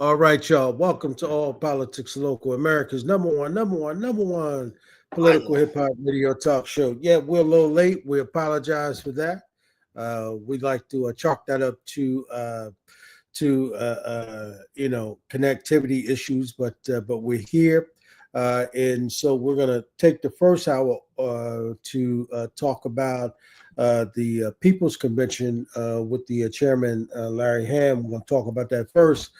All right, y'all. Welcome to All Politics Local, America's number one political hip hop radio talk show. Yeah, we're a little late. We apologize for that. We'd like to chalk that up to connectivity issues, but we're here, and so we're gonna take the first hour to talk about the People's Convention with the chairman Larry Hamm. We're gonna talk about that first.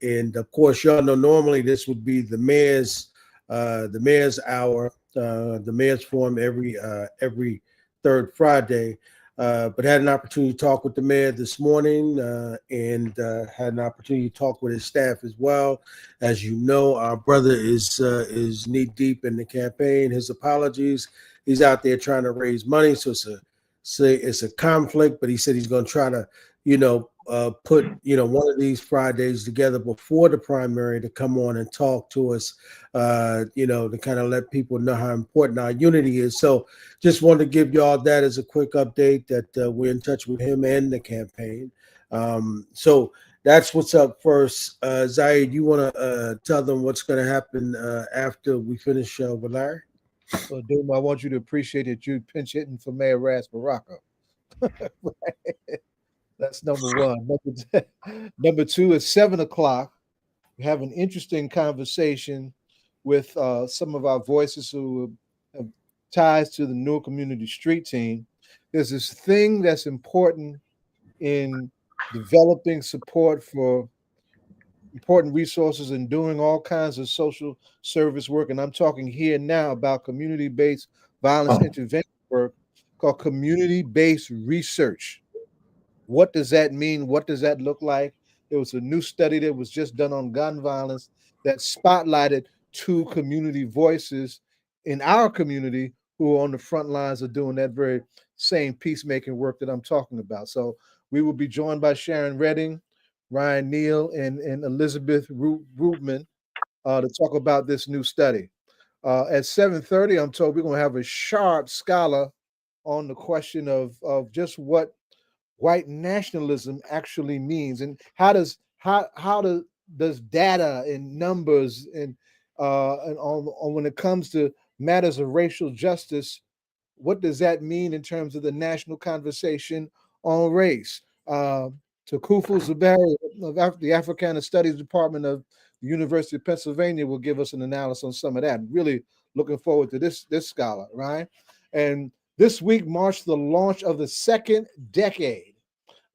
And of course, y'all know normally this would be the mayor's hour, the mayor's forum every third Friday. But had an opportunity to talk with the mayor this morning, and had an opportunity to talk with his staff as well. As you know, our brother is knee deep in the campaign. His apologies. He's out there trying to raise money, so it's a conflict. But he said he's going to try to, put one of these Fridays together before the primary to come on and talk to us, to kind of let people know how important our unity is. So just wanted to give y'all that as a quick update that we're in touch with him and the campaign. So that's what's up first. Zaid, you want to tell them what's going to happen after we finish with Larry? So, Doom, I want you to appreciate that you pinch hitting for Mayor Ras Baraka. That's number one. Number two, at 7 o'clock, we have an interesting conversation with some of our voices who have ties to the Newark Community Street Team. There's this thing that's important in developing support for important resources and doing all kinds of social service work. And I'm talking here now about community-based violence intervention work called community-based research. What does that mean? What does that look like? There was a new study that was just done on gun violence that spotlighted two community voices in our community who are on the front lines of doing that very same peacemaking work that I'm talking about. So we will be joined by Sharon Redding, Ryan Neal, and Elizabeth Ruebman to talk about this new study. At 7:30, I'm told we're going to have a sharp scholar on the question of just what white nationalism actually means, and how does data and numbers and on when it comes to matters of racial justice, what does that mean in terms of the national conversation on race? Tukufu Zuberi of the Africana Studies Department of the University of Pennsylvania will give us an analysis on some of that. Really looking forward to this scholar, right? And this week marks the launch of the second decade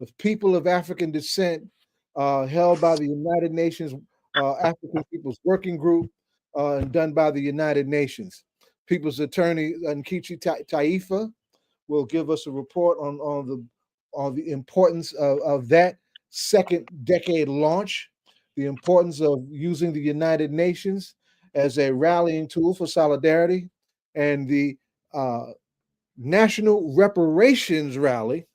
of People of African Descent held by the United Nations African Peoples Working Group and done by the United Nations. People's Attorney Nkechi Taifa will give us a report on the importance of that second decade launch, the importance of using the United Nations as a rallying tool for solidarity, and the National Reparations Rally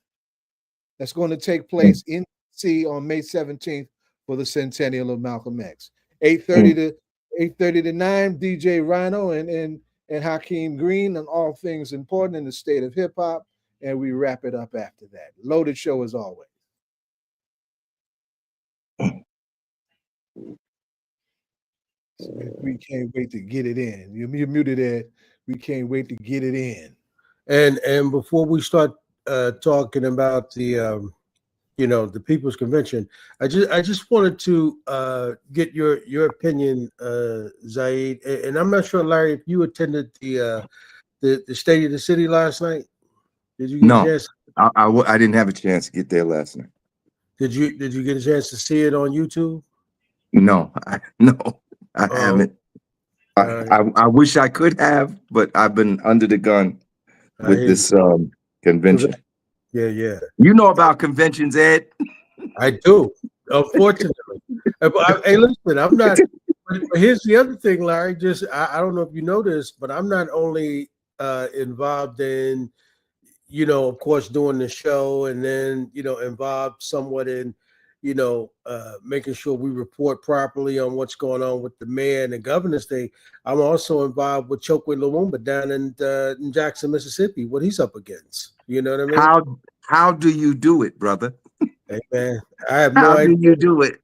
that's going to take place in D.C. on May 17th for the Centennial of Malcolm X. 8:30 to 9, DJ Rhino and Hakeem Green on all things important in the state of hip hop, and we wrap it up after that. Loaded show as always. We can't wait to get it in. You're muted, Ed. We can't wait to get it in. And before we start talking about the the People's Convention, I just wanted to get your opinion, Zaid. And I'm not sure, Larry, if you attended the State of the City last night. Did you get a chance? I didn't have a chance to get there last night. Did you get a chance to see it on YouTube? No, I haven't. I wish I could have, but I've been under the gun with this convention. Yeah. You know about conventions, Ed? I do, unfortunately. Hey, listen, I'm not. But here's the other thing, Larry. Just I don't know if you know this, but I'm not only involved in, of course, doing the show, and then involved somewhat in, making sure we report properly on what's going on with the mayor and the governor's thing. I'm also involved with Chokwe Lumumba down in Jackson, Mississippi. What he's up against. You know what I mean? How do you do it, brother? Hey man, I have no idea. How do you do it?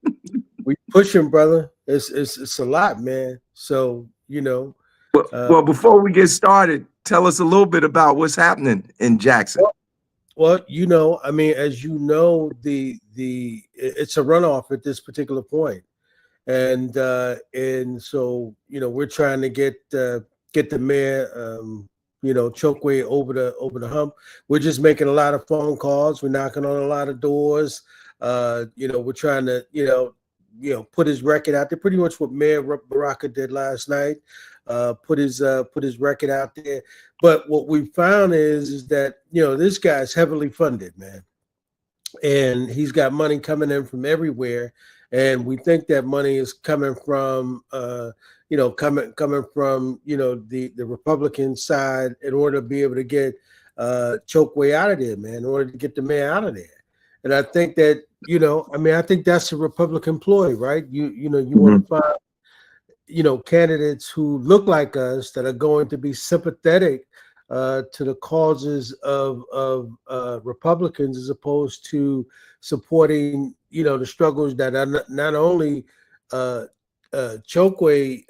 we pushing, brother. It's a lot, man. So Well, before we get started, tell us a little bit about what's happening in Jackson. Well, I mean, as you know, it's a runoff at this particular point, and so we're trying to get the mayor, Chokwe over the hump. We're just making a lot of phone calls. We're knocking on a lot of doors. We're trying to put his record out there. Pretty much what Mayor Baraka did last night. Put his record out there. But what we found is that this guy's heavily funded, man, and he's got money coming in from everywhere, and we think that money is coming from coming from the Republican side in order to be able to get Chokwe out of there, man, in order to get the mayor out of there. And I think that I think that's a Republican ploy, right? You want to find candidates who look like us that are going to be sympathetic to the causes of Republicans, as opposed to supporting the struggles that are not only Chokwe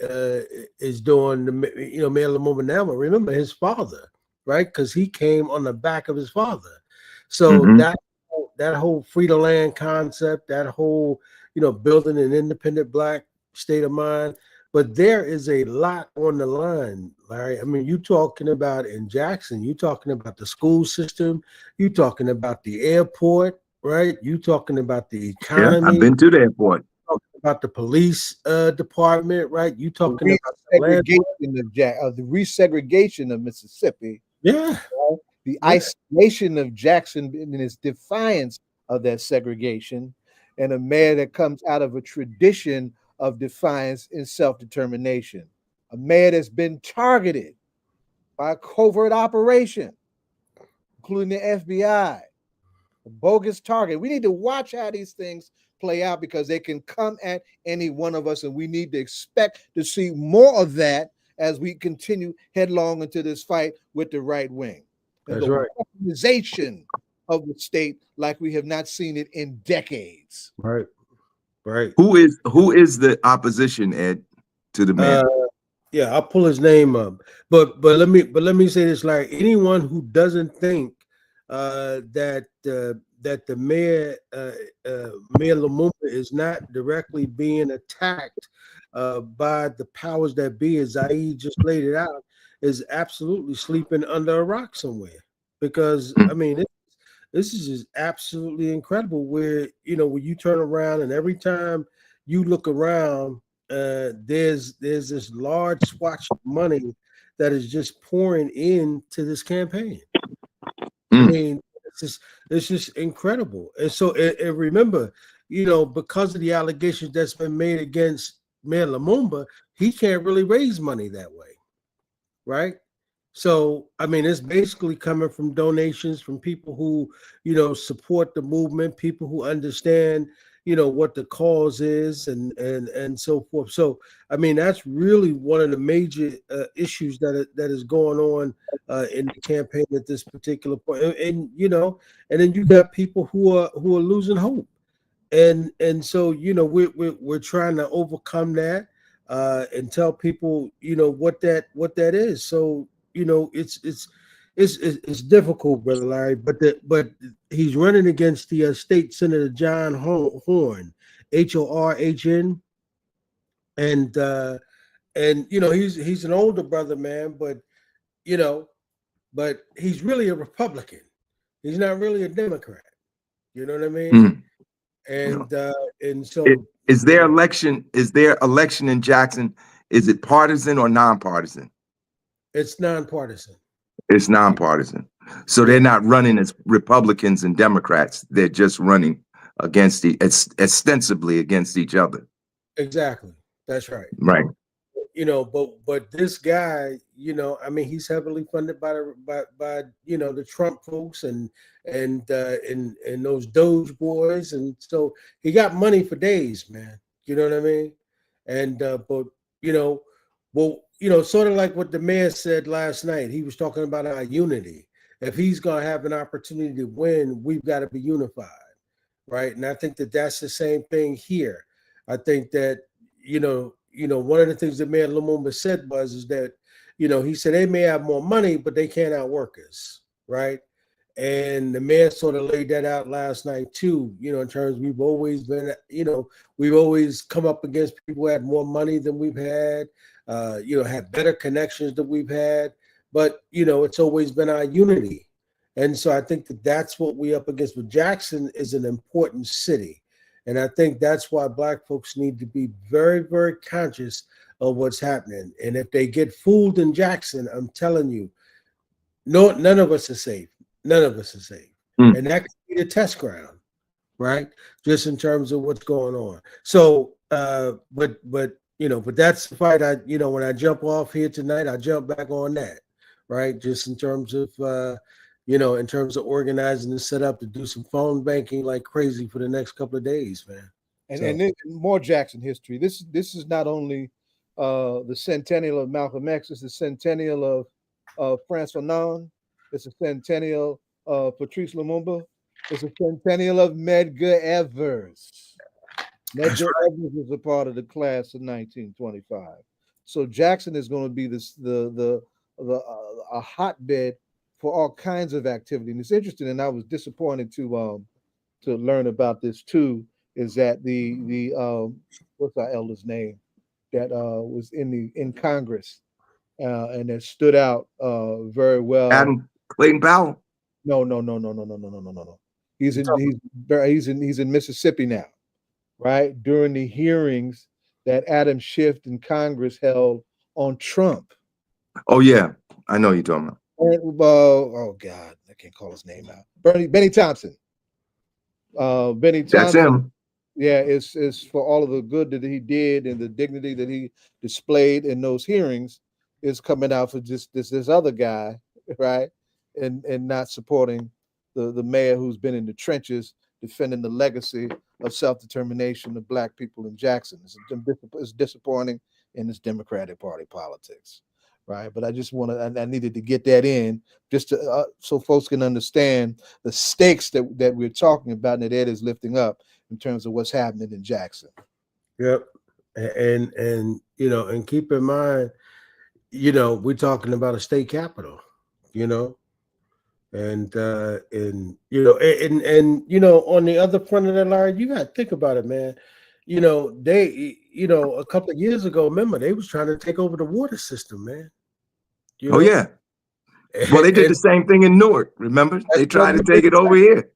is doing. Mayor Lumumba now, remember his father, right? Because he came on the back of his father. So that whole free to land concept, that whole building an independent Black state of mind. But there is a lot on the line, Larry. I mean, you talking about in Jackson, you talking about the school system, you talking about the airport, right? You talking about the economy. Yeah, I've been to the airport. Talking about the police department, right? You talking about the resegregation of Mississippi. Yeah. The isolation of Jackson in its defiance of that segregation, and a mayor that comes out of a tradition of defiance and self-determination. A mayor that's been targeted by a covert operation, including the FBI, a bogus target. We need to watch how these things play out, because they can come at any one of us, and we need to expect to see more of that as we continue headlong into this fight with the right wing. That's right. Weaponization of the state like we have not seen it in decades. Right. Right. Who is the opposition, Ed, to the man? Yeah, I'll pull his name up. But let me say this: like, anyone who doesn't think that the mayor Mayor Lumumba is not directly being attacked by the powers that be, as Zaid just laid it out, is absolutely sleeping under a rock somewhere. Because I mean, this is just absolutely incredible. Where when you turn around and every time you look around, there's this large swatch of money that is just pouring into this campaign. I mean, it's just incredible. And so, and remember, because of the allegations that's been made against Mayor Lumumba, he can't really raise money that way, right? So, I mean, it's basically coming from donations from people who, support the movement, people who understand, what the cause is, and so forth. So, I mean, that's really one of the major issues that is going on in the campaign at this particular point. And then you got people who are losing hope, and so we're trying to overcome that and tell people what that is. So. It's difficult, Brother Larry, but he's running against the state senator John Horn, Horhn, and he's an older brother, man, but he's really a Republican. He's not really a Democrat. You know what I mean? And so is there election in Jackson? Is it partisan or nonpartisan? It's nonpartisan. It's nonpartisan. So they're not running as Republicans and Democrats. They're just running ostensibly against each other. Exactly. That's right. Right. But this guy, I mean, he's heavily funded by the Trump folks and those Doge boys, and so he got money for days, man. You know what I mean? And sort of like what the mayor said last night. He was talking about our unity. If he's going to have an opportunity to win, we've got to be unified, right? And I think that that's the same thing here. I think that, one of the things that Mayor Lumumba said is that, he said they may have more money, but they can't outwork us, right? And the mayor sort of laid that out last night too, in terms we've always been, we've always come up against people who had more money than we've had, had better connections than we've had, but, it's always been our unity. And so I think that that's what we up against. But Jackson is an important city. And I think that's why Black folks need to be very, very conscious of what's happening. And if they get fooled in Jackson, I'm telling you, none of us are safe. None of us are safe. And that could be the test ground, right? Just in terms of what's going on. So, but that's the fight. When I jump off here tonight, I jump back on that, right? Just in terms of, in terms of organizing and set up to do some phone banking like crazy for the next couple of days, man. And then more Jackson history. This is not only the centennial of Malcolm X, it's the centennial of Frantz Fanon, it's a centennial of Patrice Lumumba, it's a centennial of Medgar Evers. Medgar Evers was a part of the class of 1925. So Jackson is going to be a hotbed for all kinds of activity. And it's interesting, and I was disappointed to learn about this too, is that the what's our elder's name that was in Congress and that stood out very well. Adam Clayton Powell. No. He's in Mississippi now, right? During the hearings that Adam Schiff in Congress held on Trump. Oh yeah, I know you're talking about. Oh God, I can't call his name out. Benny Thompson. Benny Thompson. That's him. Yeah, it's for all of the good that he did and the dignity that he displayed in those hearings is coming out for just this other guy, right? And not supporting the mayor who's been in the trenches defending the legacy of self-determination of Black people in Jackson. It's disappointing in this Democratic Party politics. Right, but I just I needed to get that in just to so folks can understand the stakes that we're talking about and that Ed is lifting up in terms of what's happening in Jackson. Yep, and keep in mind, we're talking about a state capital, and on the other front of that, Larry, you got to think about it, man. They, a couple of years ago, remember they was trying to take over the water system, man. Oh yeah. Well, they did the same thing in Newark. Remember, they tried to take it over here.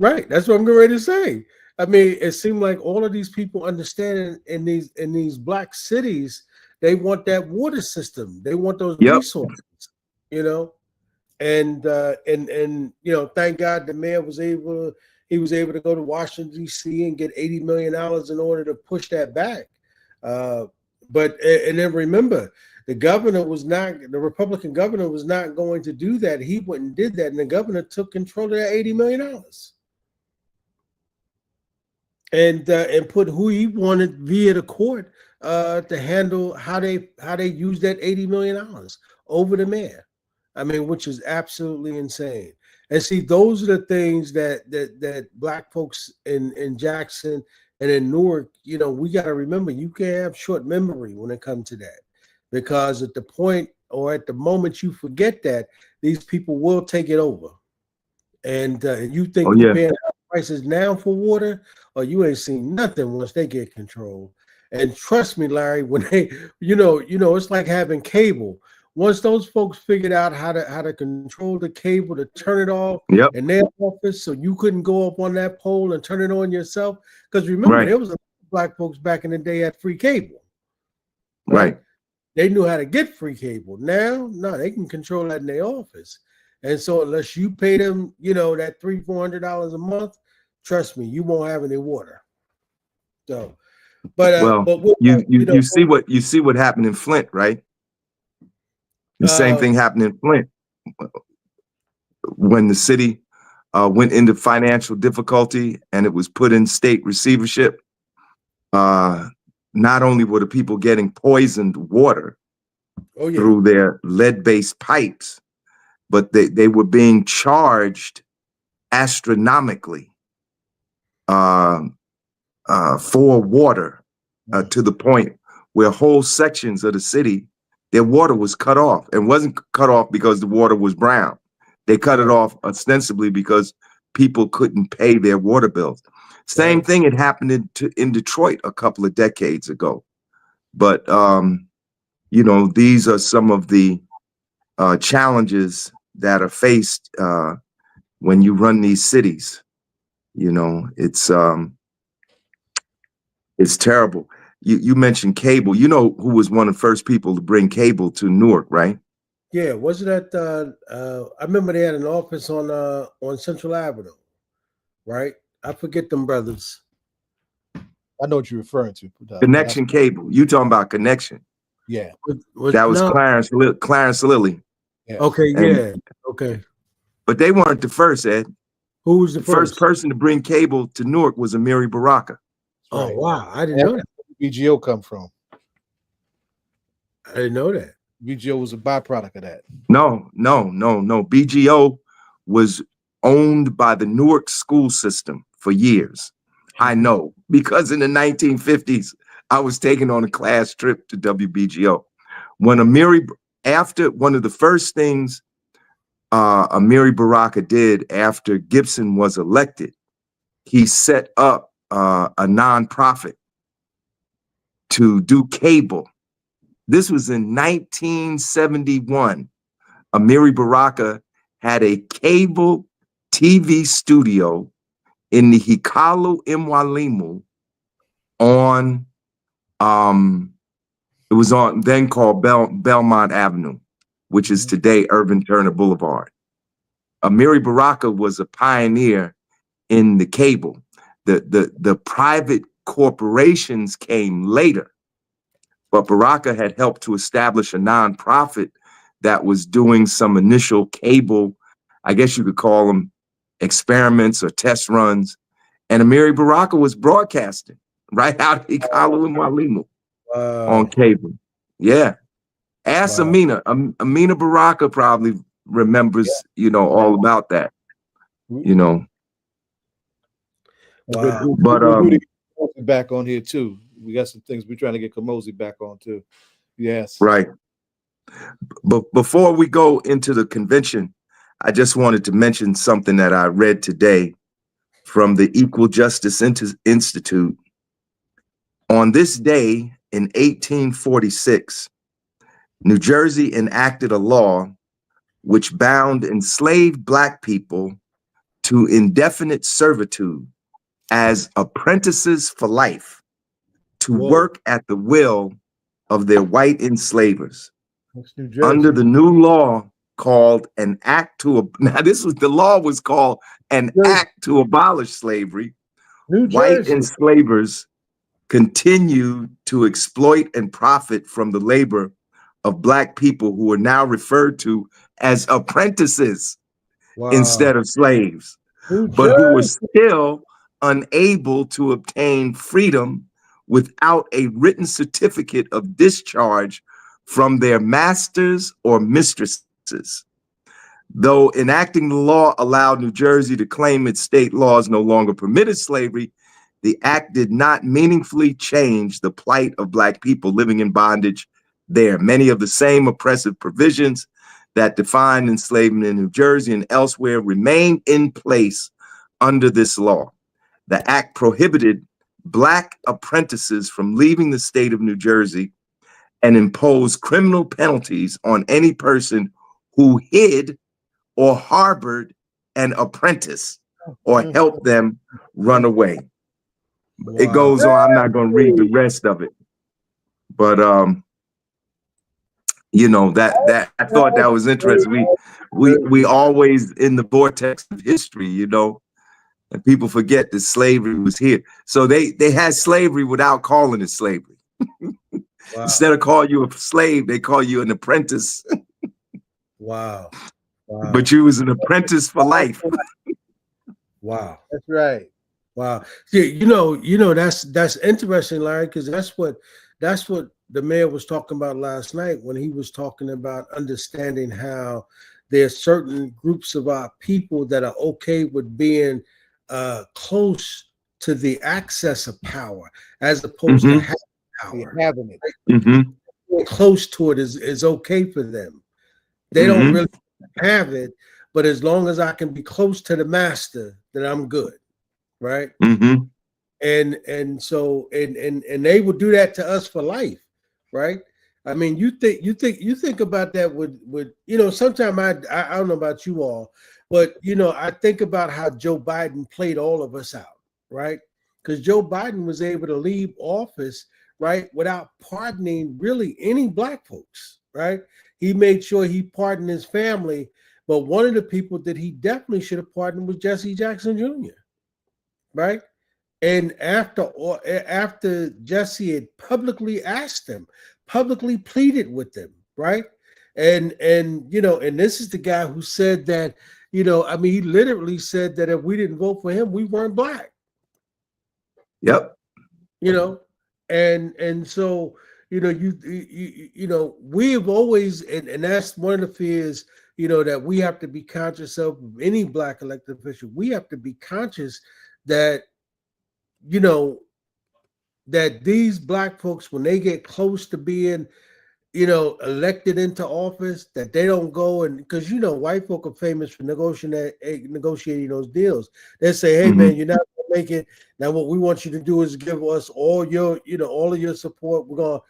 Right. That's what I'm going to say. I mean, it seemed like all of these people understand in these Black cities, they want that water system. They want those resources. And thank God the mayor was able to go to Washington D.C. and get $80 million in order to push that back. But then remember, the Republican governor was not going to do that. He went and did that, and the governor took control of that $80 million and put who he wanted via the court to handle how they use that $80 million over the mayor. I mean, which is absolutely insane. And see, those are the things that Black folks in Jackson and in Newark, we got to remember, you can't have short memory when it comes to that. Because at the point or at the moment you forget that, these people will take it over. And you think you're paying prices now for water, or you ain't seen nothing once they get control. And trust me, Larry, when they, it's like having cable. Once those folks figured out how to control the cable, to turn it off in their office, so you couldn't go up on that pole and turn it on yourself. Because remember, there was a lot of Black folks back in the day had free cable. Right. They knew how to get free cable. Now, no, they can control that in their office. And so unless you pay them, that $300-400 a month, trust me, you won't have any water. So, you see what happened in Flint, right? The same thing happened in Flint when the city went into financial difficulty and it was put in state receivership. Not only were the people getting poisoned water through their lead-based pipes, but they were being charged astronomically for water to the point where whole sections of the city, their water was cut off, and wasn't cut off because the water was brown. They cut it off ostensibly because people couldn't pay their water bills. Same thing had happened in Detroit a couple of decades ago. But, you know, these are some of the challenges that are faced when you run these cities. You know, it's terrible. You mentioned cable. You know who was one of the first people to bring cable to Newark, right? Yeah, wasn't that I remember they had an office on Central Avenue, right? I forget them brothers. I know what you're referring to. Connection Cable. You talking about Connection? Yeah. That was Clarence Lilly. Yeah. Okay, yeah. Okay. But they weren't the first, Ed. Who was the first person to bring cable to Newark was Amiri Baraka. Oh, wow. I didn't know that. BGO come from. I didn't know that. BGO was a byproduct of that. No. BGO was owned by the Newark school system for years. I know, because in the 1950s, I was taken on a class trip to WBGO. When after one of the first things Amiri Baraka did after Gibson was elected, he set up a nonprofit to do cable. This was in 1971. Amiri Baraka had a cable TV studio in the Hikalu Mwalimu on, it was on then called Belmont Avenue, which is today Irvin Turner Boulevard. Amiri Baraka was a pioneer in the cable. The private corporations came later, but Baraka had helped to establish a nonprofit that was doing some initial cable, I guess you could call them experiments or test runs. And Amiri Baraka was broadcasting right out of Hikalu Mwalimu on cable. Yeah. Ask Amina. Amina Baraka probably remembers, you know, all about that, you know. Wow. But back on here too. We got some things we're trying to get Kamosi back on too. Yes. Right. But before we go into the convention, I just wanted to mention something that I read today from the Equal Justice Institute. On this day in 1846, New Jersey enacted a law which bound enslaved Black people to indefinite servitude as apprentices for life to work at the will of their white enslavers. Under the new law called an act to, now this was, the law was called an act to abolish slavery. White enslavers continued to exploit and profit from the labor of Black people who are now referred to as apprentices instead of slaves, but who were still unable to obtain freedom without a written certificate of discharge from their masters or mistresses. Though enacting the law allowed New Jersey to claim its state laws no longer permitted slavery, the act did not meaningfully change the plight of Black people living in bondage there. Many of the same oppressive provisions that defined enslavement in New Jersey and elsewhere remain in place under this law. The act prohibited Black apprentices from leaving the state of New Jersey and imposed criminal penalties on any person who hid or harbored an apprentice or helped them run away. It goes on. I'm not going to read the rest of it, but you know, that I thought that was interesting. We always in the vortex of history, you know, and people forget that slavery was here. So they had slavery without calling it slavery. Instead of calling you a slave, they call you an apprentice. Wow. But you was an apprentice for life. Wow. That's right. Wow. Yeah, you know, that's interesting, Larry, because that's what the mayor was talking about last night when he was talking about understanding how there's certain groups of our people that are okay with being close to the access of power as opposed to having You're power. having it. Mm-hmm. Being close to it is okay for them. They don't Mm-hmm. really have it, but as long as I can be close to the master, then I'm good, right? Mm-hmm. And they would do that to us for life, right? I mean, you think about that with sometimes I don't know about you all, but I think about how Joe Biden played all of us out, right? Because Joe Biden was able to leave office, right, without pardoning really any black folks, right? He made sure he pardoned his family, but one of the people that he definitely should have pardoned was Jesse Jackson Jr., right? And after Jesse had publicly asked him, publicly pleaded with him, right? And this is the guy who said that, I mean, he literally said that if we didn't vote for him, we weren't black. Yep. And so we have always, and that's one of the fears, that we have to be conscious of any black elected official. We have to be conscious that that these black folks, when they get close to being, elected into office, that they don't go and because white folk are famous for negotiating those deals. They say, hey Mm-hmm. man, you're not gonna make it. Now what we want you to do is give us all your, all of your support. We're gonna,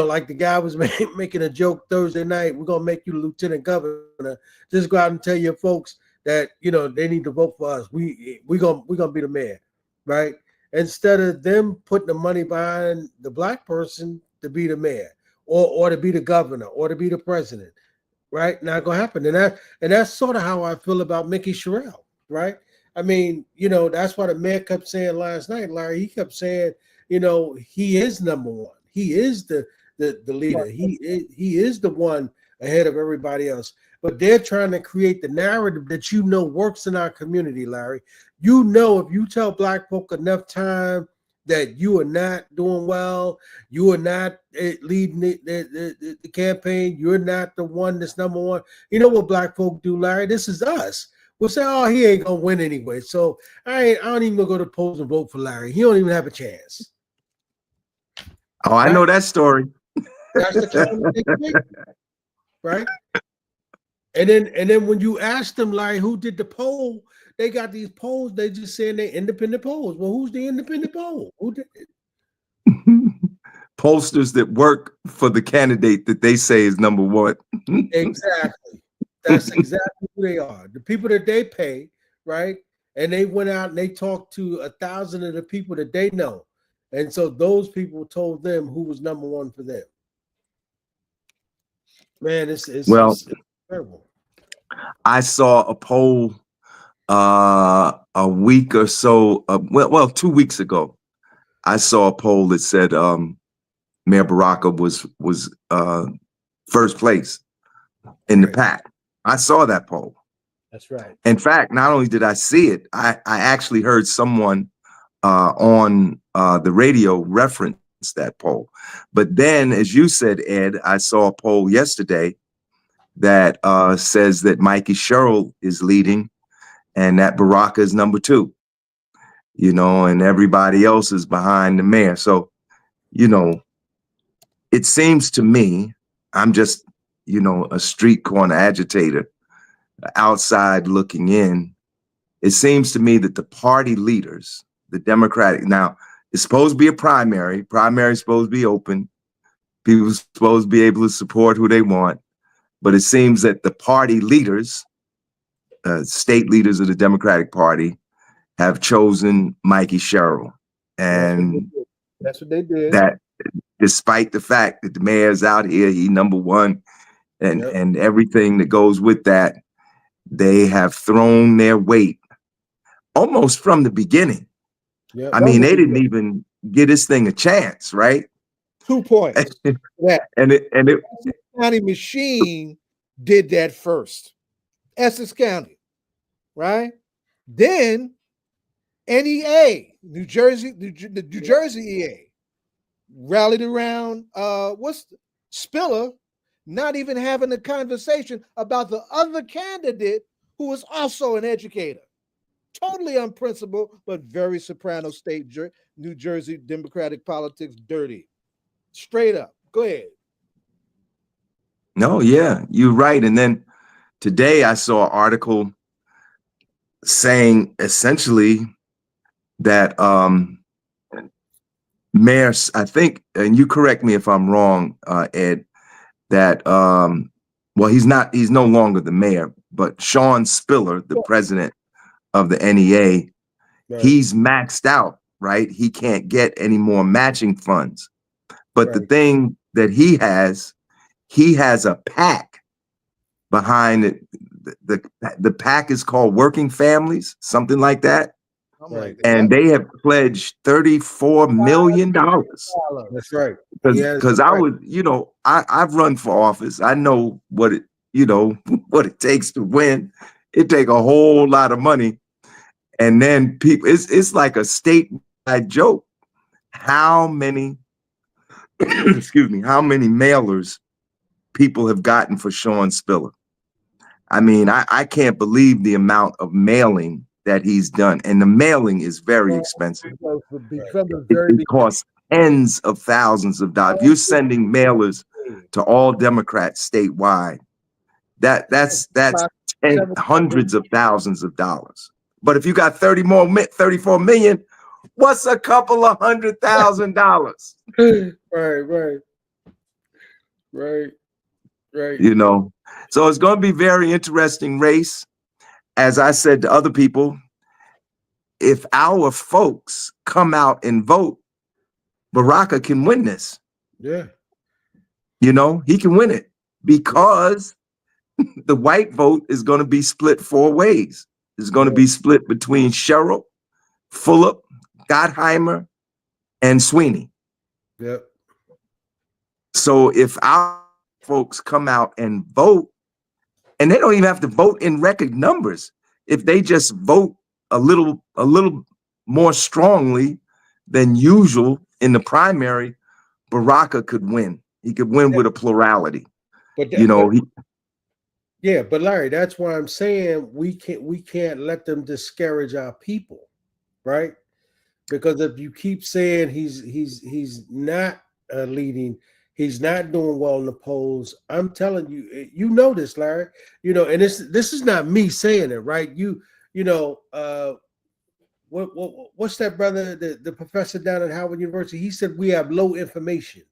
like the guy was making a joke Thursday night, we're gonna make you lieutenant governor. Just go out and tell your folks that they need to vote for us. We're gonna be the mayor, right? Instead of them putting the money behind the black person to be the mayor or to be the governor or to be the president, right? Not gonna happen. And that's sort of how I feel about Mickey Sherrill, right? I mean, that's why the mayor kept saying last night, Larry, he kept saying, he is number one. He is the leader. He is the one ahead of everybody else. But they're trying to create the narrative that works in our community, Larry. If you tell black folk enough time that you are not doing well, you are not leading the campaign, you're not the one that's number one. You know what black folk do, Larry? This is us. We'll say, oh, he ain't gonna win anyway. So I don't even go to the polls and vote for Larry. He don't even have a chance. Oh, I know that story. That's the kind they make, right? And then when you ask them, Larry, who did the poll? They got these polls. They just saying they're independent polls. Well, who's the independent poll? Who did it? Pollsters that work for the candidate that they say is number one. Exactly. That's exactly who they are. The people that they pay, right? And they went out and they talked to 1,000 of the people that they know. And so those people told them who was number one for them. Man, it's terrible. I saw a poll a week or so, 2 weeks ago. I saw a poll that said Mayor Baraka was first place in the pack. I saw that poll. That's right. In fact, not only did I see it, I actually heard someone on the radio reference that poll. But then, as you said, Ed, I saw a poll yesterday that says that Mikey Sherrill is leading and that Baraka is number two, and everybody else is behind the mayor. So, it seems to me, I'm just, a street corner agitator, outside looking in. It seems to me that the party leaders, the Democratic, now it's supposed to be a primary. Primary is supposed to be open. People are supposed to be able to support who they want. But it seems that the party leaders, state leaders of the Democratic Party, have chosen Mikey Sherrill. And that's what they did. That despite the fact that the mayor's out here, he number one, and everything that goes with that, they have thrown their weight almost from the beginning. Yep. I mean, they didn't even give this thing a chance, right? 2 points. and it County machine did that first. Essex County, right? Then NEA, New Jersey EA rallied around Spiller, not even having a conversation about the other candidate who was also an educator. Totally unprincipled, but very soprano state, New Jersey Democratic politics dirty. Straight up. Go ahead. No, yeah, you're right. And then today I saw an article saying essentially that Mayor, I think, and you correct me if I'm wrong, Ed, that well, he's no longer the mayor, but Sean Spiller, the president of the NEA, Right. he's maxed out, right? He can't get any more matching funds. But the Right. thing that he has a PAC behind it. The PAC is called Working Families, something like that. Right. And they have pledged $34 million. That's right. Because I was, I've run for office. I know what it, what it takes to win. It take a whole lot of money. And then people, it's like a statewide joke. How many, excuse me, how many mailers people have gotten for Sean Spiller? I mean, I can't believe the amount of mailing that he's done. And the mailing is very expensive. It costs tens of thousands of dollars. If you're sending mailers to all Democrats statewide, that's hundreds of thousands of dollars. But if you got 34 million, what's a couple of $100,000? Right. So it's going to be very interesting race. As I said to other people, if our folks come out and vote, Baraka can win this. Yeah. He can win it because the white vote is going to be split 4 ways. It's going to be split between Sherrill, Fulop, Gottheimer, and Sweeney. Yep. So if our folks come out and vote, and they don't even have to vote in record numbers, if they just vote a little more strongly than usual in the primary, Baraka could win. He could win with a plurality. But but Larry, that's why I'm saying we can't let them discourage our people, right? Because if you keep saying he's not leading, he's not doing well in the polls, I'm telling you, you know this, Larry. And this is not me saying it, right? What's that brother, the professor down at Howard University? He said we have low information,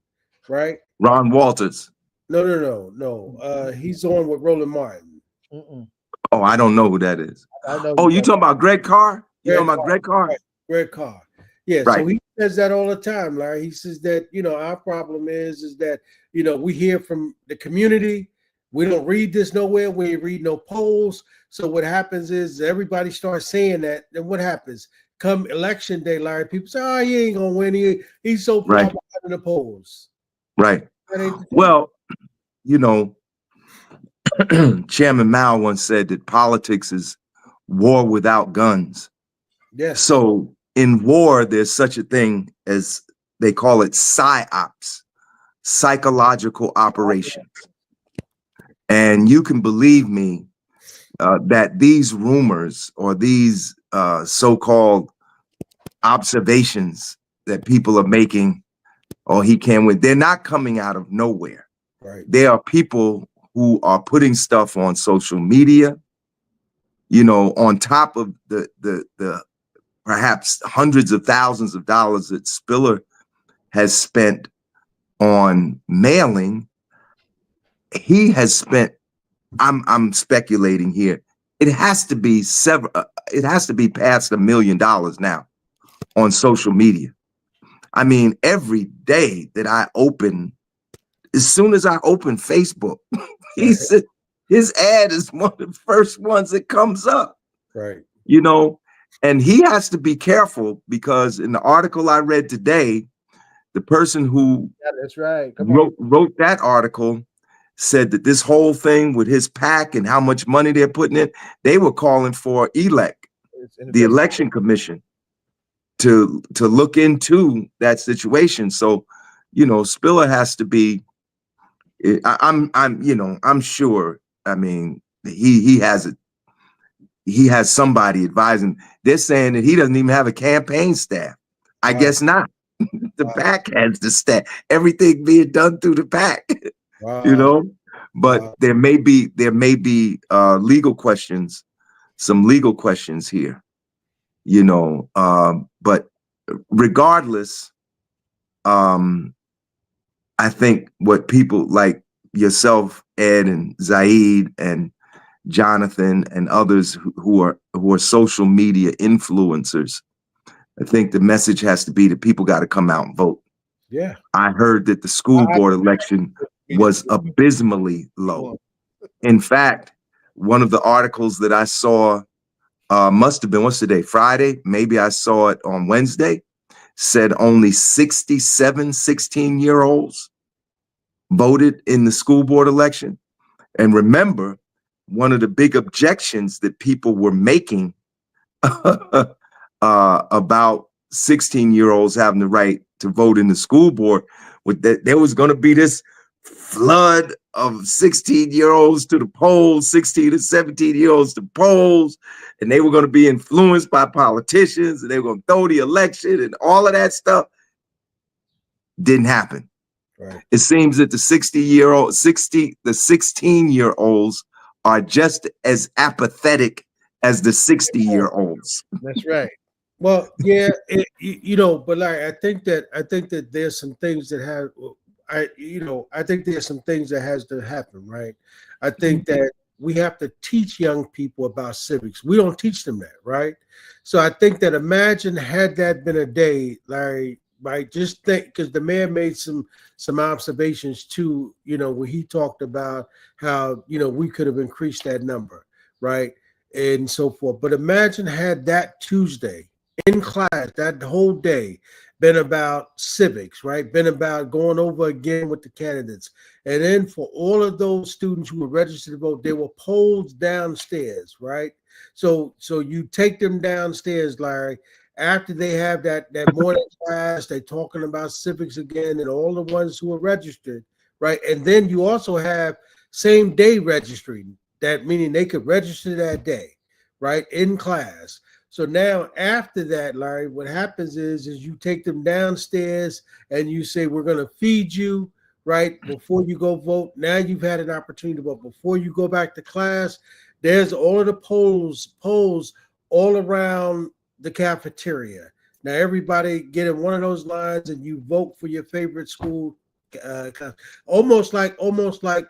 right? Ron Walters. No. He's on with Roland Martin. Mm-mm. Oh, I don't know who that is. Oh, you talking about Greg Carr? Greg Carr? Right. Greg Carr. Yeah, right. So he says that all the time, Larry. He says that, our problem is that, we hear from the community. We don't read this nowhere. We ain't read no polls. So what happens is everybody starts saying that. Then what happens? Come election day, Larry, people say, oh, he ain't going to win. He's so far behind in the polls. Right. Well, Chairman Mao once said that politics is war without guns. Yes. So in war, there's such a thing as they call it PSYOPs, psychological operations. And you can believe me that these rumors or these so-called observations that people are making, or he can't win, they're not coming out of nowhere. Right. There are people who are putting stuff on social media, on top of the perhaps hundreds of thousands of dollars that Spiller has spent on mailing. He has spent, I'm speculating here, it has to be past $1 million now on social media. I mean, every day that I open, as soon as I open Facebook, his ad is one of the first ones that comes up. Right. And he has to be careful because in the article I read today, the person who that's right. wrote that article said that this whole thing with his PAC and how much money they're putting in, they were calling for the election commission to look into that situation. So, Spiller has to be, I'm sure, I mean, he has somebody advising. They're saying that he doesn't even have a campaign staff. I guess not. The PAC has the stat. Everything being done through the PAC, you know. But there may be legal questions, some legal questions here, you know. But regardless, I think what people like yourself, Ed, and Zaid, and Jonathan, and others who are social media influencers, I think the message has to be that people got to come out and vote. Yeah. I heard that the school board election was abysmally low. In fact, one of the articles that I saw must have been, what's today, Friday? Maybe I saw it on Wednesday, said only 67 16-year-olds voted in the school board election. And remember, one of the big objections that people were making about 16-year-olds having the right to vote in the school board was that there was going to be this flood of 16-year-olds to the polls, 16 to 17-year-olds to polls, and they were going to be influenced by politicians, and they were going to throw the election and all of that stuff. Didn't happen. Right. It seems that the 16-year-olds are just as apathetic as the 60-year-olds. That's right. Well, yeah, you know, but like I think that there's some things that have, I think there's some things that has to happen, right? I think that we have to teach young people about civics. We don't teach them that, right? So I think that imagine had that been a day, Larry, right? Just think, because the mayor made some observations too, you know, when he talked about how, you know, we could have increased that number, right? And so forth. But imagine had that Tuesday in class, that whole day, been about civics, right? Been about going over again with the candidates. And then for all of those students who were registered to vote, there were polls downstairs, right? So you take them downstairs, Larry, after they have that morning class, they're talking about civics again and all the ones who are registered, right? And then you also have same day registering, that meaning they could register that day, right, in class. So now after that, Larry, what happens is you take them downstairs and you say, we're going to feed you, right, before you go vote. Now you've had an opportunity to vote. Before you go back to class, there's all of the polls all around the cafeteria. Now everybody get in one of those lines and you vote for your favorite school, almost like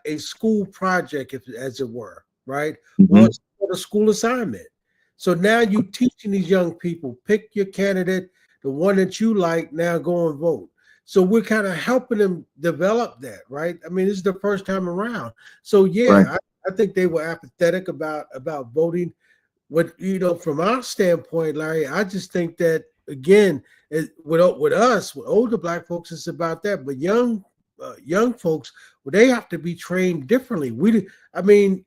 a school project, as it were, right? Or a school assignment. So now you teaching these young people, pick your candidate, the one that you like, now go and vote. So we're kind of helping them develop that, right? I mean, this is the first time around. So yeah, right. I think they were apathetic about voting. What, you know, from our standpoint, Larry, I just think that, again, with us, with older Black folks, it's about that. But young folks, well, they have to be trained differently. For them,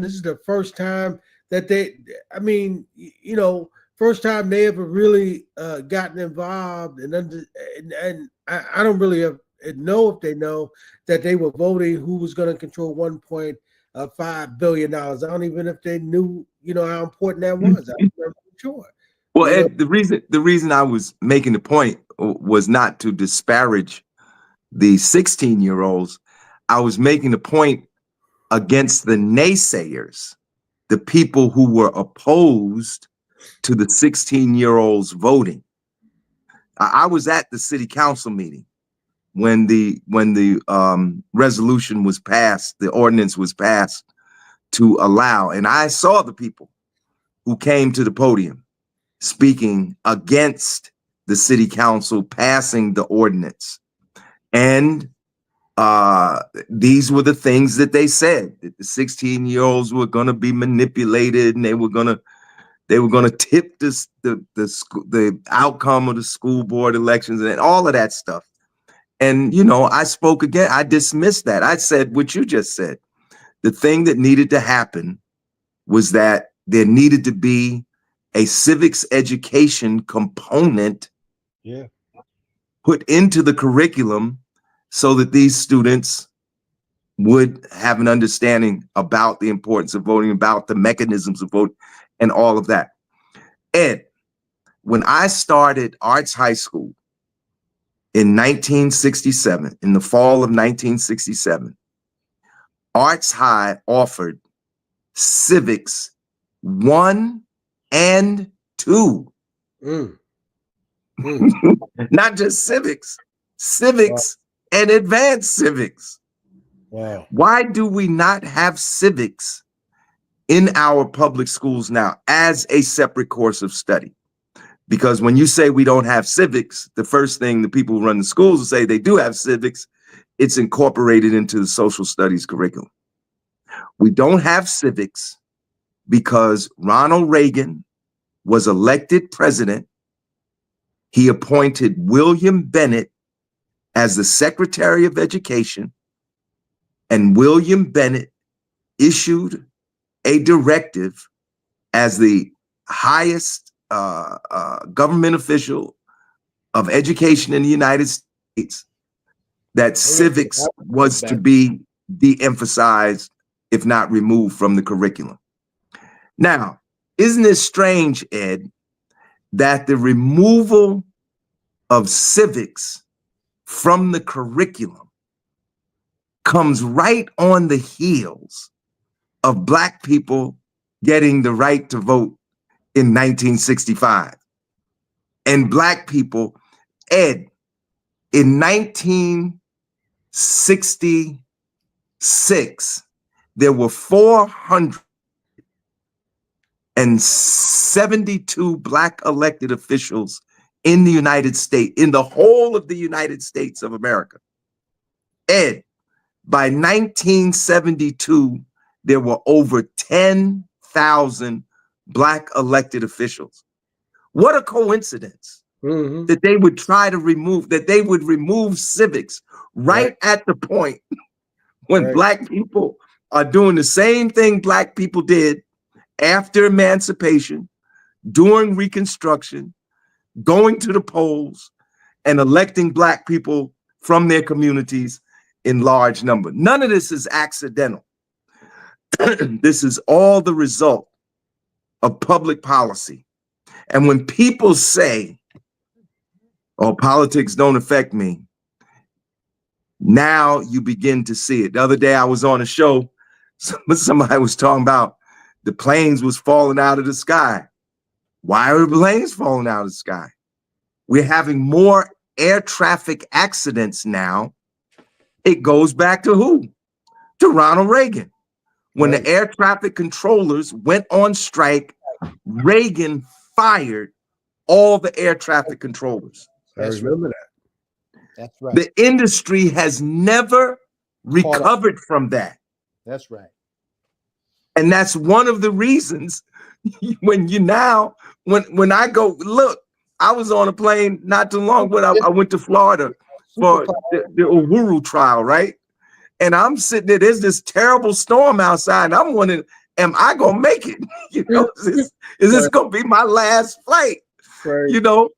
this is the first time that first time they ever really gotten involved, and I don't really know if they know that they were voting who was going to control $1.5 billion. I don't even know if they knew, how important that was. I'm not sure. Well, Ed, the reason I was making the point was not to disparage the 16-year-olds. I was making the point against the naysayers, the people who were opposed to the 16-year-olds voting. I was at the city council meeting when the resolution was passed, the ordinance was passed to allow, and I saw the people who came to the podium speaking against the city council passing the ordinance. And these were the things that they said, that the 16-year-olds were going to be manipulated, and they were going to tip the outcome of the school board elections and all of that stuff. And, I spoke again. I dismissed that. I said what you just said. The thing that needed to happen was that there needed to be a civics education component put into the curriculum so that these students would have an understanding about the importance of voting, about the mechanisms of voting, and all of that. Ed, when I started Arts High School in 1967, in the fall of 1967, Arts High offered civics 1 and 2. Not just civics, civics and advanced civics. Wow. Why do we not have civics in our public schools now as a separate course of study? Because when you say we don't have civics, the first thing the people who run the schools will say they do have civics. It's incorporated into the social studies curriculum. We don't have civics because Ronald Reagan was elected president. He appointed William Bennett as the Secretary of Education, and William Bennett issued a directive as the highest government official of education in the United States that civics was to be de-emphasized, if not removed from the curriculum. Now, isn't it strange, Ed, that the removal of civics from the curriculum comes right on the heels of Black people getting the right to vote in 1965. And Black people, Ed, in 1966, there were 472 Black elected officials in the United States, in the whole of the United States of America. Ed, by 1972, there were over 10,000 Black elected officials. What a coincidence that they would try to remove, that they would remove civics right at the point when Black people are doing the same thing Black people did after emancipation, during Reconstruction, going to the polls and electing Black people from their communities in large number. None of this is accidental. This is all the result of public policy. And when people say, oh, politics don't affect me, now you begin to see it. The other day I was on a show, somebody was talking about the planes was falling out of the sky. Why are the planes falling out of the sky? We're having more air traffic accidents now. It goes back to who? To Ronald Reagan. When the air traffic controllers went on strike, Reagan fired all the air traffic controllers. I remember that. That's right. The industry has never recovered from that. That's right. And that's one of the reasons when I go, look, I was on a plane not too long, but I went to Florida for the Uhuru trial, right? And I'm sitting there, there's this terrible storm outside, and I'm wondering, am I gonna make it? You know, is this gonna be my last flight? Right. You know,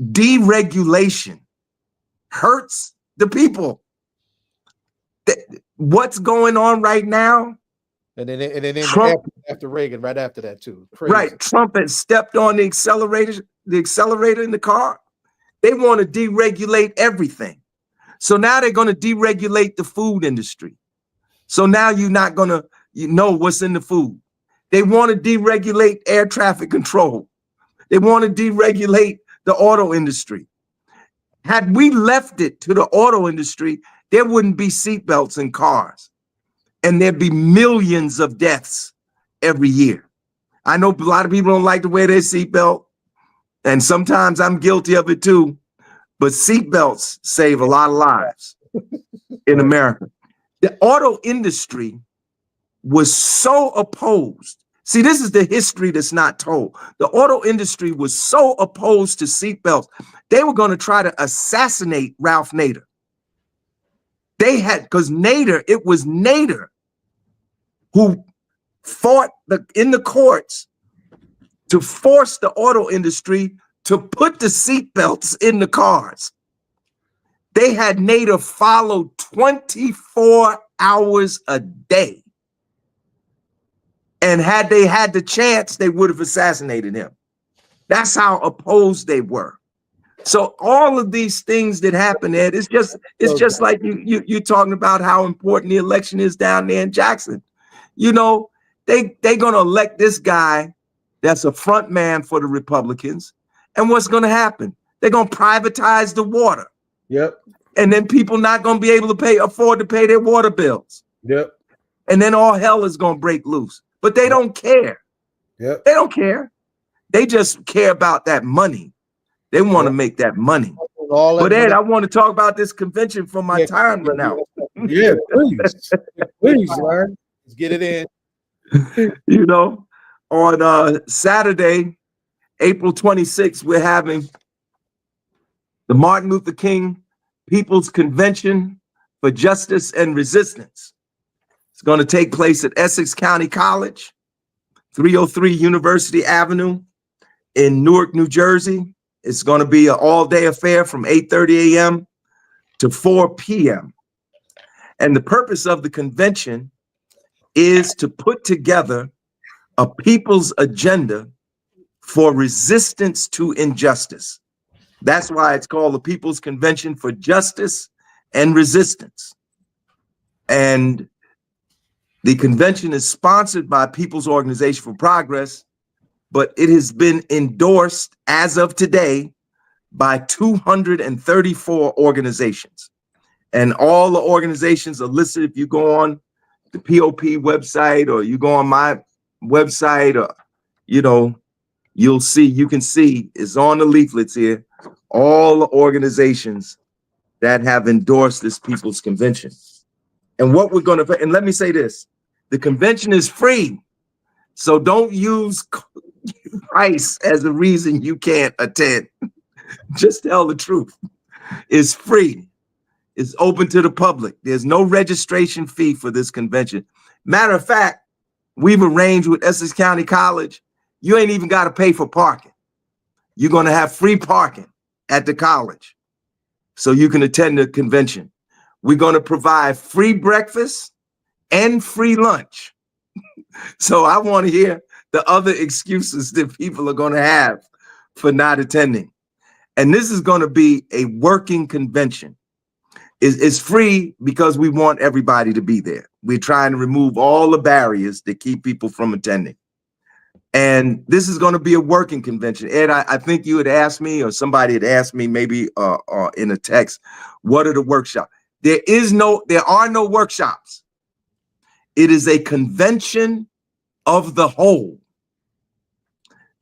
deregulation hurts the people. What's going on right now? And then Trump, after Reagan, right after that too. Crazy. Right. Trump had stepped on the accelerator in the car. They want to deregulate everything. So now they're going to deregulate the food industry. So now you're not going to know what's in the food. They want to deregulate air traffic control. They want to deregulate the auto industry. Had we left it to the auto industry, there wouldn't be seatbelts in cars. And there'd be millions of deaths every year. I know a lot of people don't like to wear their seatbelt, and sometimes I'm guilty of it too, but seatbelts save a lot of lives in America. The auto industry was so opposed. See, this is the history that's not told. The auto industry was so opposed to seatbelts, they were going to try to assassinate Ralph Nader. They had, because Nader, it was Nader who fought in the courts to force the auto industry to put the seatbelts in the cars. They had Nader followed 24 hours a day. And had they had the chance, they would have assassinated him. That's how opposed they were. So all of these things that happen, Ed, it's just like you talking about how important the election is down there in Jackson. You know, they gonna elect this guy that's a front man for the Republicans, and what's gonna happen? They're gonna privatize the water. Yep. And then people not gonna be able to afford to pay their water bills. Yep. And then all hell is gonna break loose. But they don't care. Yep. They don't care. They just care about that money. They want to make that money. But Ed, I want to talk about this convention for my time run out. Yeah, please. Please, Larry. Let's get it in. You know, on Saturday, April 26th, we're having the Martin Luther King People's Convention for Justice and Resistance. It's going to take place at Essex County College, 303 University Avenue in Newark, New Jersey. It's going to be an all-day affair from 8:30 a.m. to 4 p.m. And the purpose of the convention is to put together a people's agenda for resistance to injustice. That's why it's called the People's Convention for Justice and Resistance. And the convention is sponsored by People's Organization for Progress, but it has been endorsed as of today by 234 organizations. And all the organizations are listed. If you go on the POP website or you go on my website, or, you know, you can see it's on the leaflets here, all the organizations that have endorsed this People's Convention. And what we're going to, and let me say this, the convention is free. So don't use price as a reason you can't attend. Just tell the truth. It's free. It's open to the public. There's no registration fee for this convention. Matter of fact, we've arranged with Essex County College, you ain't even got to pay for parking. You're going to have free parking at the college so you can attend the convention. We're going to provide free breakfast and free lunch. So I want to hear the other excuses that people are going to have for not attending. And this is going to be a working convention. It's free because we want everybody to be there. We're trying to remove all the barriers that keep people from attending. And this is going to be a working convention. Ed, I think you had asked me, or somebody had asked me maybe in a text, what are the workshops? There are no workshops. It is a convention of the whole.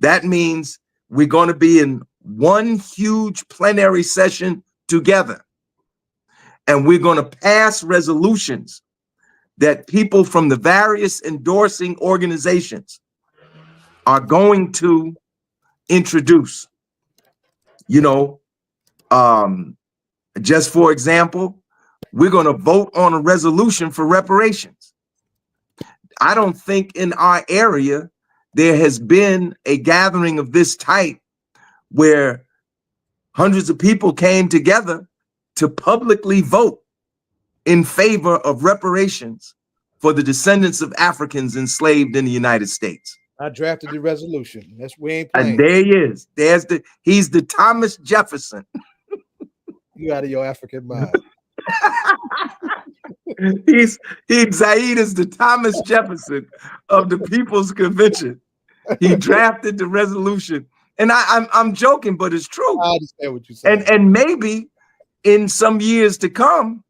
That means we're going to be in one huge plenary session together. And we're going to pass resolutions that people from the various endorsing organizations are going to introduce. You know, just for example, we're going to vote on a resolution for reparations. I don't think in our area there has been a gathering of this type where hundreds of people came together to publicly vote in favor of reparations for the descendants of Africans enslaved in the United States. I drafted the resolution. We ain't playing. And there he is. He's the Thomas Jefferson. You out of your African mind. Zaid is the Thomas Jefferson of the People's Convention. He drafted the resolution. And I'm joking, but it's true. I understand what you're saying. And maybe in some years to come,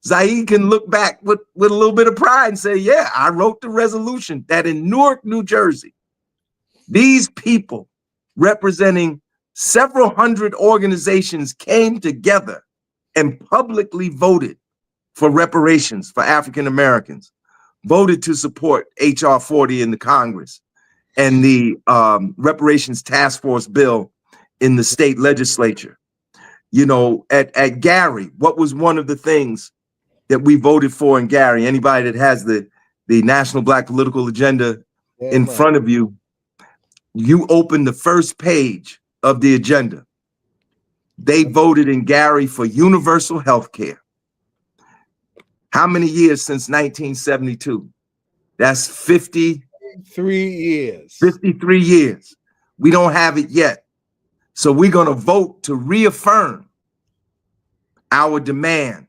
Zaid can look back with a little bit of pride and say, yeah, I wrote the resolution that in Newark, New Jersey, these people representing several hundred organizations came together and publicly voted for reparations for African Americans, voted to support H.R. 40 in the Congress and the Reparations Task Force bill in the state legislature. You know, at Gary, what was one of the things that we voted for in Gary? Anybody that has the National Black Political Agenda in front of you, you open the first page of the agenda. They voted in Gary for universal health care. How many years since 1972? That's 53 years. 53 years. We don't have it yet. So we're going to vote to reaffirm our demand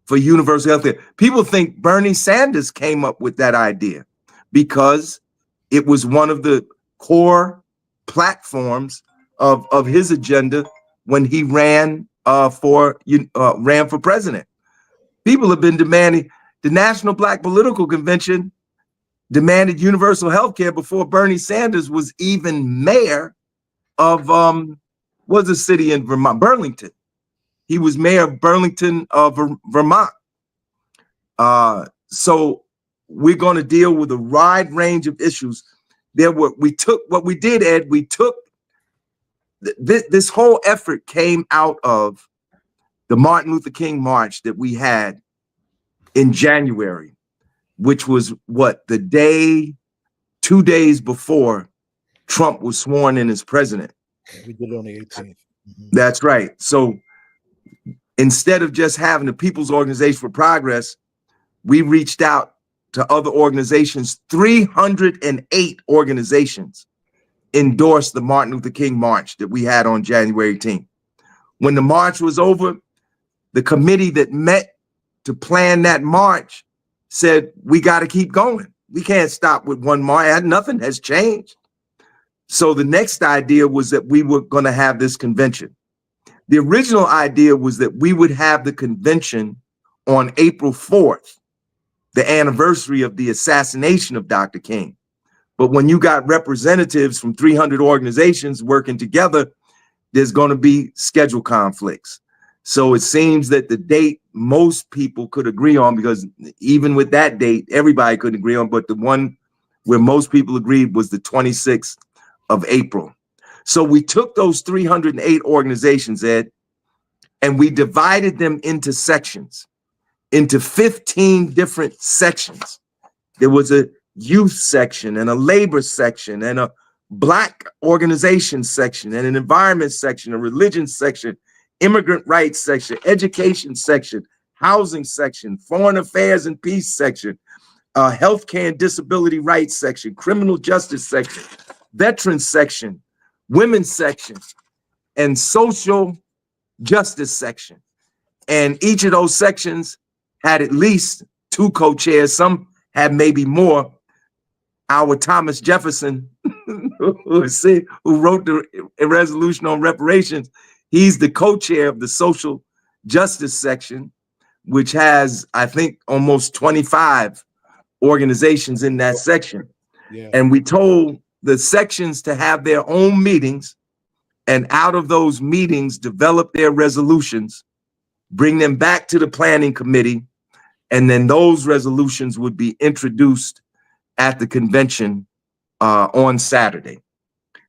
for universal health care. People think Bernie Sanders came up with that idea because it was one of the core platforms of his agenda when he ran for president. People have been demanding. The National Black Political Convention demanded universal health care before Bernie Sanders was even mayor of what's the city in Vermont? Burlington. He was mayor of Burlington, Vermont. So we're going to deal with a wide range of issues. What we did, Ed, we took this whole effort came out of the Martin Luther King March that we had in January, which was the 2 days before Trump was sworn in as president. We did it on the 18th. Mm-hmm. That's right. So instead of just having the People's Organization for Progress, we reached out to other organizations. 308 organizations endorsed the Martin Luther King March that we had on January 18th. When the march was over, the committee that met to plan that march said, we got to keep going. We can't stop with one march. Nothing has changed. So the next idea was that we were going to have this convention. The original idea was that we would have the convention on April 4th, the anniversary of the assassination of Dr. King. But when you got representatives from 300 organizations working together, there's going to be schedule conflicts. So it seems that the date most people could agree on, because even with that date, everybody couldn't agree on, but the one where most people agreed was the 26th of April. So we took those 308 organizations, Ed, and we divided them into sections, into 15 different sections. There was a youth section and a labor section and a Black organization section and an environment section, a religion section, immigrant rights section, education section, housing section, foreign affairs and peace section, healthcare and disability rights section, criminal justice section, veterans section, women's section, and social justice section. And each of those sections had at least 2 co-chairs. Some had maybe more. Our Thomas Jefferson, who wrote the resolution on reparations, he's the co-chair of the social justice section, which has, I think, almost 25 organizations in that section. Yeah. And we told the sections to have their own meetings, and out of those meetings, develop their resolutions, bring them back to the planning committee, and then those resolutions would be introduced at the convention on Saturday.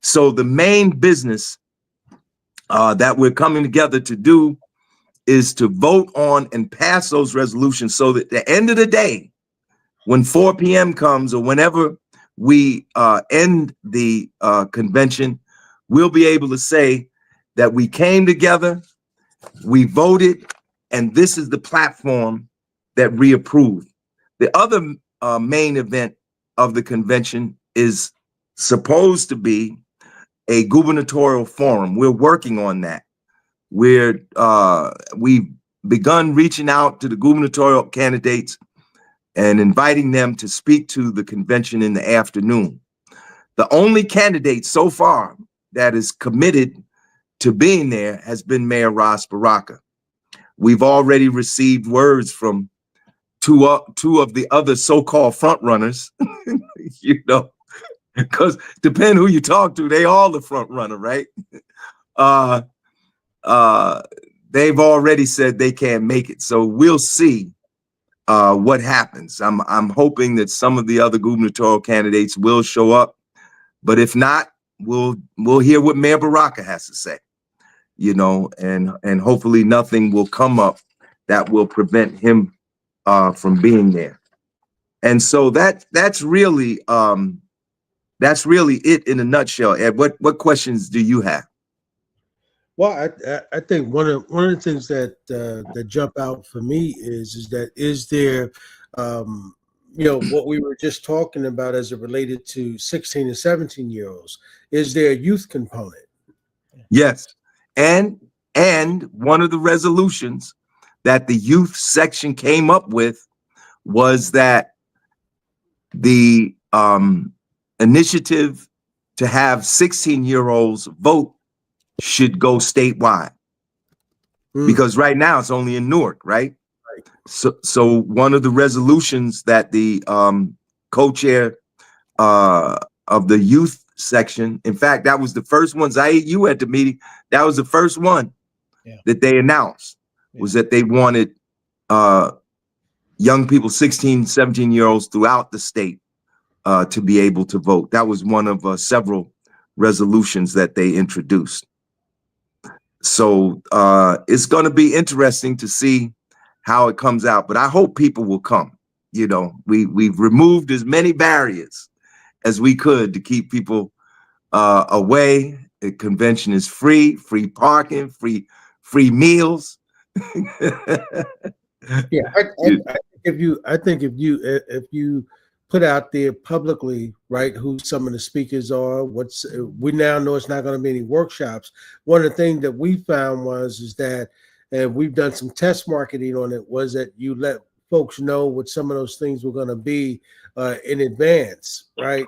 So the main business that we're coming together to do is to vote on and pass those resolutions, so that at the end of the day, when 4 p.m. comes, or whenever we end the convention, we'll be able to say that we came together, we voted, and this is the platform that we approved. The other main event of the convention is supposed to be a gubernatorial forum. We're working on that. We've begun reaching out to the gubernatorial candidates and inviting them to speak to the convention in the afternoon. The only candidate so far that is committed to being there has been Mayor Ras Baraka. We've already received words from two of the other so-called front runners, you know, because depending who you talk to, they all the front runner, right? They've already said they can't make it. So we'll see what happens. I'm hoping that some of the other gubernatorial candidates will show up, but if not, we'll hear what Mayor Baraka has to say, you know, and hopefully nothing will come up that will prevent him from being there. And so that's really it in a nutshell. Ed, what questions do you have? Well, I think one of the things that that jump out for me is there you know, what we were just talking about as it related to 16 and 17-year-olds, is there a youth component? Yes. And one of the resolutions that the youth section came up with was that the initiative to have 16-year-olds vote should go statewide. Because right now it's only in Newark, right? So one of the resolutions that the co-chair of the youth section, in fact, that was the first one. You at the meeting, that was the first one that they announced, was that they wanted young people, 16, 17-year-olds throughout the state to be able to vote. That was one of several resolutions that they introduced. So it's going to be interesting to see how it comes out, but I hope people will come. You know, we've removed as many barriers as we could to keep people away. The convention is free parking, free meals. Yeah, I think if you put out there publicly, right, who some of the speakers are, we now know it's not going to be any workshops. One of the things that we found is that, and we've done some test marketing on it, was that you let folks know what some of those things were going to be in advance, right?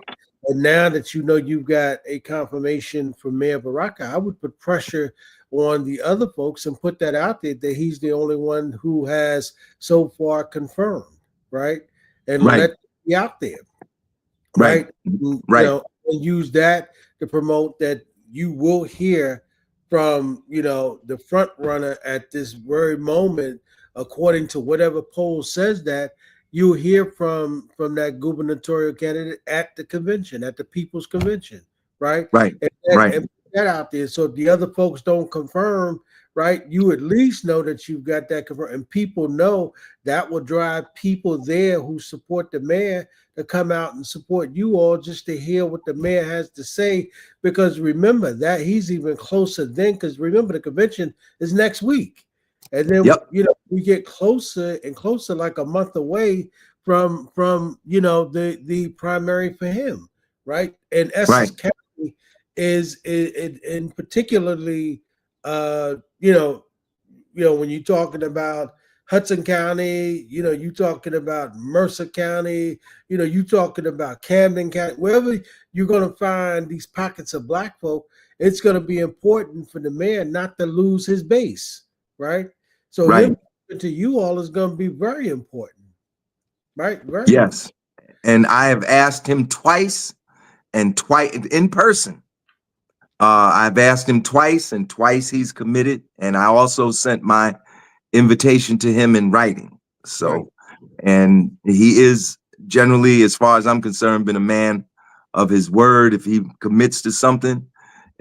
And now that you know you've got a confirmation from Mayor Baraka, I would put pressure on the other folks and put that out there that he's the only one who has so far confirmed, right? And let it be out there, right? You know, and use that to promote that you will hear from, you know, the front runner at this very moment, according to whatever poll says that. You'll hear from that gubernatorial candidate at the convention, at the People's Convention, right? And put that out there. So if the other folks don't confirm, right, you at least know that you've got that confirmed, and people know that will drive people there who support the mayor to come out and support you all, just to hear what the mayor has to say. Because remember that he's even closer then, because remember the convention is next week. And then, you know, we get closer and closer, like a month away from you know, the primary for him, right? And Essex County is in particularly, you know, when you're talking about Hudson County, you know, you're talking about Mercer County, you know, you're talking about Camden County, wherever you're going to find these pockets of Black folk, it's going to be important for the mayor not to lose his base. Right. So him to you all is going to be very important. Right. Yes. And I have asked him twice in person. I've asked him twice, and twice he's committed. And I also sent my invitation to him in writing. So, and he is generally, as far as I'm concerned, been a man of his word. If he commits to something,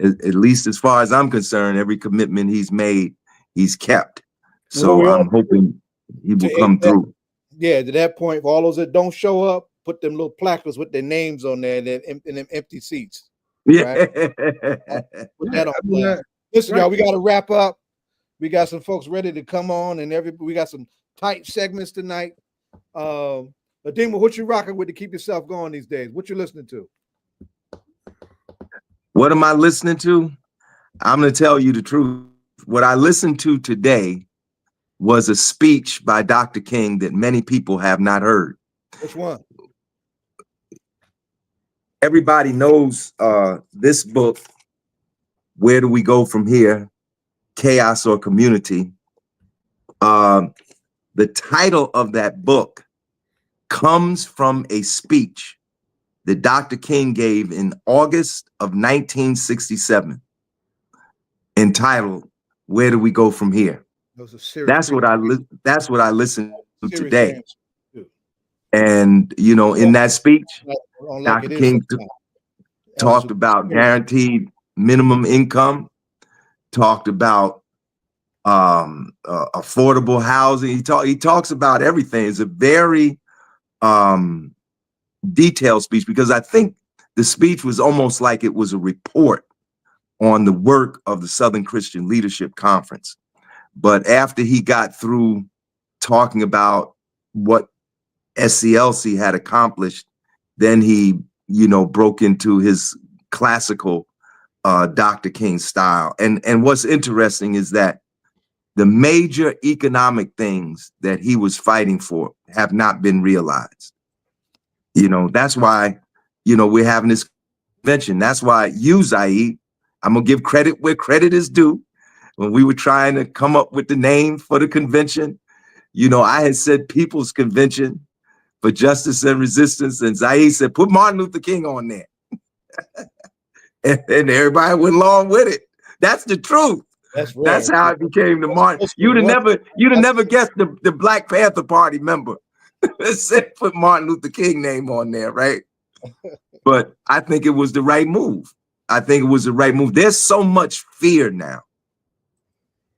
at least as far as I'm concerned, every commitment he's made, he's kept. So I'm hoping he will come through. Yeah, to that point, for all those that don't show up, put them little placards with their names on there in them empty seats. Yeah. Right? Put that on plan. Listen, y'all, we got to wrap up. We got some folks ready to come on, and we got some tight segments tonight. Adema, what you rocking with to keep yourself going these days? What you listening to? What am I listening to? I'm going to tell you the truth. What I listened to today was a speech by Dr. King that many people have not heard. Which one? Everybody knows this book, Where Do We Go From Here? Chaos or Community. The title of that book comes from a speech that Dr. King gave in August of 1967, entitled "Where Do We Go From Here?" That's what I listened to today. And you know, in that speech, Dr. King talked about guaranteed minimum income, talked about affordable housing. He talks about everything. It's a very detailed speech, because I think the speech was almost like it was a report on the work of the Southern Christian Leadership Conference. But after he got through talking about what SCLC had accomplished, then he, you know, broke into his classical Dr. King's style. And what's interesting is that the major economic things that he was fighting for have not been realized. You know, that's why, you know, we're having this convention. That's why you, Zaid, I'm gonna give credit where credit is due. When we were trying to come up with the name for the convention, you know, I had said People's Convention for Justice and Resistance, and Zaid said, put Martin Luther King on there. and everybody went along with it. That's the truth. That's right. That's how it became the Martin. You'd have never guessed the Black Panther Party member said put Martin Luther King name on there, right? But I think it was the right move. I think it was the right move. There's so much fear now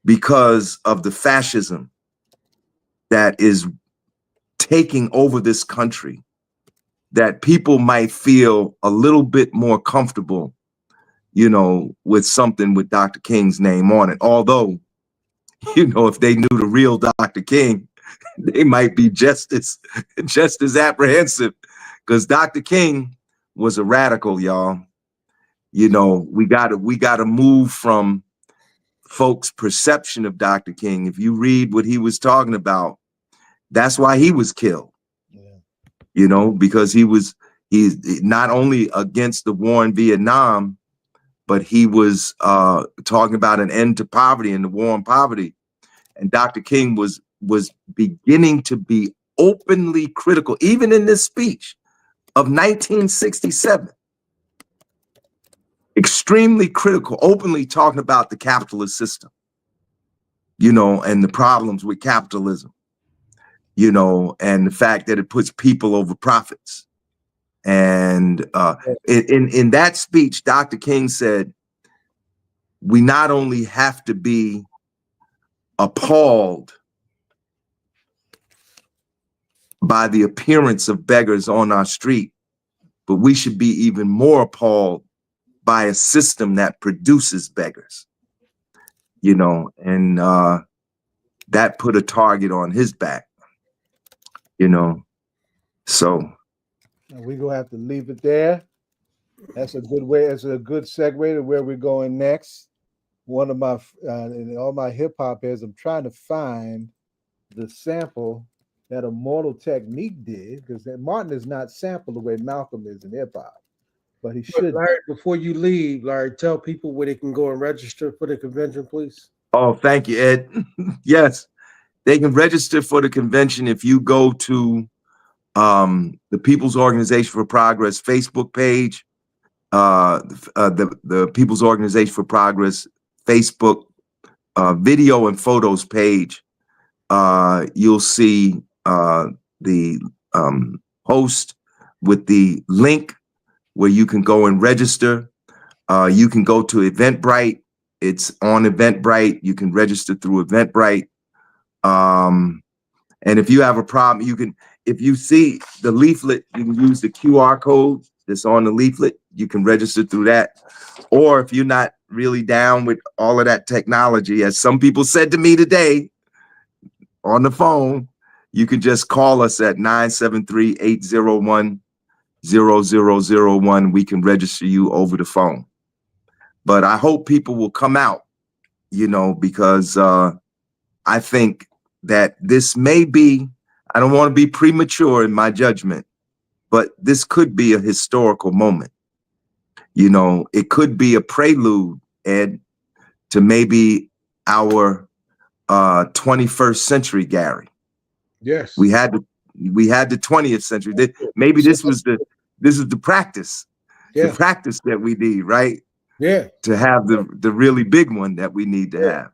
because of the fascism that is taking over this country, that people might feel a little bit more comfortable, you know, with something with Dr. King's name on it. Although, you know, if they knew the real Dr. King, they might be just as apprehensive, because Dr. King was a radical, y'all. You know, we gotta move from folks' perception of Dr. King. If you read what he was talking about, that's why he was killed. Yeah. You know, because he's not only against the war in Vietnam, but he was talking about an end to poverty and the war on poverty. And Dr. King was beginning to be openly critical, even in this speech of 1967. Extremely critical, openly talking about the capitalist system, you know, and the problems with capitalism, you know, and the fact that it puts people over profits. And in that speech, Dr. King said, we not only have to be appalled by the appearance of beggars on our street, but we should be even more appalled by a system that produces beggars, you know, and that put a target on his back, you know. So we're gonna have to leave it there. That's a good way. That's a good segue to where we're going next. One of my in all my hip hop heads, I'm trying to find the sample that Immortal Technique did, because Martin is not sampled the way Malcolm is in hip hop, but he should. Larry, before you leave, Larry, tell people where they can go and register for the convention, please. Oh, thank you, Ed. Yes, they can register for the convention if you go to the People's Organization for Progress Facebook page, the People's Organization for Progress Facebook video and photos page. You'll see the post with the link where you can go and register. You can go to Eventbrite. It's on Eventbrite. You can register through Eventbrite. And if you have a problem, you can, if you see the leaflet, you can use the QR code that's on the leaflet. You can register through that. Or if you're not really down with all of that technology, as some people said to me today on the phone, you can just call us at 973-801-0001. We can register you over the phone. But I hope people will come out, you know, because I think that this may be, I don't want to be premature in my judgment, but this could be a historical moment. You know, it could be a prelude, Ed, to maybe our 21st century, Gary. Yes. We had the 20th century. Maybe this is the practice, the practice that we need, right? Yeah. To have the really big one that we need to have.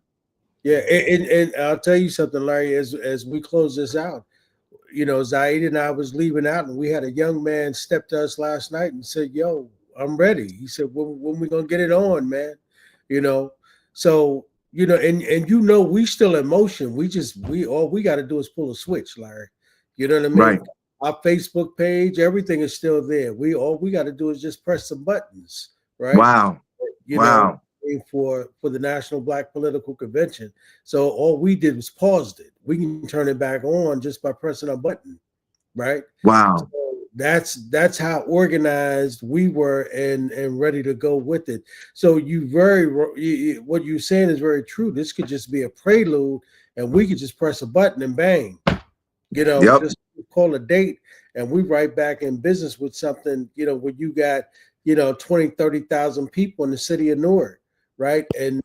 Yeah, and I'll tell you something, Larry, as we close this out, you know, Zaid and I was leaving out, and we had a young man step to us last night and said, yo, I'm ready. He said, when we gonna get it on, man? You know, so, you know, and you know, we still in motion. All we got to do is pull a switch, Larry. You know what I mean? Right. Our Facebook page, everything is still there. All we got to do is just press some buttons, right? Wow. You know, for the National Black Political Convention. So all we did was paused it. We can turn it back on just by pressing a button, right? Wow. that's how organized we were and ready to go with it. So what you're saying is very true. This could just be a prelude, and we could just press a button and bang, Yep. just call a date, and we right back in business with something, where you got 20,000-30,000 people in the city of Newark, right? And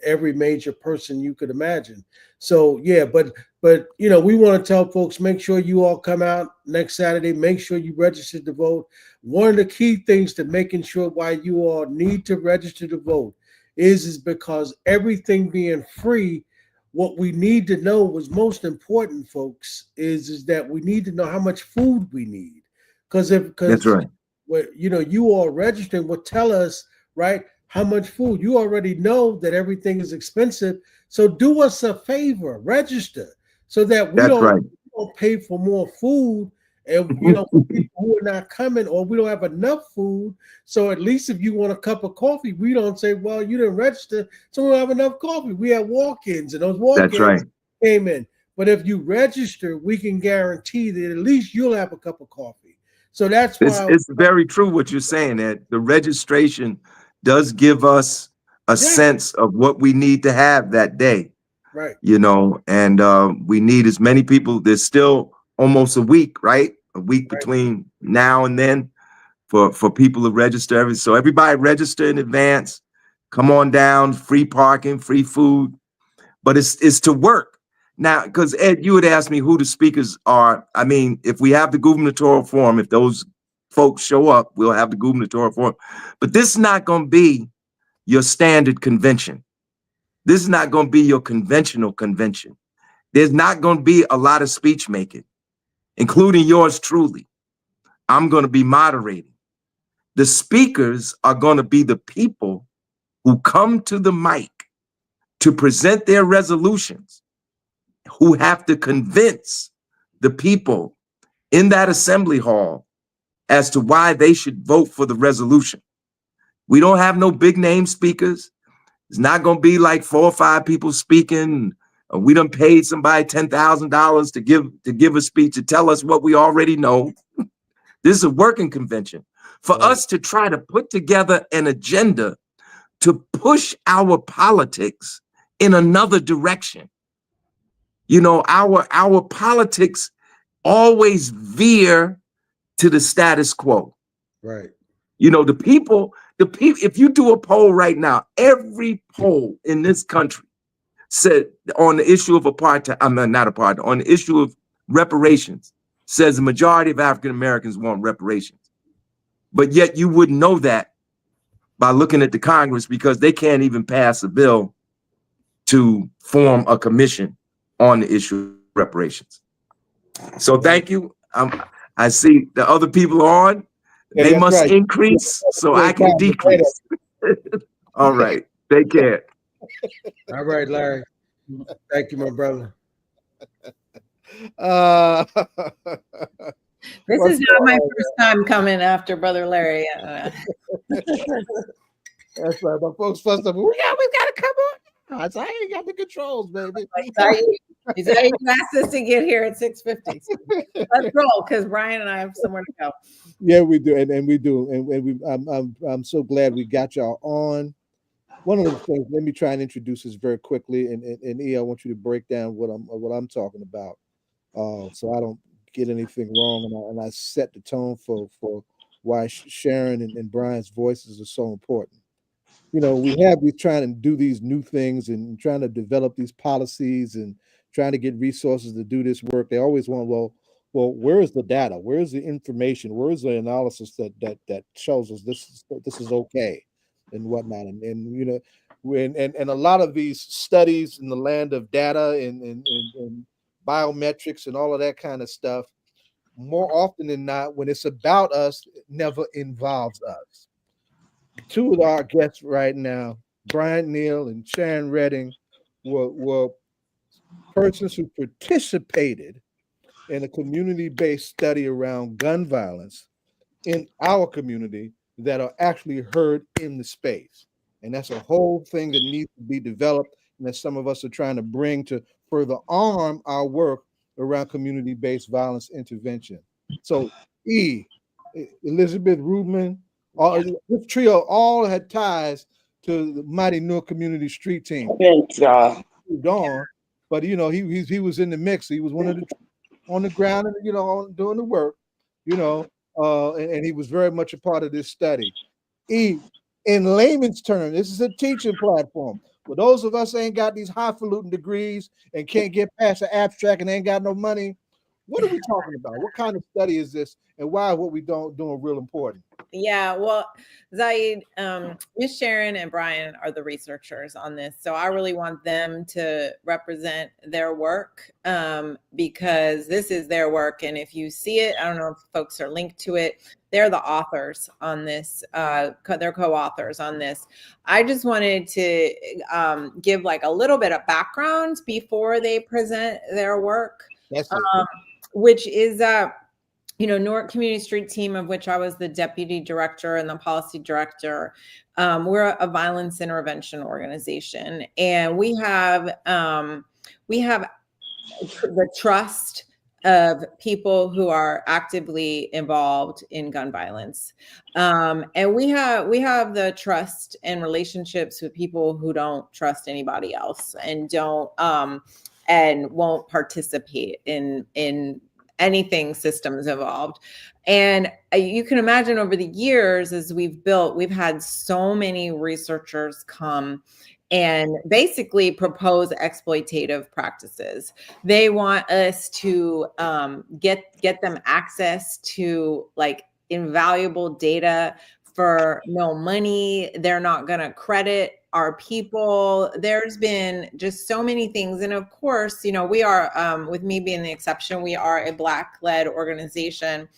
every major person you could imagine. So yeah, but we want to tell folks, make sure you all come out next Saturday. Make sure you register to vote. One of the key things to making sure why you all need to register to vote is because everything being free, what we need to know was most important, folks, is that we need to know how much food we need. That's right. You all registering will tell us, right, how much food. You already know that everything is expensive. So do us a favor, register so that we don't pay for more food. And for people who are not coming, or we don't have enough food. So at least if you want a cup of coffee, we don't say, well, you didn't register, so we don't have enough coffee. We have walk-ins, and those walk-ins came in. But if you register, we can guarantee that at least you'll have a cup of coffee. So that's why it's very true what you're saying, that the registration does give us a sense of what we need to have that day. Right. And we need as many people. There's still almost a week, right? A week between now and then for people to register. So everybody register in advance. Come on down, free parking, free food. But it's to work. Now, because Ed, you had asked me who the speakers are. I mean, if we have the gubernatorial forum, if those folks show up, we'll have the gubernatorial forum. But this is not going to be your standard convention. This is not going to be your conventional convention. There's not going to be a lot of speech making, including yours truly. I'm going to be moderating. The speakers are going to be the people who come to the mic to present their resolutions, who have to convince the people in that assembly hall as to why they should vote for the resolution. We don't have no big name speakers. It's not going to be like 4 or 5 people speaking. We done paid somebody $10,000 to give a speech to tell us what we already know. This is a working convention for us to try to put together an agenda to push our politics in another direction. Our politics always veer to the status quo. Right. The people, if you do a poll right now, every poll in this country said on the issue of apartheid, on the issue of reparations, says the majority of African Americans want reparations. But yet you wouldn't know that by looking at the Congress, because they can't even pass a bill to form a commission on the issue of reparations. So thank you. I see the other people are on. They must increase so I can decrease. All right. Take care. All right, Larry. Thank you, my brother. This is not my first time coming after Brother Larry. That's right. My folks fussed up. We got to come on. I ain't got the controls, baby. He said you asked us to get here at 6:50. So let's roll, because Brian and I have somewhere to go. Yeah, we do, and we do, and I'm so glad we got y'all on. One of the things, let me try and introduce this very quickly, and E, I want you to break down what I'm talking about, so I don't get anything wrong, and I set the tone for why Sharon and Brian's voices are so important. We have been trying to do these new things and trying to develop these policies and trying to get resources to do this work. They always want, well, where is the data? Where is the information? Where is the analysis that shows us this is okay and whatnot? And a lot of these studies in the land of data and biometrics and all of that kind of stuff, more often than not, when it's about us, it never involves us. 2 of our guests right now, Brian Neal and Sharon Redding, were persons who participated in a community-based study around gun violence in our community that are actually heard in the space. And that's a whole thing that needs to be developed, and that some of us are trying to bring to further arm our work around community-based violence intervention. So E, Elizabeth Ruebman. All this trio all had ties to the mighty Newark Community Street Team. Moved on, but you know, he was in the mix. He was one of the on the ground and doing the work, and he was very much a part of this study. In layman's terms, this is a teaching platform. For those of us ain't got these highfalutin degrees and can't get past the abstract and ain't got no money, what are we talking about? What kind of study is this, and why what we doing real important? Yeah, well, Zaid, Miss Sharon and Brian are the researchers on this. So I really want them to represent their work because this is their work. And if you see it, I don't know if folks are linked to it. They're the authors on this. They're co-authors on this. I just wanted to give like a little bit of background before they present their work, which is Newark Community Street Team, of which I was the deputy director and the policy director. We're a violence intervention organization, and we have the trust of people who are actively involved in gun violence, and we have the trust and relationships with people who don't trust anybody else and don't and won't participate in anything systems involved. And you can imagine over the years, as we've had so many researchers come and basically propose exploitative practices. They want us to get them access to like invaluable data for no money. They're not going to credit our people. There's been just so many things. And of course, we are, with me being the exception, we are a Black-led organization.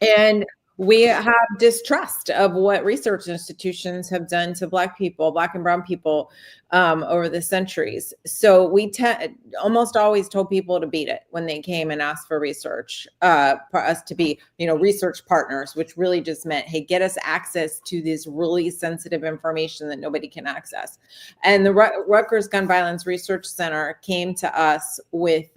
And we have distrust of what research institutions have done to Black people, Black and brown people over the centuries. So we almost always told people to beat it when they came and asked for research, for us to be, research partners, which really just meant, hey, get us access to this really sensitive information that nobody can access. And the Rutgers Gun Violence Research Center came to us with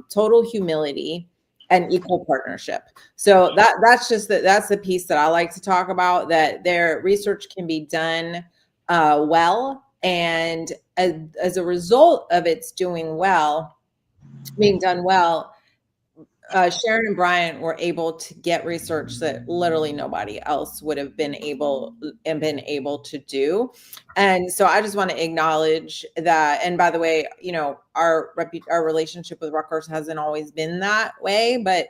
total humility and equal partnership. So that's the piece that I like to talk about, that their research can be done well. And as a result of it's being done well, Sharon and Brian were able to get research that literally nobody else would have been able to do. And so I just want to acknowledge that. And by the way, our relationship with Rutgers hasn't always been that way, but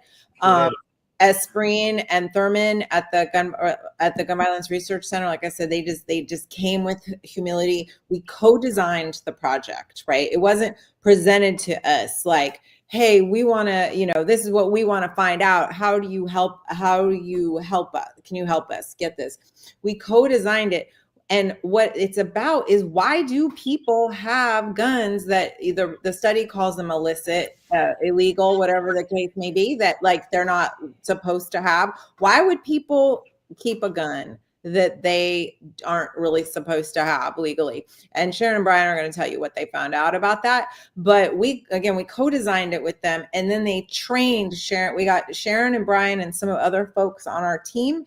Espreen and Thurman at the Gun Violence Research Center, like I said, they just came with humility. We co-designed the project, right? It wasn't presented to us like, hey, we want to, this is what we want to find out. How do you help us? Can you help us get this? We co-designed it. And what it's about is, why do people have guns that either the study calls them illicit, illegal, whatever the case may be, that like they're not supposed to have? Why would people keep a gun that they aren't really supposed to have legally? And Sharon and Brian are going to tell you what they found out about that. But we co-designed it with them, and then they trained Sharon. We got Sharon and Brian and some other folks on our team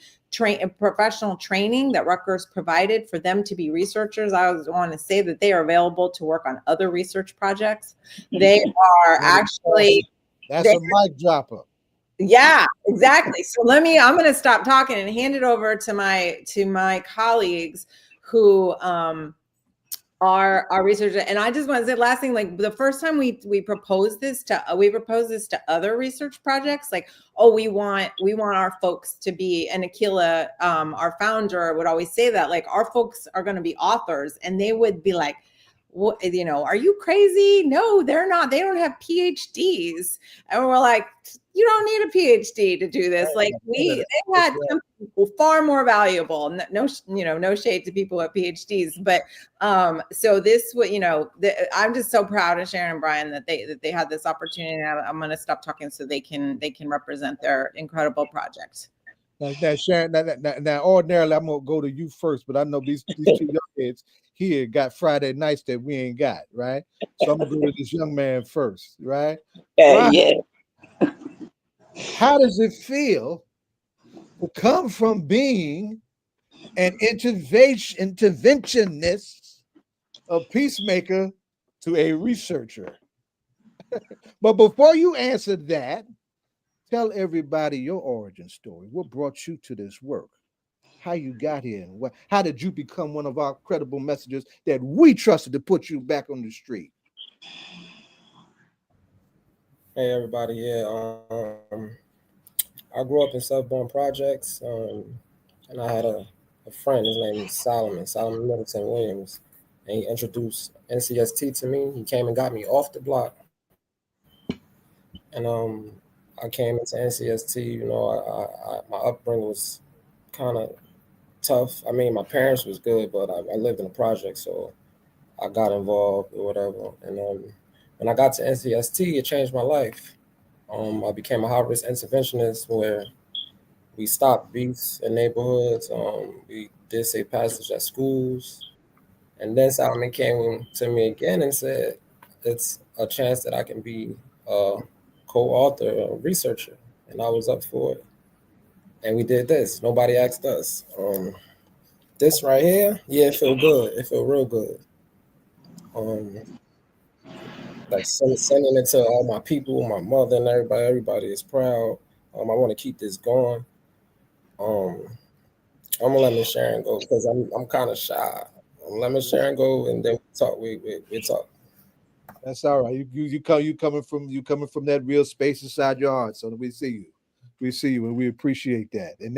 professional training that Rutgers provided for them to be researchers. I want to say that they are available to work on other research projects. They are actually that's a mic dropper. Yeah, exactly. So I'm going to stop talking and hand it over to my colleagues who are researchers. And I just want to say last thing, like the first time we proposed this to other research projects, like, oh, we want our folks to be, and Akila, our founder, would always say that, like, our folks are going to be authors, and they would be like, what, are you crazy? No, they're not. They don't have PhDs. And we're like, you don't need a PhD to do this. Like they had some people far more valuable. No shade to people with PhDs, but so this would, I'm just so proud of Sharon and Brian that they had this opportunity. I'm going to stop talking so they can represent their incredible project. Now, Sharon, now ordinarily I'm gonna go to you first, but I know these two young kids here got Friday nights that we ain't got, right? So I'm gonna go to this young man first, right? Yeah. How does it feel to come from being an interventionist, a peacemaker, to a researcher. But before you answer that, tell everybody your origin story. What brought you to this work? How you got here, and how did you become one of our credible messengers that we trusted to put you back on the street? Hey everybody, I grew up in Southbourne Projects, and I had a friend. His name is Solomon Middleton Williams, and he introduced NCST to me. He came and got me off the block, and I came into NCST. You know, I my upbringing was kind of tough. I mean, my parents was good, but I lived in a project, so I got involved or whatever. And when I got to NCST, it changed my life. I became a high-risk interventionist where we stopped beefs in neighborhoods. We did safe passage at schools. And then Solomon came to me again and said, it's a chance that I can be a co-author, a researcher. And I was up for it. And we did this. Nobody asked us. This right here, yeah, it felt good. It felt real good. Like sending it to all my people, my mother and everybody. Everybody is proud. I want to keep this going. I'm gonna let Miss Sharon go because I'm kind of shy. I'm gonna let Miss Sharon go and then we talk. We talk. That's all right. You coming from that real space inside your heart. So we see you. We see you, and we appreciate that. And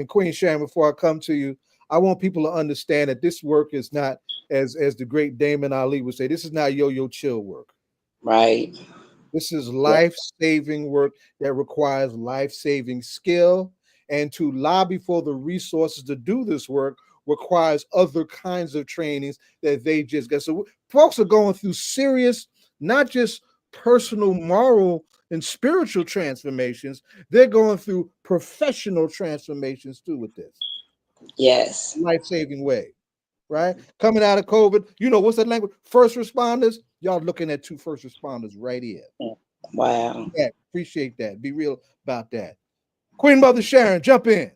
Queen Sharon, before I come to you, I want people to understand that this work is not, as the great Damon Ali would say, this is not yo-yo chill work. Right. This is life-saving work that requires life-saving skill, and to lobby for the resources to do this work requires other kinds of trainings that they just get. So folks are going through serious, not just personal, moral, and spiritual transformations. They're going through professional transformations too with this. Yes. Life-saving way, right? Coming out of COVID, you know, what's that language? First responders, y'all looking at two first responders right here. Wow. Yeah, appreciate that. Be real about that. Queen Mother Sharon, jump in.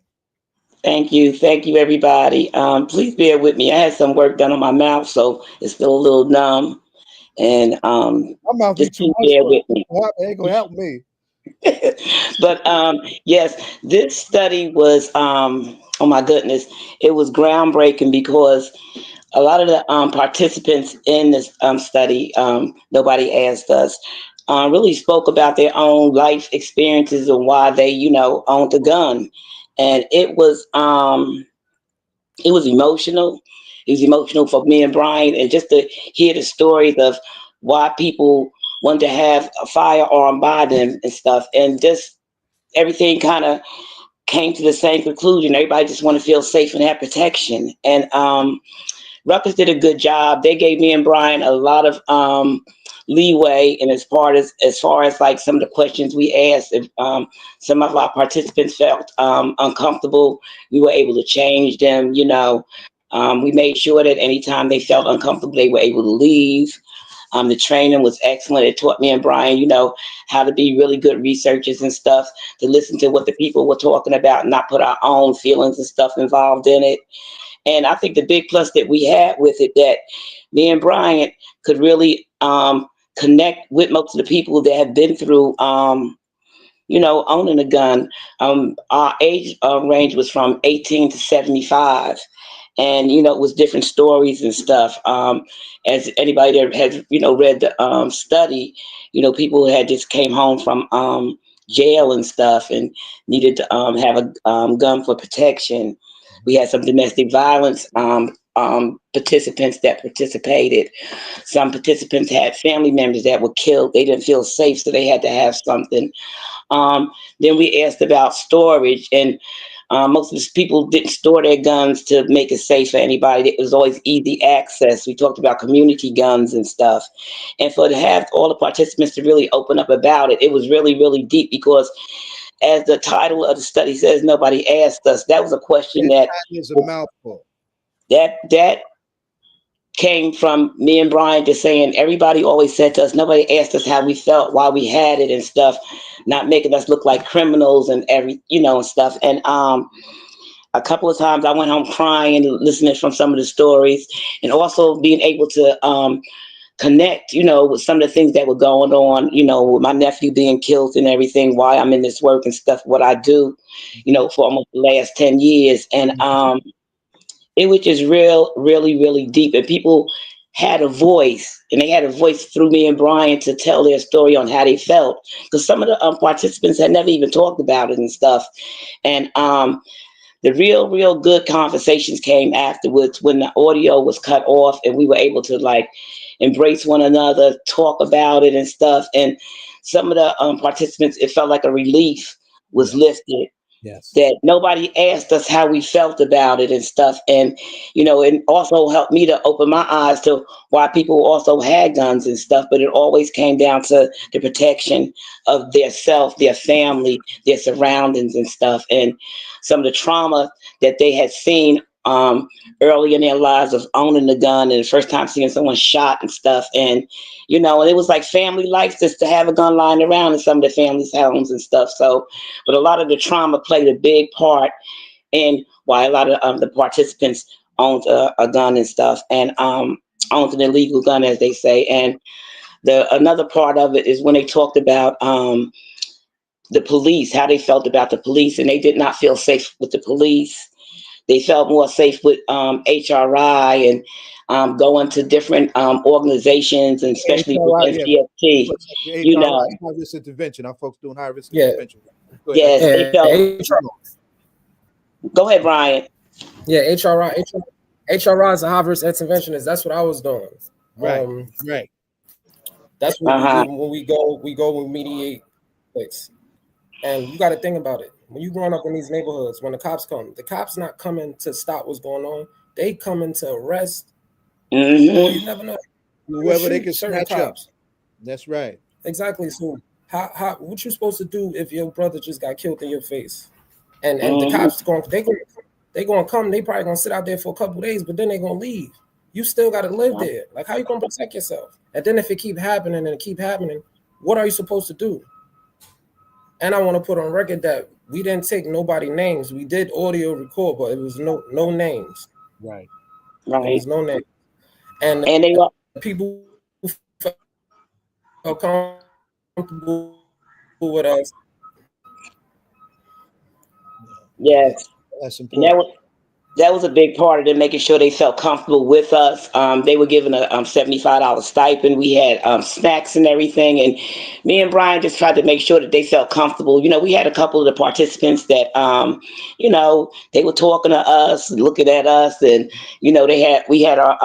Thank you, everybody. Please bear with me. I had some work done on my mouth, so it's still a little numb. And just please bear with me. Ain't gonna help me. But yes, this study was oh my goodness, it was groundbreaking because a lot of the participants in this study, nobody asked us, really spoke about their own life experiences and why they, owned a gun. And it was emotional. It was emotional for me and Brian, and just to hear the stories of why people want to have a firearm by them and stuff, and just everything kind of came to the same conclusion. Everybody just want to feel safe and have protection. And Rutgers did a good job. They gave me and Brian a lot of leeway, and as far as like some of the questions we asked, if some of our participants felt uncomfortable, we were able to change them. We made sure that anytime they felt uncomfortable, they were able to leave. The training was excellent. It taught me and Brian, how to be really good researchers and stuff, to listen to what the people were talking about and not put our own feelings and stuff involved in it. And I think the big plus that we had with it, that me and Brian could really connect with most of the people that have been through, owning a gun. Our age range was from 18 to 75. And, it was different stories and stuff. As anybody that has, read the study, people had just came home from jail and stuff and needed to have a gun for protection. We had some domestic violence participants that participated. Some participants had family members that were killed. They didn't feel safe, so they had to have something. Then we asked about storage, and most of these people didn't store their guns to make it safe for anybody. It was always easy access. We talked about community guns and stuff. And to have all the participants to really open up about it, it was really, really deep, because as the title of the study says, nobody asked us. That was a question that is a mouthful. That came from me and Brian just saying, everybody always said to us, nobody asked us how we felt while we had it and stuff, not making us look like criminals and and stuff. And a couple of times I went home crying, listening from some of the stories, and also being able to connect, with some of the things that were going on, with my nephew being killed and everything, why I'm in this work and stuff, what I do, for almost the last 10 years. And it was just really, really deep. And people had a voice, and they had a voice through me and Brian to tell their story on how they felt. Because some of the participants had never even talked about it and stuff. And the real good conversations came afterwards when the audio was cut off and we were able to embrace one another, talk about it and stuff. And some of the participants, it felt like a relief was lifted. Yes. That nobody asked us how we felt about it and stuff. And, it also helped me to open my eyes to why people also had guns and stuff. But it always came down to the protection of their self, their family, their surroundings and stuff. And some of the trauma that they had seen early in their lives of owning the gun and the first time seeing someone shot and stuff. And, and it was like family life just to have a gun lying around in some of the families' homes and stuff. So, but a lot of the trauma played a big part in why a lot of the participants owned a gun and stuff, and owned an illegal gun, as they say. And another part of it is when they talked about the police, how they felt about the police, and they did not feel safe with the police. They felt more safe with HRI and going to different organizations, and especially with NCST. High risk intervention. Our folks doing high risk intervention. Yes, they felt. Go ahead, Brian. Yeah, HRI is a high risk interventionist. That's what I was doing. Right. Right. That's what we do when we go and mediate place. And you got to think about it. When you growing up in these neighborhoods, when the cops not coming to stop what's going on. They coming to arrest. Mm-hmm. Or you never know. Whoever they can snatch up. That's right. Exactly. So how what you supposed to do if your brother just got killed in your face? And the cops they gonna come, they probably gonna sit out there for a couple of days, but then they gonna leave. You still gotta live there. Like, how you gonna protect yourself? And then if it keep happening and it keep happening, what are you supposed to do? And I want to put on record that we didn't take nobody names. We did audio record, but it was no names. Right. Right. There was no name. And they were people who felt comfortable with us. Yes. That's important. That was a big part of it, making sure they felt comfortable with us. They were given a $75 stipend. We had snacks and everything. And me and Brian just tried to make sure that they felt comfortable. We had a couple of the participants that, they were talking to us, looking at us. And, we had our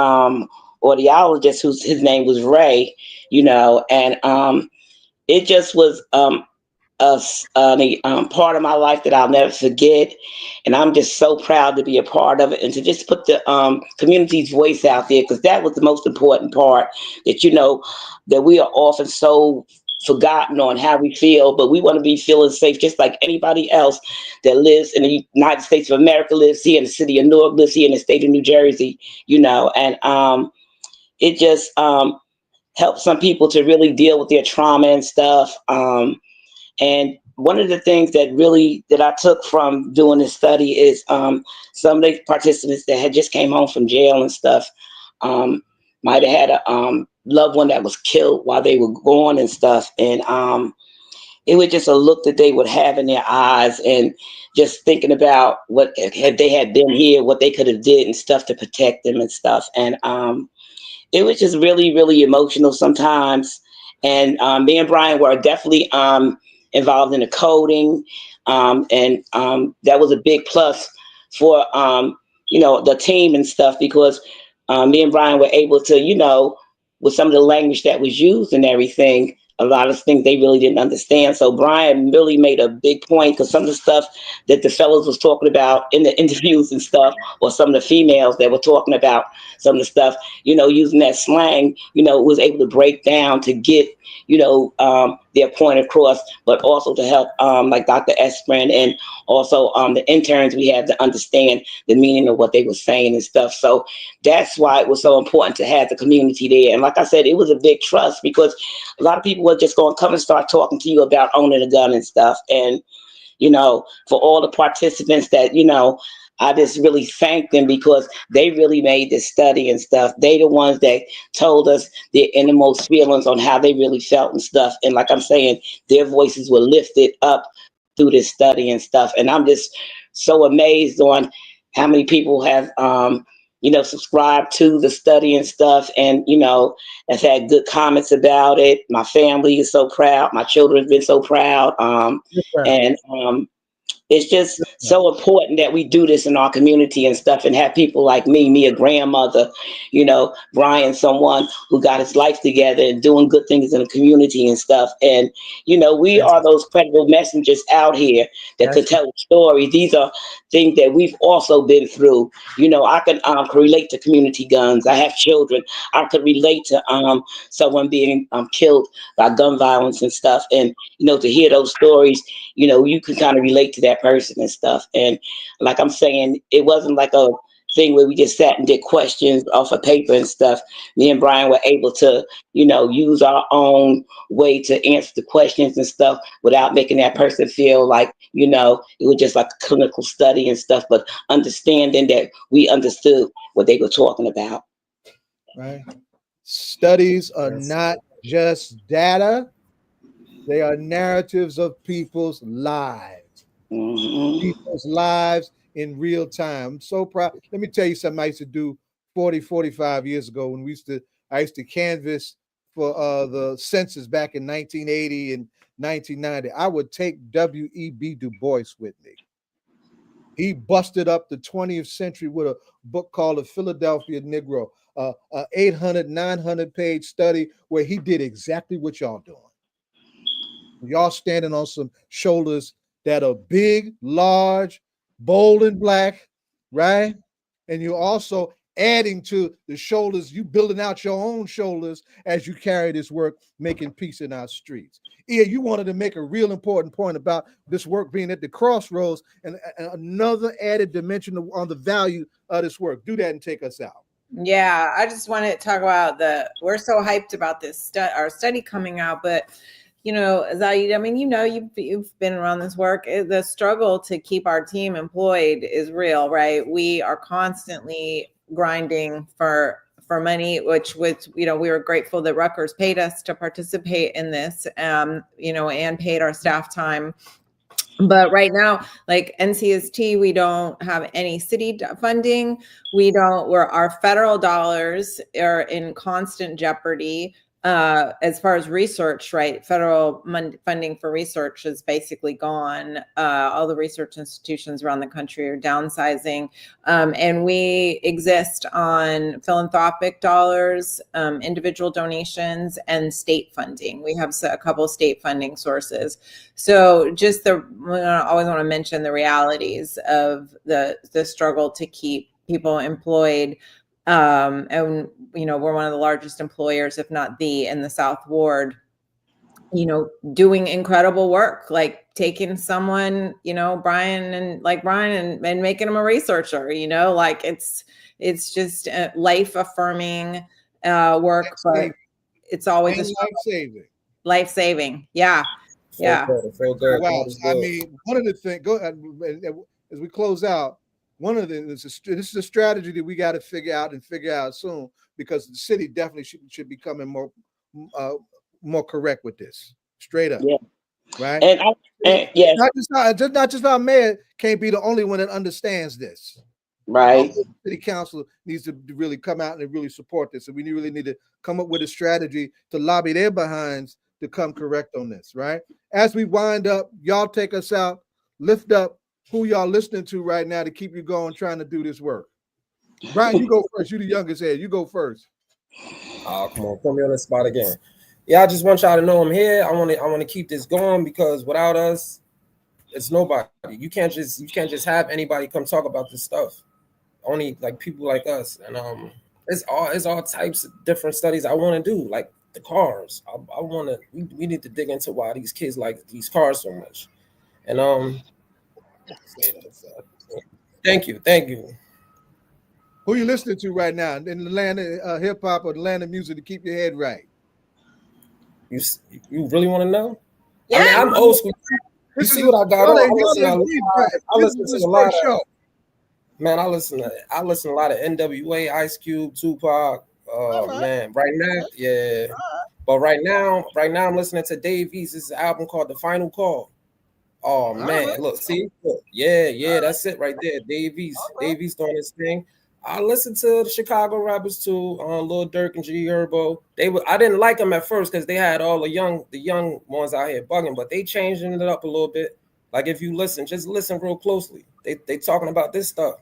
audiologist, his name was Ray, and it just was part of my life that I'll never forget. And I'm just so proud to be a part of it and to just put the community's voice out there, because that was the most important part, that, that we are often so forgotten on how we feel, but we want to be feeling safe just like anybody else that lives in the United States of America, lives here in the city of Newark, lives here in the state of New Jersey, and it just helped some people to really deal with their trauma and stuff. And one of the things that I took from doing this study is some of the participants that had just came home from jail and stuff might have had a loved one that was killed while they were gone and stuff. And it was just a look that they would have in their eyes, and just thinking about what if they had been here, what they could have did and stuff to protect them and stuff. And it was just really, really emotional sometimes. And me and Brian were definitely involved in the coding, and that was a big plus for the team and stuff, because me and Brian were able to, with some of the language that was used and everything, a lot of things they really didn't understand. So Brian really made a big point, because some of the stuff that the fellows was talking about in the interviews and stuff, or some of the females that were talking about some of the stuff, using that slang, was able to break down to get their point across, but also to help like Dr. Esprin and also the interns we had to understand the meaning of what they were saying and stuff. So that's why it was so important to have the community there. And like I said, it was a big trust because a lot of people were just going to come and start talking to you about owning a gun and stuff. And, for all the participants that, I just really thank them because they really made this study and stuff. They the ones that told us their innermost feelings on how they really felt and stuff. And like I'm saying, their voices were lifted up through this study and stuff. And I'm just so amazed on how many people have, subscribed to the study and stuff and, have had good comments about it. My family is so proud. My children have been so proud. And it's just so important that we do this in our community and stuff and have people like me, a grandmother, Brian, someone who got his life together and doing good things in the community and stuff. And, we are those credible messengers out here that could tell a story. These are things that we've also been through. I can relate to community guns. I have children. I could relate to someone being killed by gun violence and stuff. And, to hear those stories, you can kind of relate to that person and stuff. And like I'm saying, it wasn't like a thing where we just sat and did questions off of paper and stuff. Me and Brian were able to, use our own way to answer the questions and stuff without making that person feel like, it was just like a clinical study and stuff, but understanding that we understood what they were talking about. Right. Studies are not just data. They are narratives of people's lives. Mm-hmm. People's lives in real time. I'm so proud. Let me tell you something I used to do 45 years ago when I used to canvass for the census back in 1980 and 1990. I would take W.E.B. Du Bois with me. He busted up the 20th century with a book called The Philadelphia Negro, 800, 900-page study where he did exactly what y'all doing. Y'all standing on some shoulders that are big, large, bold, and black, right? And you're also adding to the shoulders, you building out your own shoulders as you carry this work, making peace in our streets. Yeah, you wanted to make a real important point about this work being at the crossroads and another added dimension on the value of this work. Do that and take us out. Yeah, I just wanted to talk about we're so hyped about this our study coming out, but Zaid, I mean, you've been around this work. The struggle to keep our team employed is real, right? We are constantly grinding for money, which we were grateful that Rutgers paid us to participate in this, and paid our staff time. But right now, like NCST, we don't have any city funding. Our federal dollars are in constant jeopardy. As far as research, right? Federal funding for research is basically gone. All the research institutions around the country are downsizing. And we exist on philanthropic dollars, individual donations, and state funding. We have a couple state funding sources. So just I always want to mention the realities of the struggle to keep people employed. And we're one of the largest employers, if not in the South Ward, doing incredible work, like taking someone, Brian and making him a researcher, like it's just life affirming work, but it's always life saving. Yeah. Yeah. Feel good. Wow. I mean, one of the things, go ahead, as we close out, one of the this is a strategy that we got to figure out soon, because the city definitely should be becoming more correct with this, straight up. Yeah. Right. And yes, not just our mayor can't be the only one that understands this. Right. The city council needs to really come out and really support this, and we really need to come up with a strategy to lobby their behinds to come correct on this. Right. As we wind up, y'all take us out. Lift up who y'all listening to right now to keep you going, trying to do this work. Brian, you go first. You the youngest head. You go first. Oh, come on, put me on the spot again. Yeah, I just want y'all to know I'm here. I want to keep this going, because without us, it's nobody. You can't just have anybody come talk about this stuff. Only like people like us. And it's all types of different studies I want to do. Like the cars. I want to. We need to dig into why these kids like these cars so much. And thank you. Who you listening to right now in the land of hip hop or the land of music to keep your head right? You really want to know? Yeah. I mean, I'm old school. You see what I got on? I listen to a lot of. Man, I listen to a lot of NWA, Ice Cube, Tupac. Man, right now, yeah. But right now I'm listening to Dave East's album called The Final Call. Oh man, look, see, yeah, that's it right there. Dave East doing his thing. I listened to the Chicago rappers too, Lil Durk and G Herbo. I didn't like them at first because they had all the young ones out here bugging, but they changing it up a little bit. Like if you listen, just listen real closely. They talking about this stuff.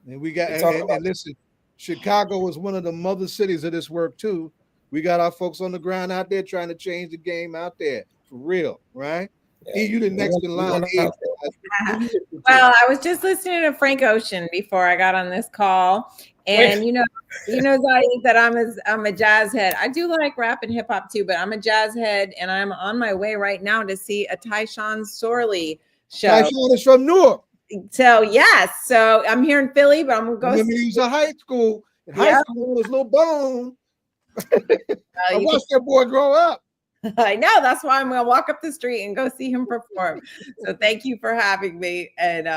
And we got and listen, Chicago is one of the mother cities of this work too. We got our folks on the ground out there trying to change the game out there for real, right? Yeah. You the next in line. Well, I was just listening to Frank Ocean before I got on this call, and you know, Zaid, that I'm a jazz head. I do like rap and hip hop too, but I'm a jazz head, and I'm on my way right now to see a Tyshawn Sorley show. Tyshawn is from Newark. So yes, so I'm here in Philly, but I'm gonna go. He was in high school. High school was Lil Bone. I watched that boy grow up. I know, that's why I'm gonna walk up the street and go see him perform. So thank you for having me, and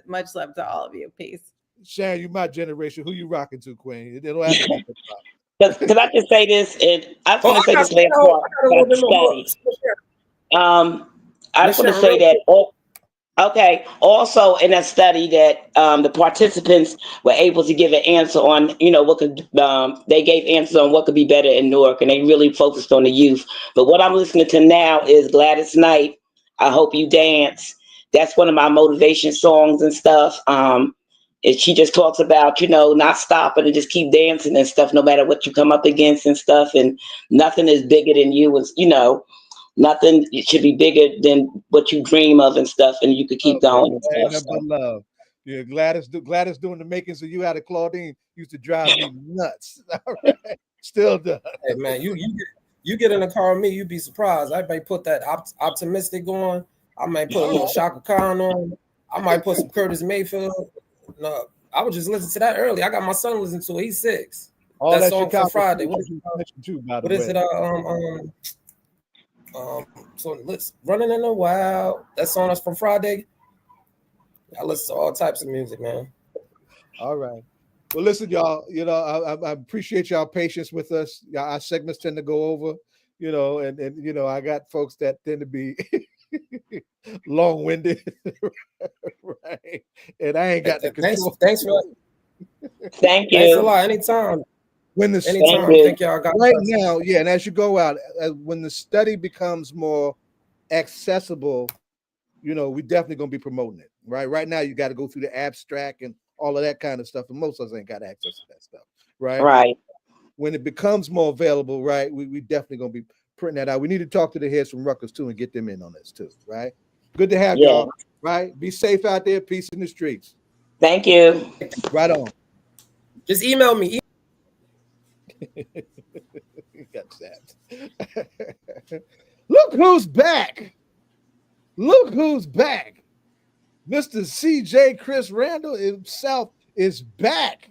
much love to all of you. Peace. Sharon, you my generation. Who you rocking to, Queen? It'll have to be Because I can say this, and I just want to say this last part about the study. I just want to say that. Okay. Also, in that study, that the participants were able to give an answer on, what could they gave answers on what could be better in Newark, and they really focused on the youth. But what I'm listening to now is Gladys Knight, I Hope You Dance. That's one of my motivation songs and stuff. And she just talks about, not stopping and just keep dancing and stuff, no matter what you come up against and stuff. And nothing is bigger than you, nothing should be bigger than what you dream of and stuff, and you could keep going and stuff. Love. Yeah, Gladys doing the makings of you out of Claudine used to drive me nuts. All right. Still does. Hey man, you get in the car with me, you'd be surprised. I might put that optimistic on. I might put a little Shaka Khan on. I might put some Curtis Mayfield. No, I was just listening to that earlier. I got my son listening to it. He's 6. All that song for Friday. What is it? So let's Running in the Wild. That song is from Friday. I listen to all types of music, man. All right. Well, listen, y'all. I appreciate y'all patience with us. Our segments tend to go over, and I got folks that tend to be long-winded, right? And I ain't got the control. Thanks for Thank you. Thanks a lot. Anytime. Anytime. I think y'all got right now, yeah. And as you go out, when the study becomes more accessible, we definitely gonna be promoting it. Right now, you got to go through the abstract and all of that kind of stuff, and most of us ain't got access to that stuff, right? Right. When it becomes more available, right, we definitely gonna be printing that out. We need to talk to the heads from Rutgers too and get them in on this too, right? Good to have y'all. Right. Be safe out there. Peace in the streets. Thank you. Right on. Just email me. Got that. Look who's back. Look who's back. Mr. CJ Chris Randall himself is back.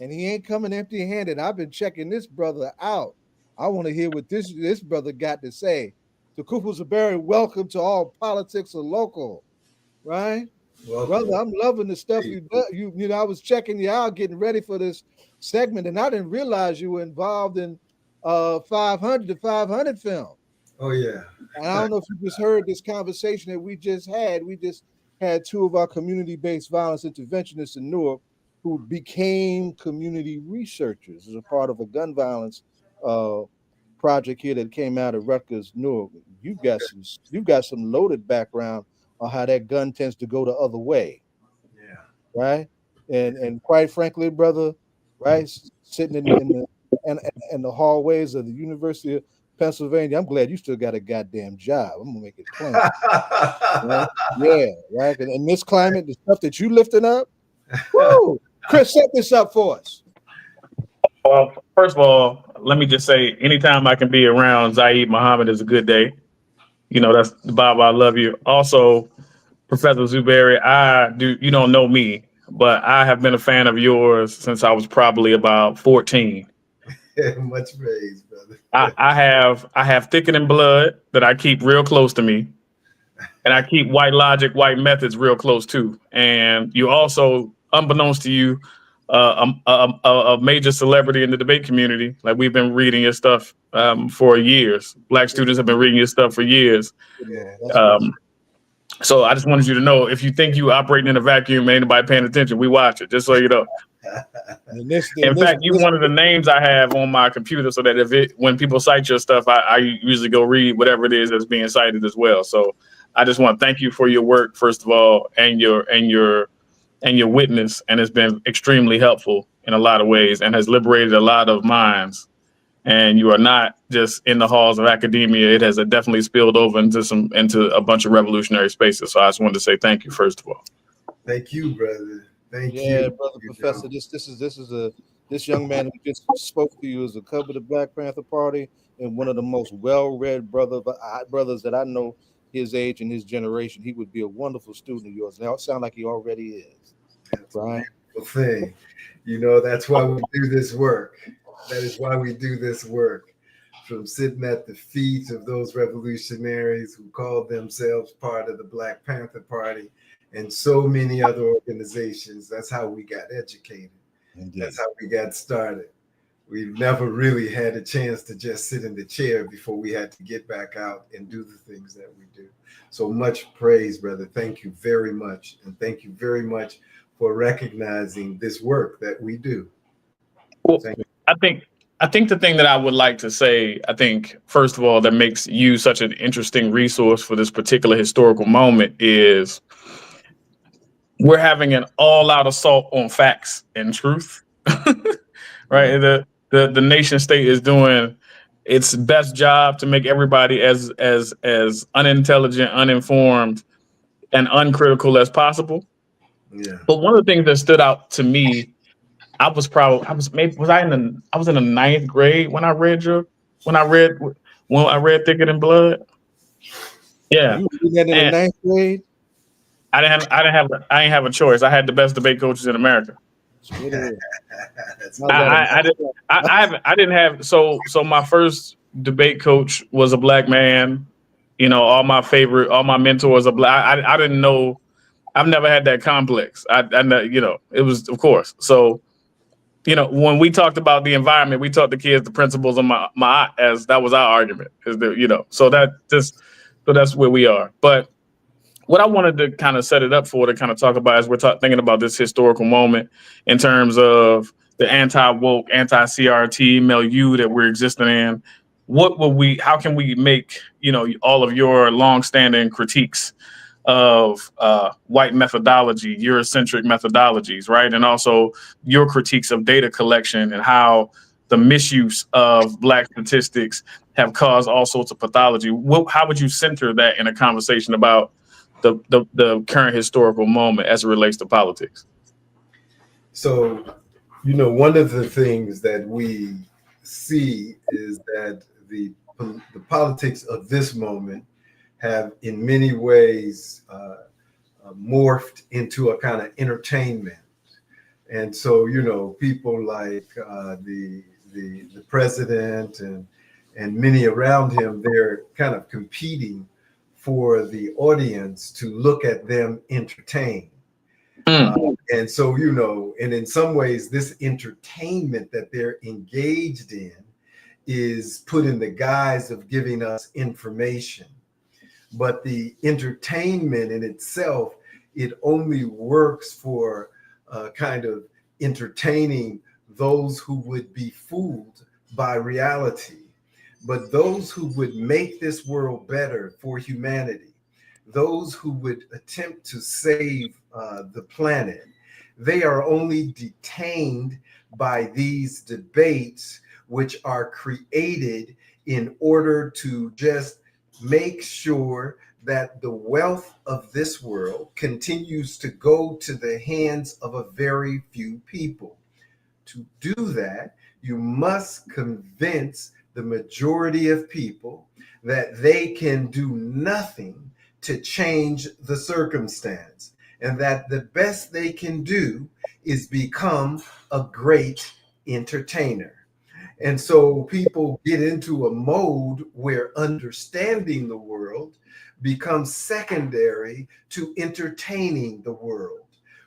And he ain't coming empty-handed. I've been checking this brother out. I want to hear what this brother got to say. Tukufu Zuberi, welcome to All Politics Are Local. Right? Welcome. Brother, I'm loving the stuff you do. I was checking you out, getting ready for this segment, and I didn't realize you were involved in 500 film. Oh yeah. And I don't know if you just heard this conversation that we just had. We just had 2 of our community-based violence interventionists in Newark who became community researchers as a part of a gun violence project here that came out of Rutgers, Newark. You've got some loaded background on how that gun tends to go the other way. Yeah. Right. And quite frankly, brother, right, sitting in the hallways of the University of Pennsylvania, I'm glad you still got a goddamn job. I'm gonna make it plain. Right? Yeah, right. And in this climate, the stuff that you lifting up, woo, Chris, set this up for us. Well, first of all, let me just say, anytime I can be around Zaid Muhammad is a good day. You know, that's Bob, I love you. Also, Professor Zuberi, you don't know me, but I have been a fan of yours since I was probably about 14. Much praise, brother. I have thickening blood that I keep real close to me. And I keep white logic, white methods real close too. And you also, unbeknownst to you, a major celebrity in the debate community. Like, we've been reading your stuff for years. Black students have been reading your stuff for years. Yeah, that's So I just wanted you to know, if you think you operating in a vacuum, ain't nobody paying attention. We watch it, just so you know. In fact, you one of the names I have on my computer, so that when people cite your stuff, I usually go read whatever it is that's being cited as well. So I just want to thank you for your work, first of all, and your witness, and it's been extremely helpful in a lot of ways and has liberated a lot of minds. And you are not just in the halls of academia. It has definitely spilled over into a bunch of revolutionary spaces. So I just wanted to say thank you, first of all. Thank you, brother. Thank you. Yeah, brother Professor. This young man who just spoke to you is a cover of the Black Panther Party and one of the most well-read brothers that I know his age and his generation. He would be a wonderful student of yours. Now it sounds like he already is. That's right? a thing. You know, that's why we do this work. That is why we do this work. From sitting at the feet of those revolutionaries who called themselves part of the Black Panther Party and so many other organizations. That's how we got educated. Indeed. That's how we got started. We've never really had a chance to just sit in the chair before we had to get back out and do the things that we do. So much praise, brother. Thank you very much. And thank you very much for recognizing this work that we do. Well, I think the thing that I would like to say, I think, first of all, that makes you such an interesting resource for this particular historical moment is we're having an all-out assault on facts and truth, right? The nation state is doing its best job to make everybody as unintelligent, uninformed, and uncritical as possible. Yeah. But one of the things that stood out to me, I was in the ninth grade when I read Thicket and Blood. Yeah. You read that in the ninth grade? I didn't have a choice. I had the best debate coaches in America. I didn't have so my first debate coach was a black man. You know, all my mentors are black. I didn't know. I've never had that complex. I you know, it was, of course. So, you know, when we talked about the environment, we taught the kids the principles of my as that was our argument. Is that, you know, so that's where we are. But what I wanted to kind of set it up for to kind of talk about as we're thinking about this historical moment in terms of the anti-woke, anti-CRT milieu that we're existing in. How can we make, you know, all of your longstanding critiques of white methodology, Eurocentric methodologies, right? And also your critiques of data collection and how the misuse of Black statistics have caused all sorts of pathology. How would you center that in a conversation about the current historical moment as it relates to politics? So, you know, one of the things that we see is that the politics of this moment have in many ways morphed into a kind of entertainment. And so, you know, people like the president and many around him, they're kind of competing for the audience to look at them entertain. And so, you know, and in some ways, this entertainment that they're engaged in is put in the guise of giving us information. But the entertainment in itself, it only works for kind of entertaining those who would be fooled by reality. But those who would make this world better for humanity, those who would attempt to save the planet, they are only detained by these debates, which are created in order to just make sure that the wealth of this world continues to go to the hands of a very few people. To do that, You must convince the majority of people that they can do nothing to change the circumstance, and that the best they can do is become a great entertainer. And so people get into a mode where understanding the world becomes secondary to entertaining the world.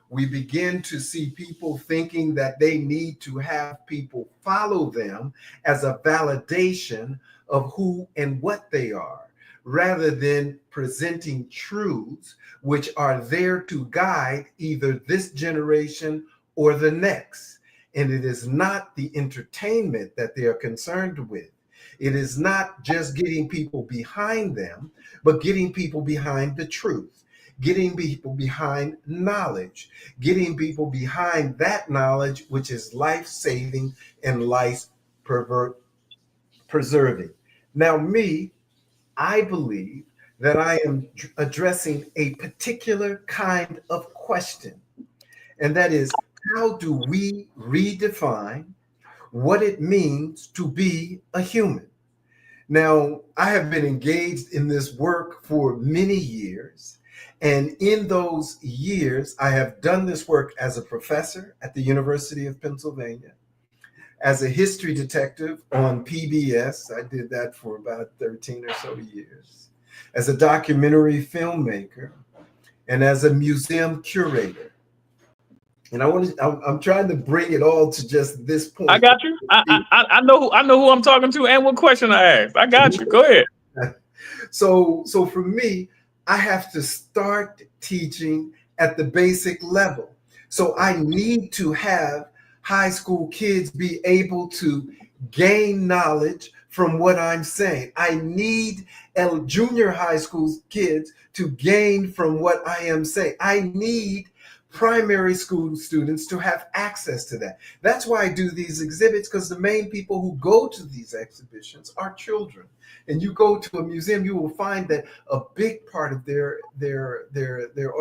We begin to see people thinking that they need to have people follow them as a validation of who and what they are, rather than presenting truths which are there to guide either this generation or the next. And it is not the entertainment that they are concerned with. It is not just getting people behind them, but getting people behind the truth, getting people behind knowledge, getting people behind that knowledge which is life-saving and life-preserving. Now, I believe that I am addressing a particular kind of question, and that is, how do we redefine what it means to be a human? Now, I have been engaged in this work for many years, and in those years, I have done this work as a professor at the University of Pennsylvania, as a history detective on PBS. I did that for about 13 or so years, as a documentary filmmaker, and as a museum curator. And I'm trying to bring it all to just this point. I got you. I know who I'm talking to and what question I asked. I got you. Go ahead. So for me, I have to start teaching at the basic level. So I need to have high school kids be able to gain knowledge from what I'm saying. I need junior high school kids to gain from what I am saying. I need primary school students to have access to that. That's why I do these exhibits, because the main people who go to these exhibitions are children. And you go to a museum, you will find that a big part of their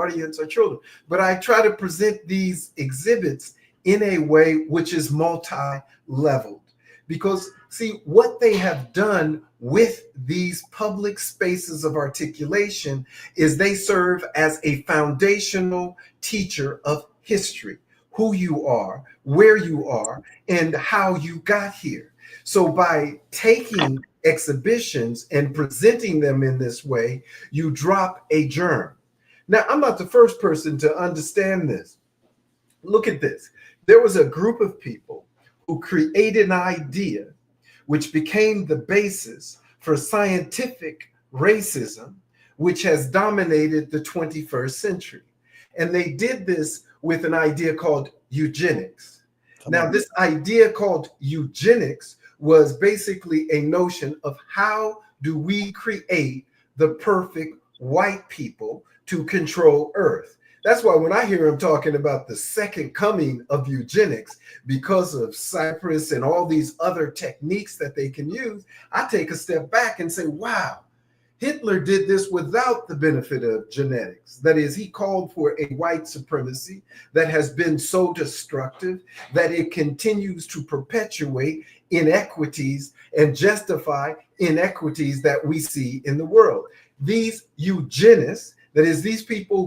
audience are children. But I try to present these exhibits in a way which is multi-leveled. Because, see, what they have done with these public spaces of articulation is they serve as a foundational teacher of history, who you are, where you are, and how you got here. So by taking exhibitions and presenting them in this way, you drop a germ. Now, I'm not the first person to understand this. Look at this. There was a group of people who created an idea which became the basis for scientific racism, which has dominated the 21st century. And they did this with an idea called eugenics. Now, this idea called eugenics was basically a notion of how do we create the perfect white people to control Earth. That's why when I hear him talking about the second coming of eugenics, because of Cyprus and all these other techniques that they can use, I take a step back and say, wow, Hitler did this without the benefit of genetics. That is, he called for a white supremacy that has been so destructive that it continues to perpetuate inequities and justify inequities that we see in the world. These eugenists, that is, these people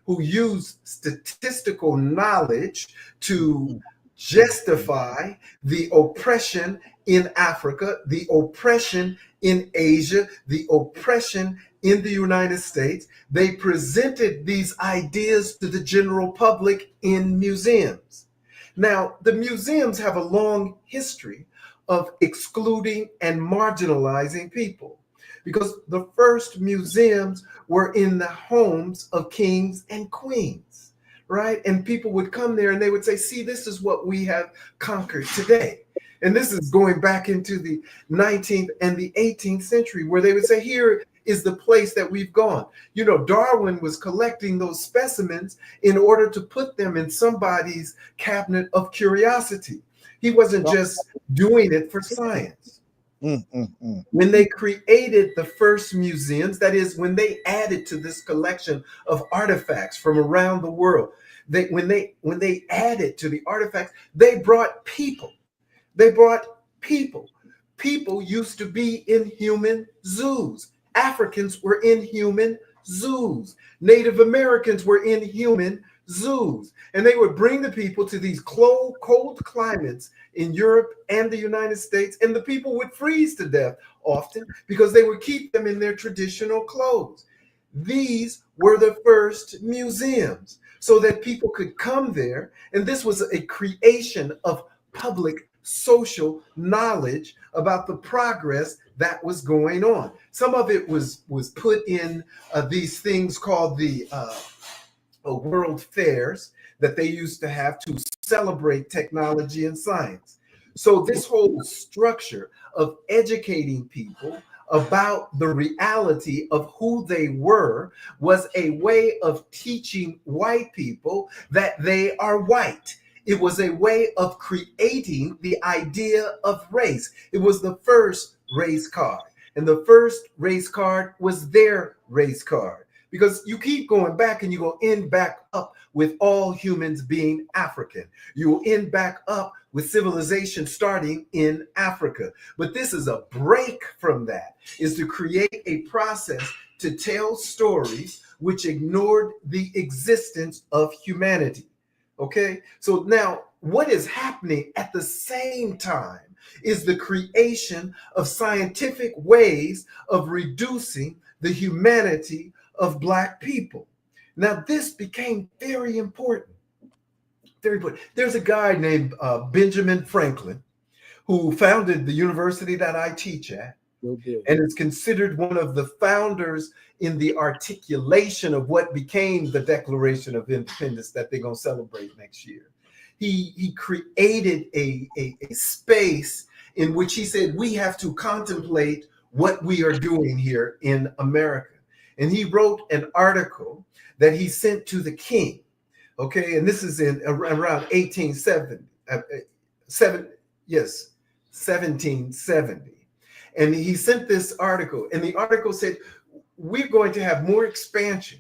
who use statistical knowledge to justify the oppression in Africa, the oppression in Asia, the oppression in the United States, they presented these ideas to the general public in museums. Now, the museums have a long history of excluding and marginalizing people, because the first museums were in the homes of kings and queens, right? And people would come there and they would say, see, this is what we have conquered today. And this is going back into the 19th and the 18th century, where they would say, here is the place that we've gone. You know, Darwin was collecting those specimens in order to put them in somebody's cabinet of curiosity. He wasn't just doing it for science. When they created the first museums, that is, when they added to this collection of artifacts from around the world, when they added to the artifacts, they brought people. They brought people. People used to be in human zoos. Africans were in human zoos. Native Americans were in human zoos. And they would bring the people to these cold climates in Europe and the United States, and the people would freeze to death often because they would keep them in their traditional clothes. These were the first museums so that people could come there, and this was a creation of public social knowledge about the progress that was going on. Some of it was put in these things called the world fairs that they used to have to celebrate technology and science. So this whole structure of educating people about the reality of who they were was a way of teaching white people that they are white. It was a way of creating the idea of race. It was the first race card. And the first race card was their race card. Because you keep going back and you will end back up with all humans being African. You will end back up with civilization starting in Africa. But this is a break from that, is to create a process to tell stories which ignored the existence of humanity. Okay, so now what is happening at the same time is the creation of scientific ways of reducing the humanity of Black people. Now, this became very important. Very important. There's a guy named Benjamin Franklin who founded the university that I teach at, and is considered one of the founders in the articulation of what became the Declaration of Independence that they're going to celebrate next year. He created a space in which he said, we have to contemplate what we are doing here in America. And he wrote an article that he sent to the king. Okay, and this is in around 1770. And he sent this article, and the article said, we're going to have more expansion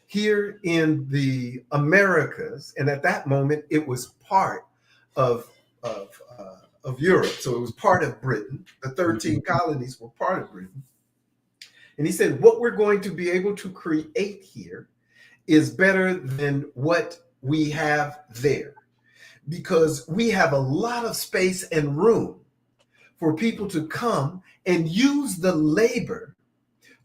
here in the Americas. And at that moment, it was part of Europe. So it was part of Britain. The 13 colonies were part of Britain. And he said, what we're going to be able to create here is better than what we have there, because we have a lot of space and room for people to come and use the labor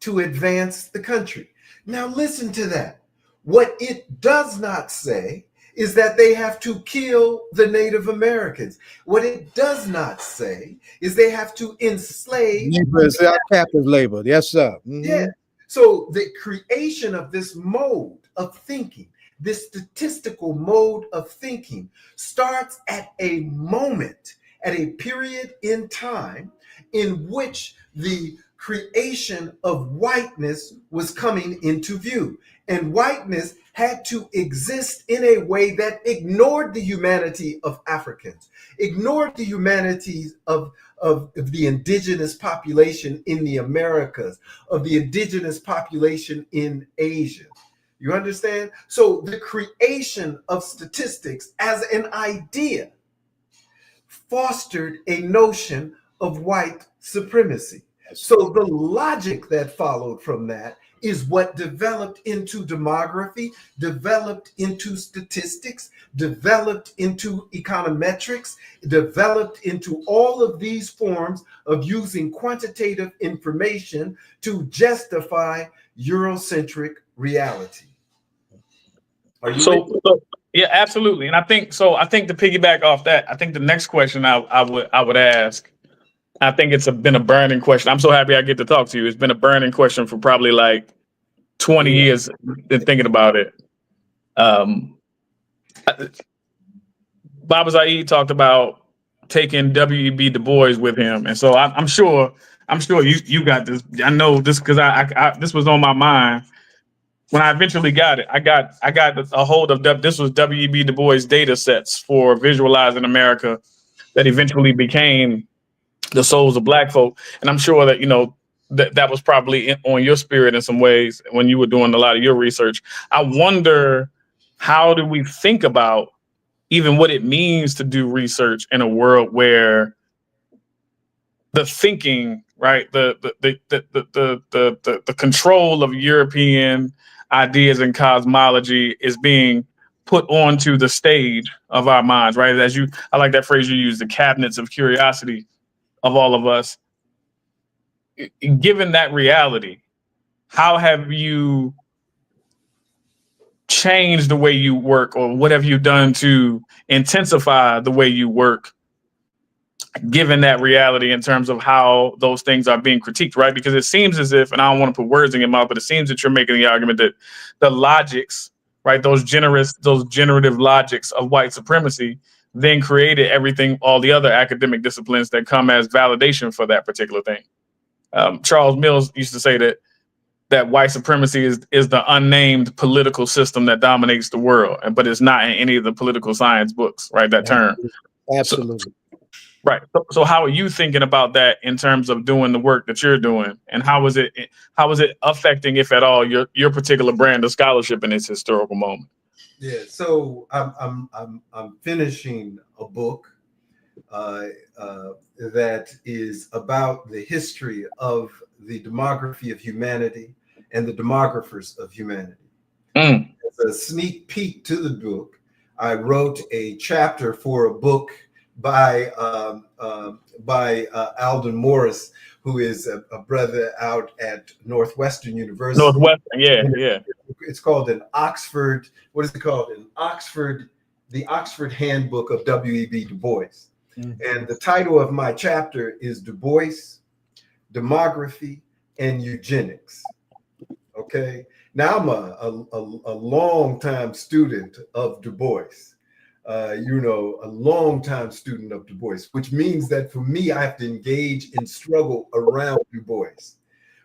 to advance the country. Now listen to that. What it does not say is that they have to kill the Native Americans. What it does not say is they have to enslave. Captive labor. Yes, sir. Mm-hmm. Yeah. So the creation of this mode of thinking, this statistical mode of thinking, starts at a moment, at a period in time in which the creation of whiteness was coming into view. And whiteness had to exist in a way that ignored the humanity of Africans, ignored the humanities of the indigenous population in the Americas, of the indigenous population in Asia. You understand? So the creation of statistics as an idea fostered a notion of white supremacy. So the logic that followed from that is what developed into demography, developed into statistics, developed into econometrics, developed into all of these forms of using quantitative information to justify Eurocentric reality. Are you so yeah, absolutely. And I think to piggyback off that, I think the next question I would ask, I think it's been a burning question. I'm so happy I get to talk to you. It's been a burning question for probably like 20 years in thinking about it. Baba Zaid talked about taking W.E.B. Du Bois with him. And so I'm sure you got this. I know this because I this was on my mind. When I eventually got it, I got a hold of this was W.E.B. Du Bois data sets for visualizing America that eventually became the souls of Black folk. And I'm sure that, that was probably on your spirit in some ways when you were doing a lot of your research. I wonder, how do we think about, even what it means to do research in a world where the thinking, right, the control of European ideas and cosmology is being put onto the stage of our minds, right? I like that phrase you use, the cabinets of curiosity of all of us. Given that reality, how have you changed the way you work, or what have you done to intensify the way you work, given that reality in terms of how those things are being critiqued, right? Because it seems as if, and I don't want to put words in your mouth, but it seems that you're making the argument that the logics, right, those generative logics of white supremacy then created everything, all the other academic disciplines that come as validation for that particular thing. Charles Mills used to say that white supremacy is the unnamed political system that dominates the world, but it's not in any of the political science books, right? That term. Absolutely. Right. So how are you thinking about that in terms of doing the work that you're doing, and how is it affecting, if at all, your particular brand of scholarship in this historical moment? Yeah. So I'm finishing a book that is about the history of the demography of humanity and the demographers of humanity. As a sneak peek to the book, I wrote a chapter for a book by Alden Morris, who is a brother out at Northwestern University. Northwestern, yeah. It's called an Oxford, what is it called? The Oxford Handbook of W.E.B. Du Bois. And the title of my chapter is Du Bois, Demography, and Eugenics. Okay. Now I'm a long-time student of Du Bois. A long-time student of Du Bois, which means that for me, I have to engage in struggle around Du Bois.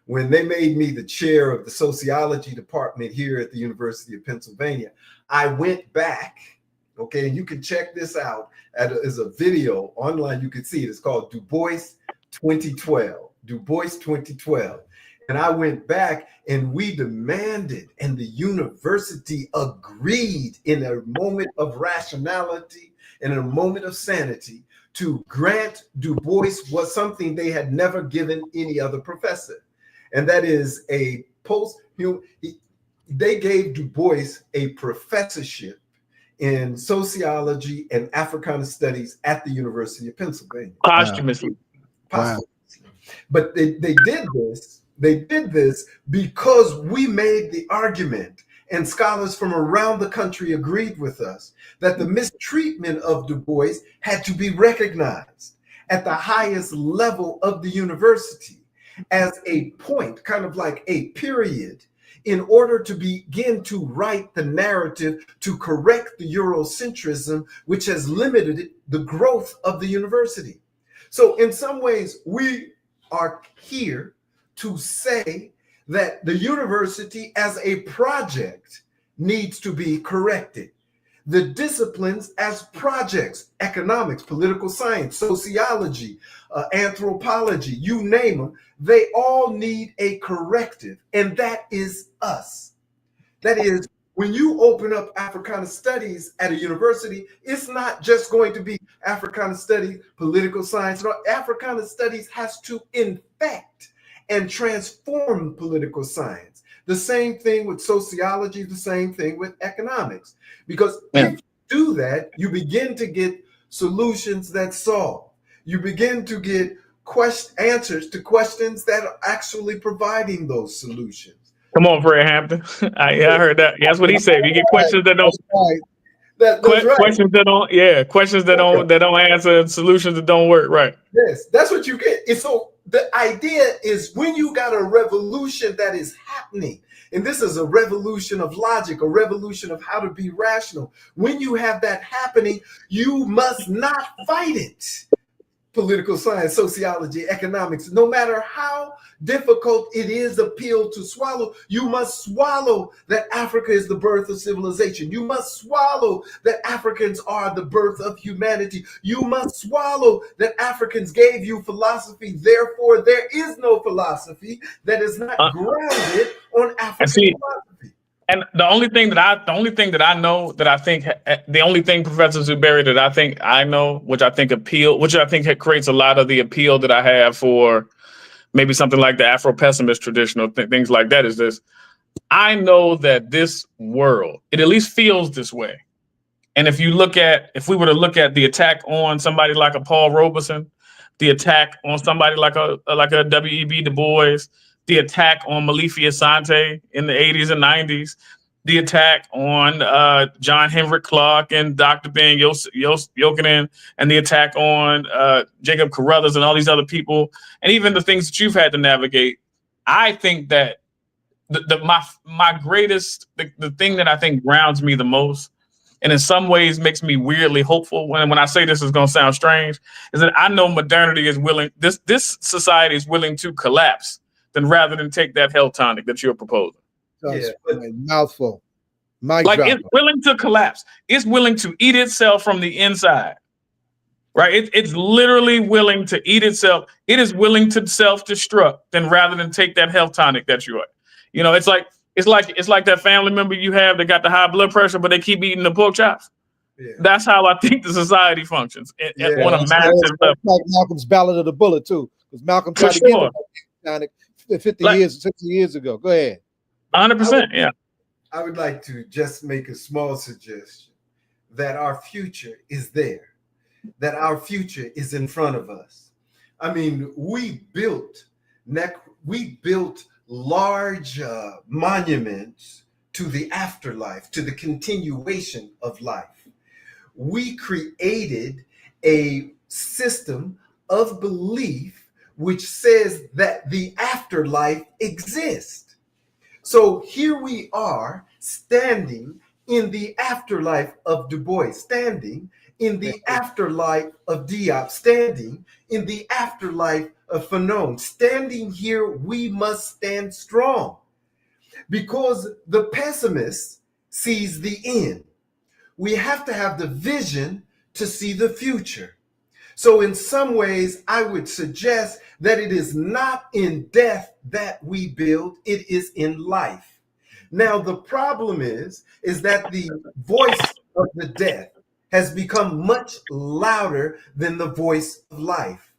When they made me the chair of the sociology department here at the University of Pennsylvania, I went back, okay, and you can check this out as a video online. You can see it. It's called Du Bois 2012, Du Bois 2012. And I went back and we demanded, and the university agreed in a moment of rationality and in a moment of sanity to grant Du Bois was something they had never given any other professor. And that is they gave Du Bois a professorship in sociology and Africana Studies at the University of Pennsylvania. Posthumously. Wow. But they did this. They did this because we made the argument, and scholars from around the country agreed with us, that the mistreatment of Du Bois had to be recognized at the highest level of the university as a point, kind of like a period, in order to begin to write the narrative to correct the Eurocentrism, which has limited the growth of the university. So in some ways, we are here to say that the university as a project needs to be corrected. The disciplines as projects, economics, political science, sociology, anthropology, you name them, they all need a corrective, and that is us. That is, when you open up Africana Studies at a university, it's not just going to be Africana Studies, political science. No, Africana Studies has to infect and transform political science. The same thing with sociology, the same thing with economics. Because if you do that, you begin to get solutions that solve. You begin to get answers to questions that are actually providing those solutions. Come on, Fred Hampton. I heard that. That's what he said. You get questions that don't. That's right. Questions that don't. Questions that don't answer. Solutions that don't work. Right. Yes, that's what you get. And so the idea is, when you got a revolution that is happening, and this is a revolution of logic, a revolution of how to be rational. When you have that happening, you must not fight it. Political science, sociology, economics, no matter how difficult it is a pill to swallow, you must swallow that Africa is the birth of civilization. You must swallow that Africans are the birth of humanity. You must swallow that Africans gave you philosophy. Therefore, there is no philosophy that is not grounded on African philosophy. And the only thing that I know that I think, the only thing, Professor Zuberi, that I think I know, which I think creates a lot of the appeal that I have for maybe something like the Afro-pessimist tradition or things like that, is this. I know that this world, it at least feels this way. And if we were to look at the attack on somebody like a Paul Robeson, the attack on somebody like a W.E.B. Du Bois, the attack on Malifi Asante in the 80s and 90s, the attack on John Henrik Clark and Dr. Ben Jokinen, and the attack on Jacob Carruthers and all these other people, and even the things that you've had to navigate, I think that my greatest, the thing that I think grounds me the most, and in some ways makes me weirdly hopeful, when I say this is going to sound strange, is that I know modernity is willing, this society is willing to collapse rather than take that health tonic that you're proposing. Yeah, mouthful. It's willing to collapse. It's willing to eat itself from the inside. Right? It's literally willing to eat itself. It is willing to self-destruct rather than take that health tonic that you are. You know, it's like that family member you have that got the high blood pressure, but they keep eating the pork chops. Yeah. That's how I think the society functions on a massive level. Like Malcolm's Ballad of the Bullet too, because Malcolm tried to get tonic 60 years ago. Go ahead. 100%. Yeah. I would like to just make a small suggestion that our future is there, that our future is in front of us. I mean, we built large monuments to the afterlife, to the continuation of life. We created a system of belief which says that the afterlife exists. So here we are standing in the afterlife of Du Bois, standing in the afterlife of Diop, standing in the afterlife of Fanon. Standing here, we must stand strong, because the pessimist sees the end. We have to have the vision to see the future. So in some ways, I would suggest that it is not in death that we build, it is in life. Now, the problem is that the voice of the death has become much louder than the voice of life.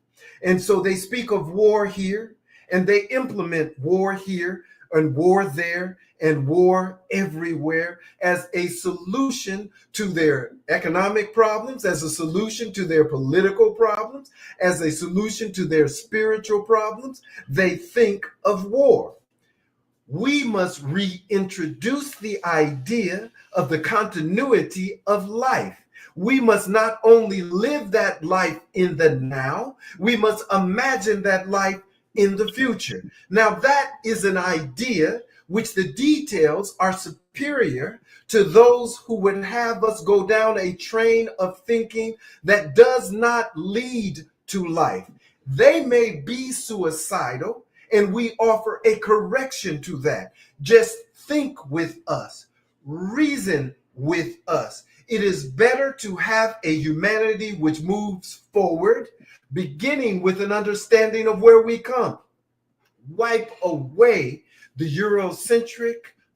And so they speak of war here, and they implement war here and war there and war everywhere as a solution to their economic problems, as a solution to their political problems, as a solution to their spiritual problems. They think of war. We must reintroduce the idea of the continuity of life. We must not only live that life in the now, we must imagine that life in the future. Now, that is an idea which the details are superior to those who would have us go down a train of thinking that does not lead to life. They may be suicidal, and we offer a correction to that. Just think with us, reason with us. It is better to have a humanity which moves forward, beginning with an understanding of where we come. Wipe away the Eurocentric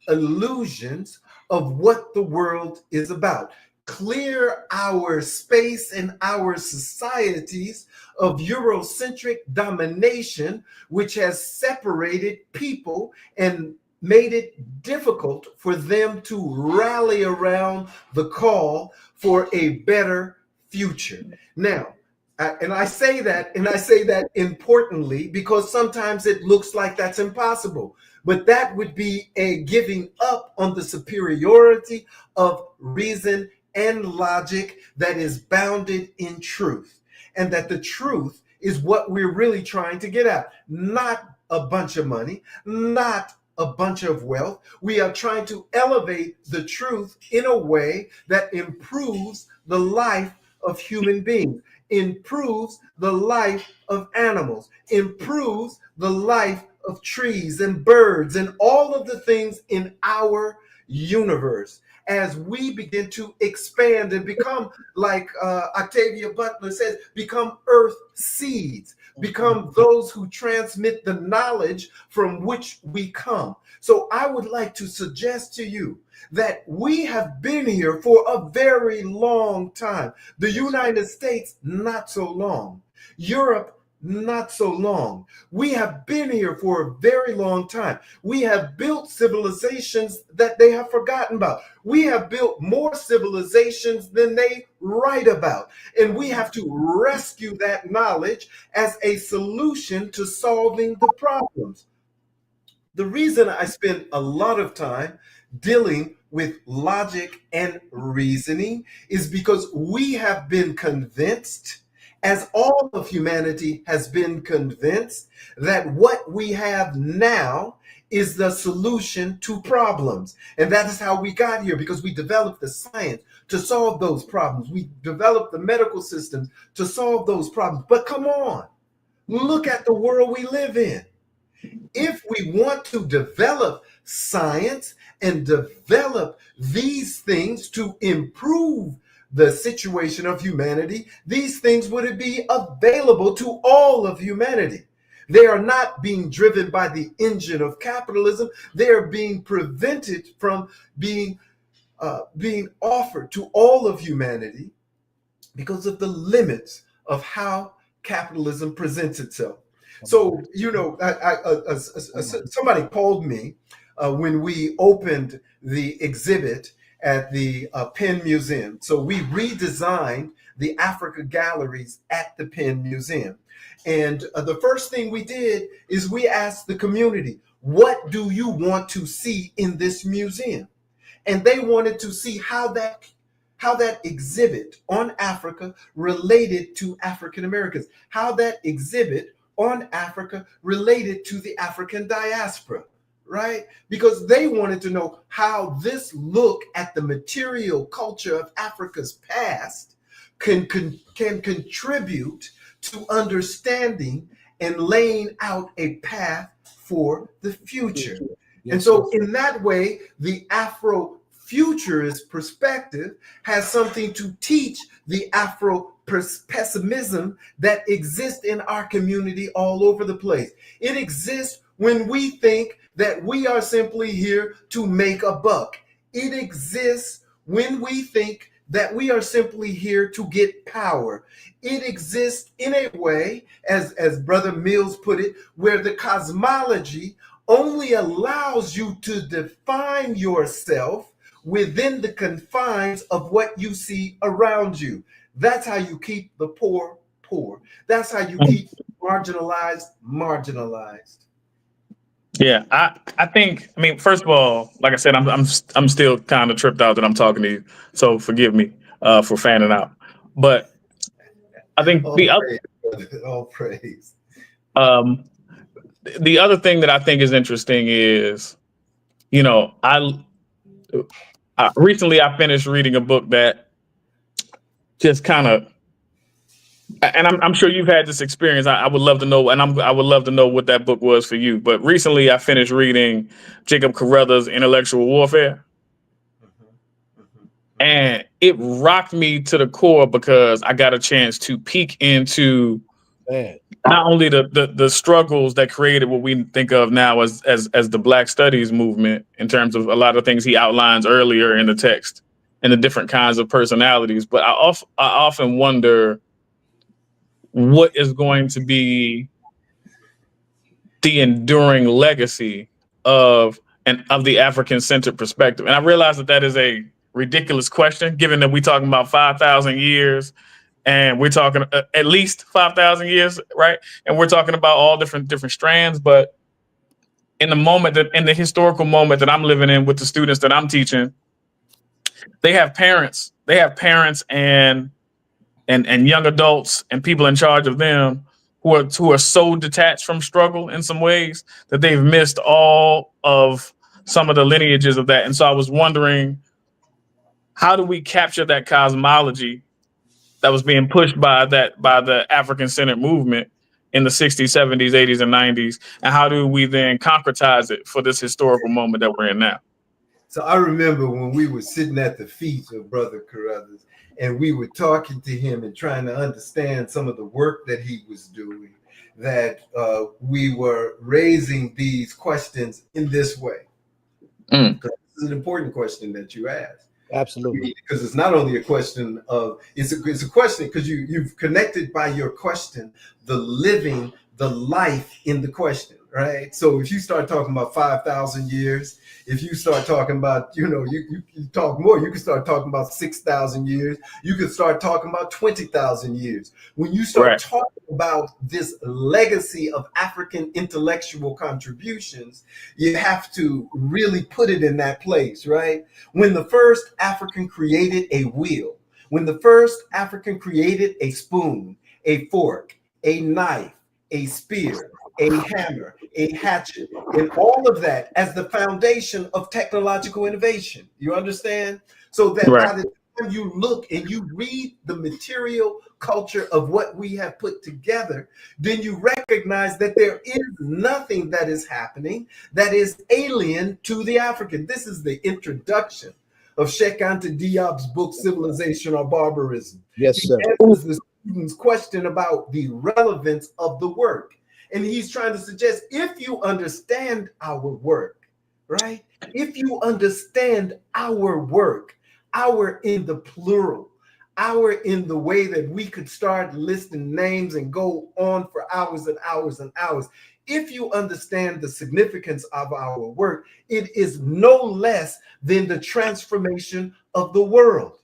illusions of what the world is about. Clear our space and our societies of Eurocentric domination, which has separated people and made it difficult for them to rally around the call for a better future. Now, and I say that importantly, because sometimes it looks like that's impossible. But that would be a giving up on the superiority of reason and logic that is bounded in truth. And that the truth is what we're really trying to get at. Not a bunch of money, not a bunch of wealth. We are trying to elevate the truth in a way that improves the life of human beings, improves the life of animals, improves the life of trees and birds and all of the things in our universe. As we begin to expand and become, like Octavia Butler says, become earth seeds. become those who transmit the knowledge from which we come. So I would like to suggest to you that we have been here for a very long time. The United States, not so long. Europe, not so long. We have been here for a very long time. We have built civilizations that they have forgotten about. We have built more civilizations than they write about. And we have to rescue that knowledge as a solution to solving the problems. The reason I spend a lot of time dealing with logic and reasoning is because we have been convinced, as all of humanity has been convinced, that what we have now is the solution to problems. And that is how we got here, because we developed the science to solve those problems. We developed the medical systems to solve those problems. But come on, look at the world we live in. If we want to develop science and develop these things to improve the situation of humanity, these things would be available to all of humanity. They are not being driven by the engine of capitalism. They are being prevented from being offered to all of humanity because of the limits of how capitalism presents itself. So, you know, somebody called me when we opened the exhibit at the Penn Museum. So we redesigned the Africa galleries at the Penn Museum. And the first thing we did is we asked the community, what do you want to see in this museum? And they wanted to see how that exhibit on Africa related to African Americans, how that exhibit on Africa related to the African diaspora, right? Because they wanted to know how this look at the material culture of Africa's past can contribute to understanding and laying out a path for the future. And so in that way, the Afrofuturist perspective has something to teach the Afro-pessimism that exists in our community all over the place. It exists when we think that we are simply here to make a buck. It exists when we think that we are simply here to get power. It exists in a way, as Brother Mills put it, where the cosmology only allows you to define yourself within the confines of what you see around you. That's how you keep the poor poor. That's how you keep marginalized marginalized. Yeah, I think, I mean, first of all, like I said, I'm still kind of tripped out that I'm talking to you, so forgive me for fanning out. But I think all praise. The other thing that I think is interesting is, you know, I recently finished reading a book that just kind of, and I'm sure you've had this experience. I would love to know, and I would love to know what that book was for you. But recently, I finished reading Jacob Carruthers' Intellectual Warfare, and it rocked me to the core because I got a chance to peek into not only the struggles that created what we think of now as the Black Studies movement, in terms of a lot of things he outlines earlier in the text and the different kinds of personalities, but I often wonder what is going to be the enduring legacy of the African-centered perspective. And I realize that is a ridiculous question, given that we're talking about 5,000 years, and we're talking at least 5,000 years, right? And we're talking about all different strands. But in the historical moment that I'm living in with the students that I'm teaching, they have parents and young adults and people in charge of them who are so detached from struggle in some ways that they've missed all of some of the lineages of that. And so I was wondering, how do we capture that cosmology that was being pushed by the African-centered movement in the 60s, 70s, 80s, and 90s? And how do we then concretize it for this historical moment that we're in now? So I remember when we were sitting at the feet of Brother Carruthers, and we were talking to him and trying to understand some of the work that he was doing. that we were raising these questions in this way. Mm. This is an important question that you asked. Absolutely. Because it's not only a question of, it's a question because you've connected by your question the living, the life in the question, right? So if you start talking about 5,000 years, if you start talking about, you talk more, you can start talking about 6,000 years, you can start talking about 20,000 years. When you start talking about this legacy of African intellectual contributions, you have to really put it in that place, right? When the first African created a wheel, when the first African created a spoon, a fork, a knife, a spear, a hammer, a hatchet, and all of that as the foundation of technological innovation. You understand? So that by the time you look and you read the material culture of what we have put together, then you recognize that there is nothing that is happening that is alien to the African. This is the introduction of Cheikh Anta Diop's book, Civilization or Barbarism. Yes, sir. He answers the student's question about the relevance of the work. And he's trying to suggest, if you understand our work, right? If you understand our work, our in the plural, our in the way that we could start listing names and go on for hours and hours and hours. If you understand the significance of our work, it is no less than the transformation of the world.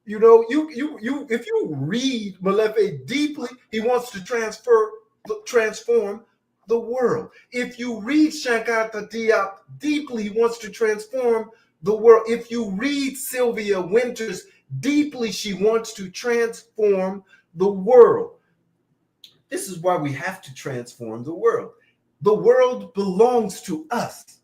You know, if you read Molefe deeply, he wants to transform the world. If you read Cheikh Anta Diop deeply, he wants to transform the world. If you read Sylvia Winters deeply, she wants to transform the world. This is why we have to transform the world. The world belongs to us.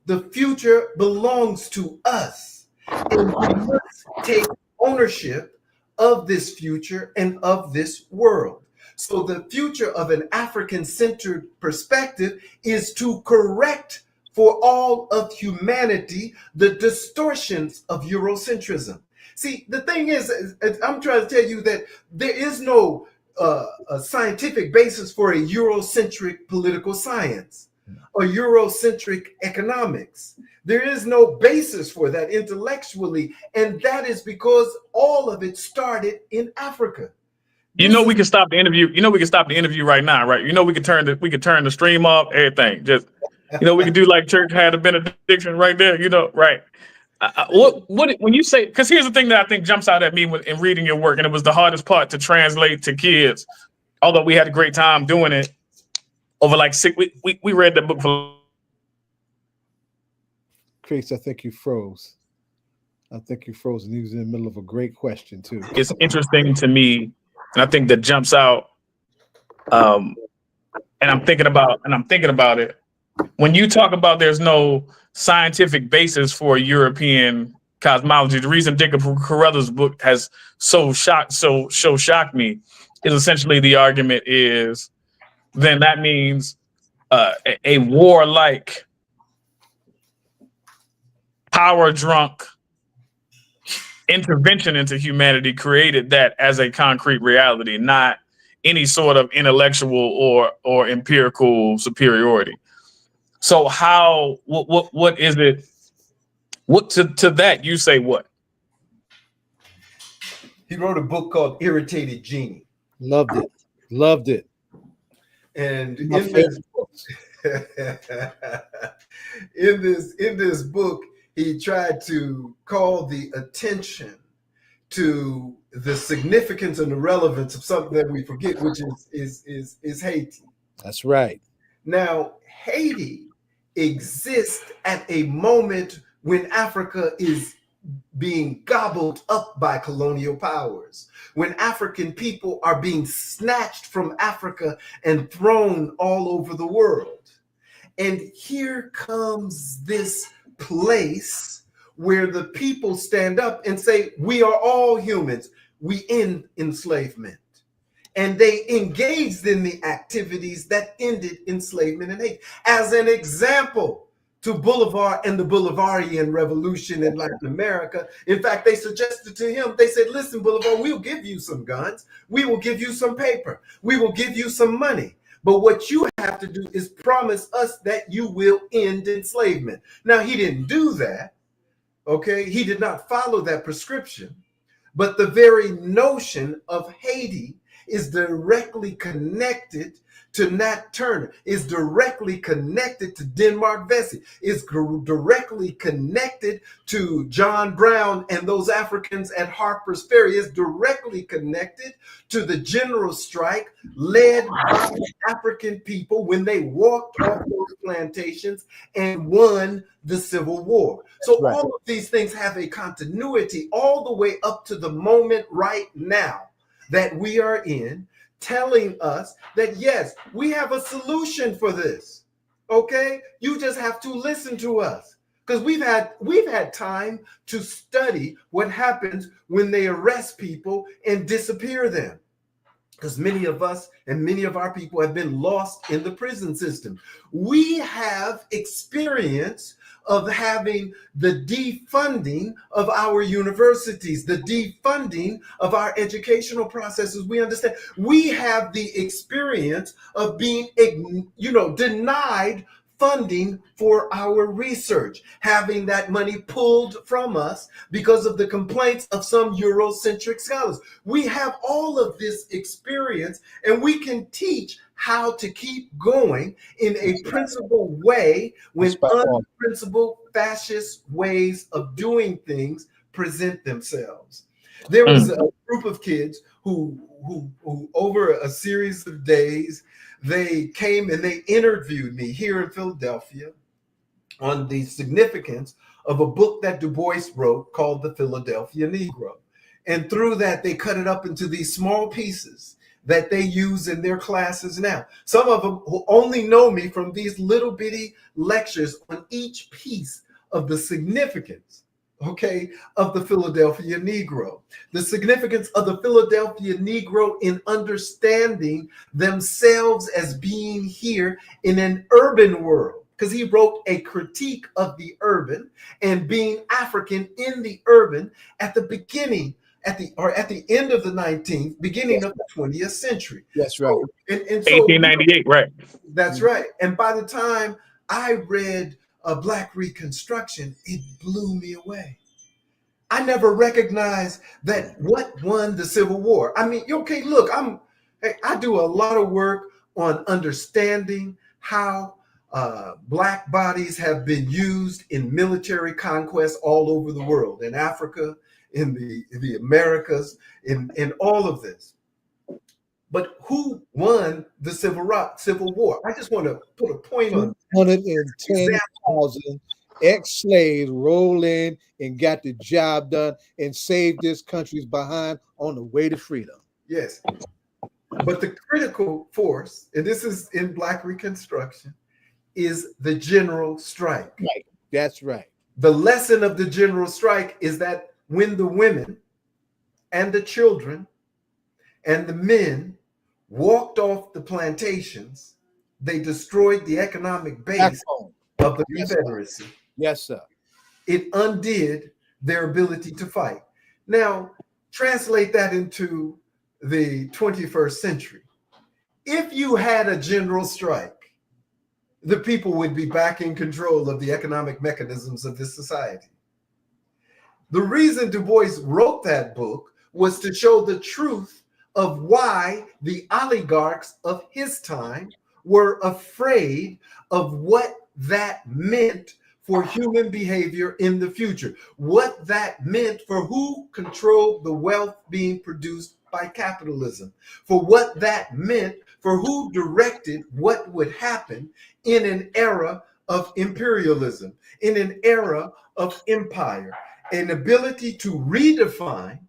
The future belongs to us. And we must take ownership of this future and of this world. So the future of an African-centered perspective is to correct for all of humanity the distortions of Eurocentrism. See, the thing is, I'm trying to tell you that there is no a scientific basis for a Eurocentric political science or Eurocentric economics. There is no basis for that intellectually, and that is because all of it started in Africa. We can stop the interview. We can stop the interview right now, right? We could turn the stream off, everything. Just we could do like church had a benediction right there. Right? When you say, because here's the thing that I think jumps out at me in reading your work, and it was the hardest part to translate to kids, although we had a great time doing it over like 6. We read the book for. Chris, I think you froze. And he was in the middle of a great question too. It's interesting to me, and I think that jumps out. And I'm thinking about it. When you talk about there's no scientific basis for European cosmology, the reason Jacob Carruthers' book has so shocked me is essentially the argument is then that means a warlike, power-drunk intervention into humanity created that as a concrete reality, not any sort of intellectual or empirical superiority. So what is it? What to that you say what? He wrote a book called Irritated Genie. Loved it. And in this book, he tried to call the attention to the significance and the relevance of something that we forget, which is Haiti. That's right. Now, Haiti exists at a moment when Africa is being gobbled up by colonial powers, when African people are being snatched from Africa and thrown all over the world. And here comes this place where the people stand up and say, we are all humans. We end enslavement. And they engaged in the activities that ended enslavement in Haiti. As an example to Bolivar and the Bolivarian Revolution in Latin America. In fact, they suggested to him, they said, listen, Bolivar, we'll give you some guns. We will give you some paper. We will give you some money. But what you have to do is promise us that you will end enslavement. Now, he didn't do that. Okay, he did not follow that prescription. But the very notion of Haiti is directly connected to Nat Turner, is directly connected to Denmark Vesey, is directly connected to John Brown and those Africans at Harper's Ferry, is directly connected to the general strike led by African people when they walked off those plantations and won the Civil War. So all of these things have a continuity all the way up to the moment right now that we are in, telling us that, yes, we have a solution for this. Okay? You just have to listen to us. Because we've had time to study what happens when they arrest people and disappear them. Because many of us and many of our people have been lost in the prison system. We have experience of having the defunding of our universities, the defunding of our educational processes. We understand. We have the experience of being, denied funding for our research, having that money pulled from us because of the complaints of some Eurocentric scholars. We have all of this experience, and we can teach how to keep going in a principled way when unprincipled fascist ways of doing things present themselves. There was a group of kids who over a series of days, they came and they interviewed me here in Philadelphia on the significance of a book that Du Bois wrote called The Philadelphia Negro. And through that, they cut it up into these small pieces that they use in their classes now. Some of them who only know me from these little bitty lectures on each piece of the significance, of the Philadelphia Negro. The significance of the Philadelphia Negro in understanding themselves as being here in an urban world. Because he wrote a critique of the urban and being African in the urban at the beginning, at the end of the 19th, beginning of the 20th century. That's right. And so 1898, right. That's right. And by the time I read Black Reconstruction, it blew me away. I never recognized that what won the Civil War. I mean, okay, look, I do a lot of work on understanding how Black bodies have been used in military conquest all over the world, in Africa, in the Americas, in all of this. But who won the Civil War? I just want to put a point on 110,000 ex-slaves roll in and got the job done and saved this country's behind on the way to freedom. Yes. But the critical force, and this is in Black Reconstruction, is the general strike. Right. That's right. The lesson of the general strike is that when the women and the children and the men walked off the plantations, they destroyed the economic base of the Confederacy. Yes, sir. It undid their ability to fight. Now, translate that into the 21st century. If you had a general strike, the people would be back in control of the economic mechanisms of this society. The reason Du Bois wrote that book was to show the truth of why the oligarchs of his time were afraid of what that meant for human behavior in the future, what that meant for who controlled the wealth being produced by capitalism, for what that meant for who directed what would happen in an era of imperialism, in an era of empire, an ability to redefine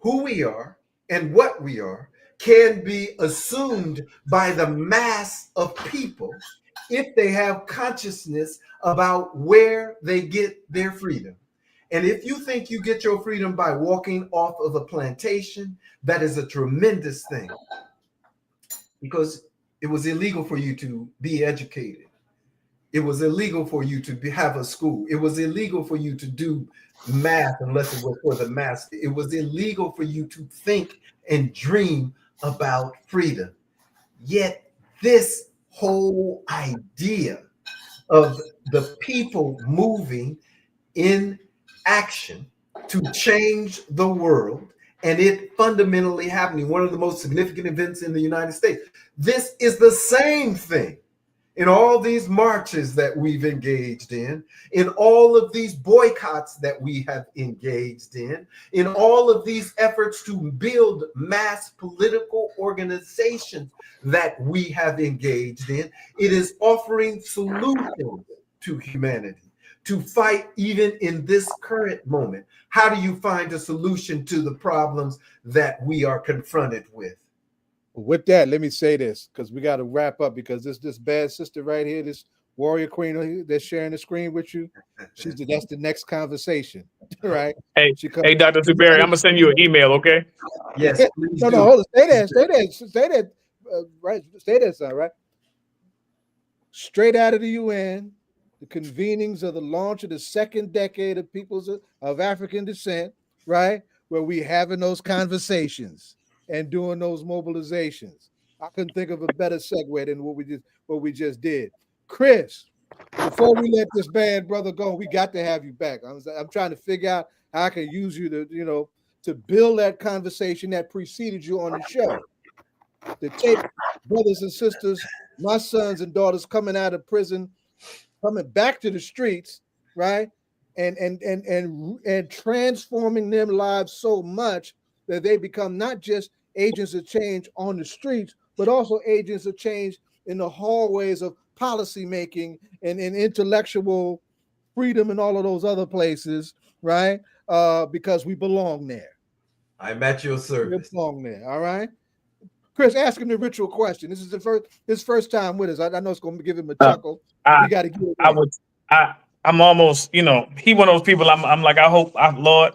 who we are and what we are can be assumed by the mass of people if they have consciousness about where they get their freedom. And if you think you get your freedom by walking off of a plantation, that is a tremendous thing, because it was illegal for you to be educated. It was illegal for you to have a school. It was illegal for you to do math unless it was for the master. It was illegal for you to think and dream about freedom. Yet this whole idea of the people moving in action to change the world and it fundamentally happening, one of the most significant events in the United States. This is the same thing in all these marches that we've engaged in all of these boycotts that we have engaged in all of these efforts to build mass political organizations that we have engaged in. It is offering solutions to humanity to fight even in this current moment. How do you find a solution to the problems that we are confronted with? With that, let me say this, because we got to wrap up, because this bad sister right here, this warrior queen that's sharing the screen with you, that's the next conversation, right? Hey, Dr. Zuberi, I'm gonna send you an email, okay? Yes, please no, do. hold on, stay there, right? Stay there, son, right? Straight out of the UN, the convenings of the launch of the second decade of peoples of African descent, right? Where we having those conversations and doing those mobilizations. I couldn't think of a better segue than what we just did. Chris, before we let this bad brother go, we got to have you back. I'm trying to figure out how I can use you to build that conversation that preceded you on the show. To take brothers and sisters, my sons and daughters coming out of prison, coming back to the streets, right? And transforming their lives so much that they become not just agents of change on the streets, but also agents of change in the hallways of policy making and intellectual freedom and all of those other places, right? Because we belong there. I'm at your service. We belong there, all right? Chris, ask him the ritual question. This is his first time with us. I know it's going to give him a chuckle. We got to get it. I'm almost, he one of those people. I'm like, I hope, Lord,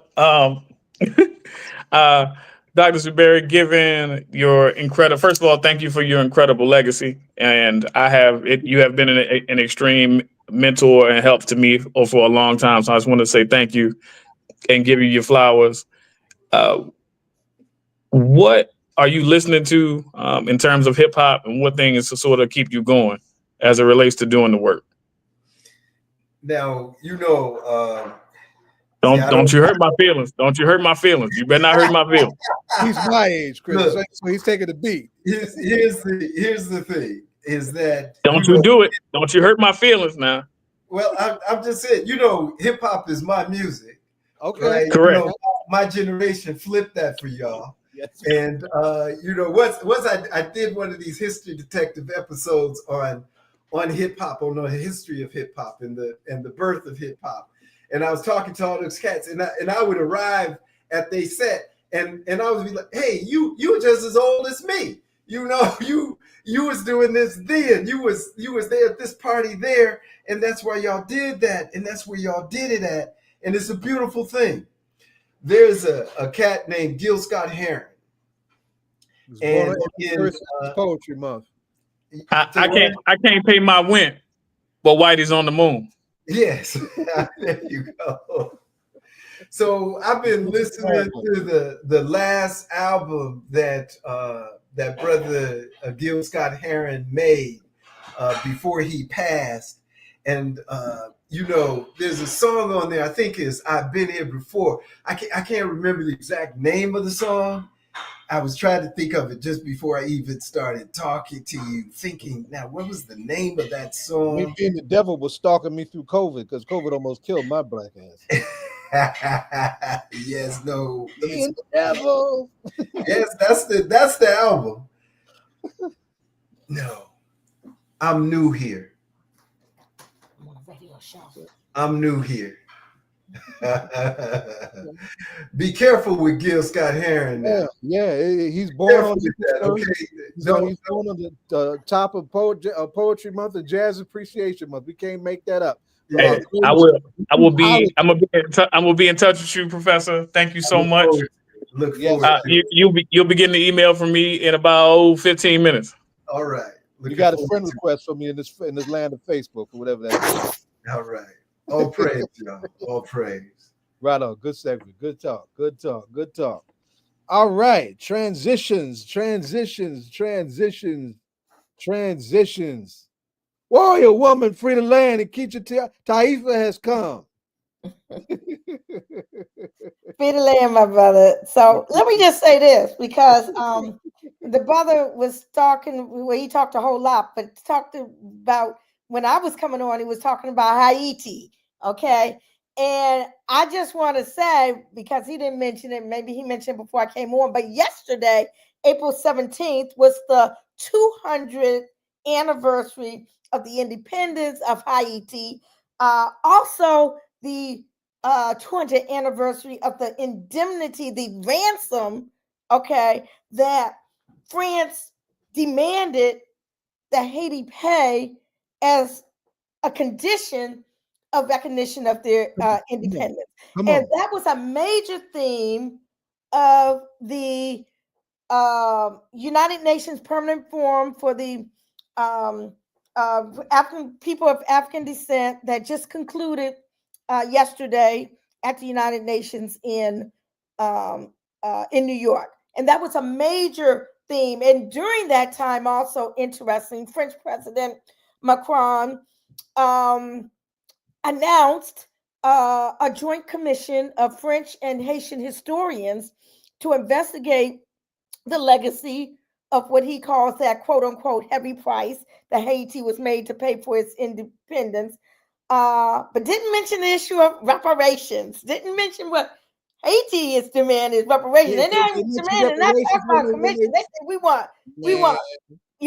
Dr. Zuberi, given your incredible, first of all, thank you for your incredible legacy. And you have been an extreme mentor and help to me for a long time. So I just want to say thank you and give you your flowers. What are you listening to in terms of hip hop, and what things to sort of keep you going as it relates to doing the work? Now, don't you hurt my feelings. Don't you hurt my feelings. You better not hurt my feelings. He's my age, Chris. Look, so he's taking the beat. Here's the thing, is that don't you do it. Don't you hurt my feelings now. Well, I'm just saying, hip hop is my music. Okay. Right? Correct. My generation flipped that for y'all. Yes. And I did one of these history detective episodes on hip hop, on the history of hip hop and the birth of hip hop. And I was talking to all those cats, and I would arrive at they set, and I would be like, "Hey, you were just as old as me. You was doing this then. You was there at this party there, and that's why y'all did that, and that's where y'all did it at. And it's a beautiful thing." There's a cat named Gil Scott Heron, and it's poetry month. I can't pay my rent, but Whitey's on the moon. Yes, there you go. So I've been listening to the last album that brother Gil Scott Heron made before he passed, and there's a song on there. I think is "I've Been Here Before." I can't remember the exact name of the song. I was trying to think of it just before I even started talking to you, thinking, now, what was the name of that song? Me being the devil was stalking me through COVID, because COVID almost killed my black ass. Yes, no. Being the devil. Yes, that's the album. No, I'm new here. I'm new here. Be careful with Gil Scott Heron now. Yeah, he's born on he's born on the top of Poetry Month and Jazz Appreciation Month. We can't make that up. Hey, I will be in touch with you, Professor. Thank you so much. Look forward. You'll be getting the email from me in about 15 minutes. All right. You got a friend request from me in this land of Facebook or whatever that is. All right. All praise, y'all. All praise. Right on. Good segment. Good talk. Good talk. Good talk. All right. Transitions. Transitions. Warrior woman, free the land, and Nkechi Taifa has come. Free the land, my brother. So let me just say this, because the brother was talking, well, he talked a whole lot, but talked about, when I was coming on, he was talking about Haiti. Okay. And I just want to say, because he didn't mention it, maybe he mentioned it before I came on, but yesterday, April 17th, was the 200th anniversary of the independence of Haiti. Also, the 200th anniversary of the indemnity, the ransom, okay, that France demanded that Haiti pay as a condition of recognition of their independence. And that was a major theme of the United Nations Permanent Forum for the African people of African descent that just concluded yesterday at the United Nations in New York. And that was a major theme. And during that time, also interesting, French President Macron announced a joint commission of French and Haitian historians to investigate the legacy of what he calls that quote unquote heavy price that Haiti was made to pay for its independence. But didn't mention the issue of reparations, didn't mention what Haiti is demanding reparations. They're not demanding, not talking about commission. They say we want, you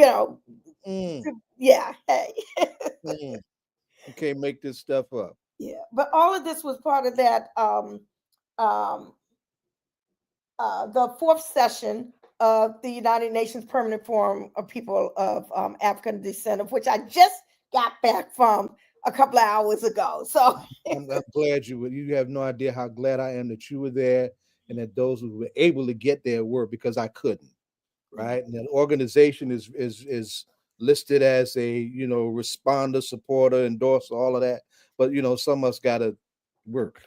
know, hey. You can't make this stuff up. Yeah, but all of this was part of that the fourth session of the United Nations Permanent Forum of People of African Descent, of which I just got back from a couple of hours ago. So I'm glad you have no idea how glad I am that you were there, and that those who were able to get there were, because I couldn't. Right, and the organization is listed as a responder, supporter, endorser, all of that. But some of us got to work.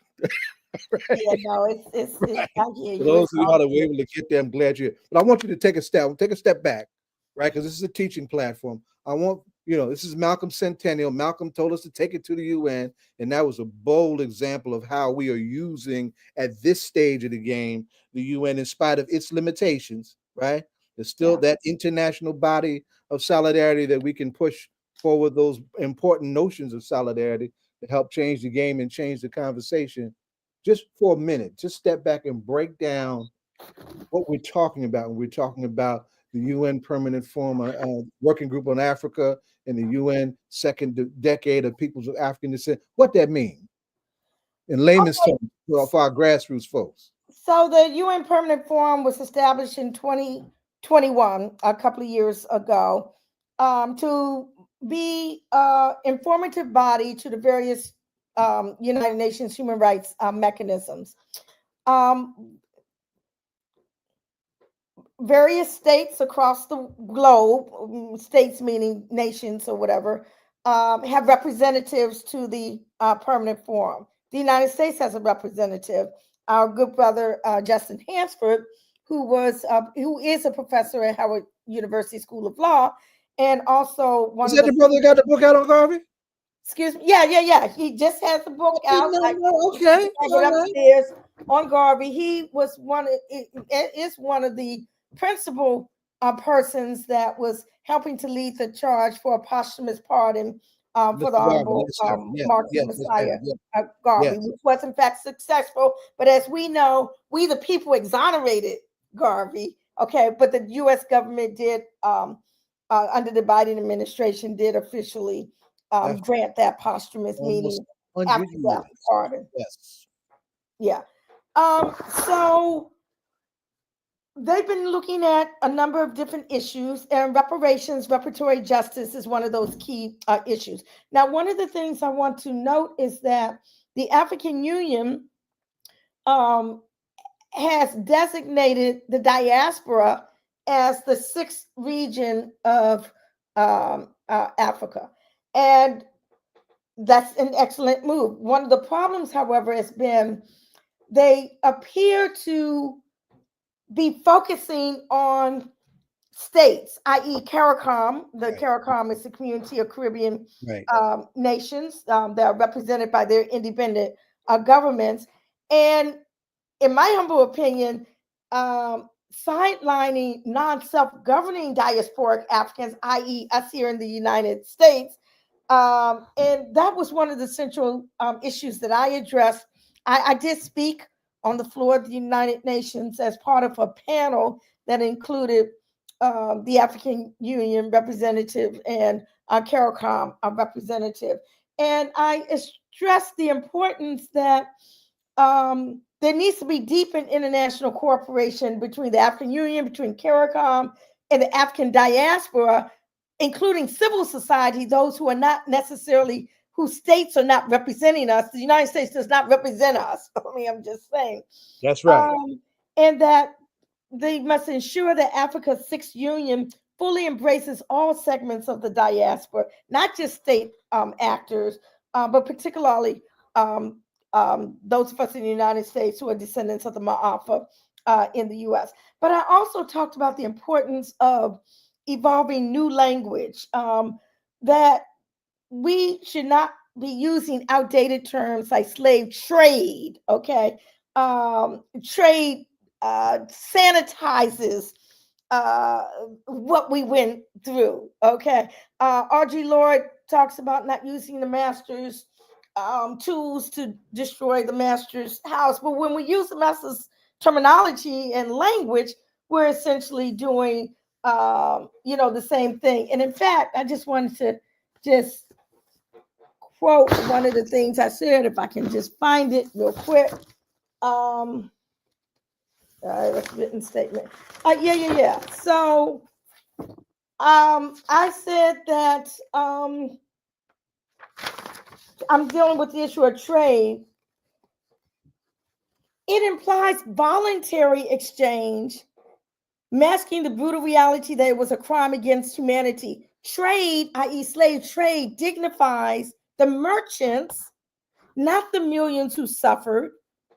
Right? Yeah, no, it's I hear you. For those of you that were able to get there, I'm glad you're. But I want you to take a step back, right? Because this is a teaching platform. I want this is Malcolm Centennial. Malcolm told us to take it to the UN, and that was a bold example of how we are using at this stage of the game the UN, in spite of its limitations. Right? There's still that international body of solidarity that we can push forward those important notions of solidarity to help change the game and change the conversation. Just for a minute, just step back and break down what we're talking about when we're talking about the UN Permanent Forum, Working Group on Africa, and the UN Second Decade of Peoples of African Descent. What that means in layman's terms for our grassroots folks. So the UN Permanent Forum was established in 2021, a couple of years ago, to be informative body to the various United Nations human rights mechanisms. Various states across the globe, states meaning nations or whatever, have representatives to the Permanent Forum. The United States has a representative, our good brother Justin Hansford, who is a professor at Howard University School of Law, and also one of the brother that got the book out on Garvey? Excuse me. Yeah. He just has the book out. Okay. Upstairs on Garvey. He was one of the principal persons that was helping to lead the charge for a posthumous pardon for the Honorable Mark Messiah Garvey, which was in fact successful. But as we know, we the people exonerated Garvey. Okay, but the U.S. government did, under the Biden administration, did officially grant that posthumous, meaning after that pardon. Yes. Yeah. So they've been looking at a number of different issues, and reparations, reparatory justice is one of those key issues. Now, one of the things I want to note is that the African Union has designated the diaspora as the sixth region of Africa. And that's an excellent move. One of the problems, however, has been they appear to be focusing on states, i.e. CARICOM. The Right. CARICOM is the Community of Caribbean Right. nations that are represented by their independent governments. And in my humble opinion, sidelining non-self-governing diasporic Africans, i.e. us here in the United States. And that was one of the central issues that I addressed. I did speak on the floor of the United Nations as part of a panel that included the African Union representative and CARICOM representative. And I stressed the importance that there needs to be deepened international cooperation between the African Union, between CARICOM, and the African diaspora, including civil society, those who are not necessarily, whose states are not representing us. The United States does not represent us. I mean, I'm just saying. That's right. And that they must ensure that Africa's Sixth Union fully embraces all segments of the diaspora, not just state actors, but particularly those of us in the United States who are descendants of the Ma'afa in the U.S. But I also talked about the importance of evolving new language, that we should not be using outdated terms like slave trade, okay? Trade sanitizes what we went through, okay? Audre Lorde talks about not using the master's tools to destroy the master's house. But when we use the master's terminology and language, we're essentially doing, the same thing. And in fact, I just wanted to just quote one of the things I said, if I can just find it real quick. That's a written statement. Yeah. So I said that I'm dealing with the issue of trade. It implies voluntary exchange, masking the brutal reality that it was a crime against humanity. Trade, i.e. slave trade, dignifies the merchants, not the millions who suffered.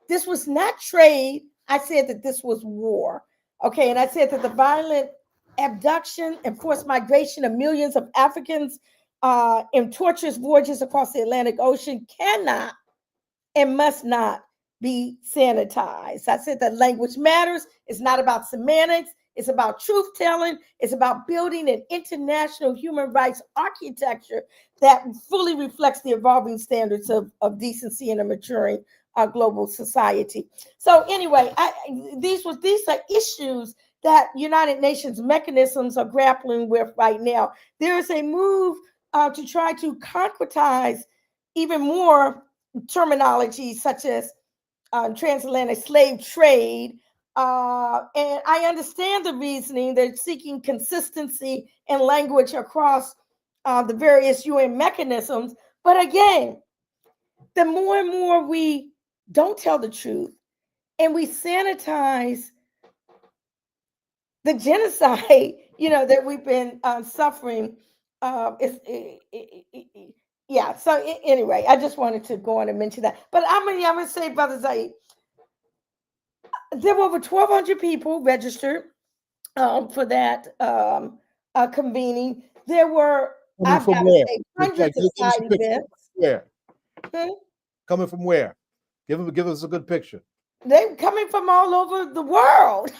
This was not trade. I said that this was war. Okay, and I said that the violent abduction and forced migration of millions of Africans in torturous voyages across the Atlantic Ocean cannot and must not be sanitized. I said that language matters. It's not about semantics. It's about truth telling. It's about building an international human rights architecture that fully reflects the evolving standards of decency in a maturing global society. So anyway, these are issues that United Nations mechanisms are grappling with right now. There is a move to try to concretize even more terminology such as transatlantic slave trade. And I understand the reasoning. They're seeking consistency in language across the various UN mechanisms. But again, the more and more we don't tell the truth and we sanitize the genocide, that we've been suffering, yeah. So anyway, I just wanted to go on and mention that. But I'm gonna say, Brother Zaid, there were over 1,200 people registered for that convening. There were, I've got to say, hundreds of side events. Where? Coming from where? Give us a good picture. They're coming from all over the world.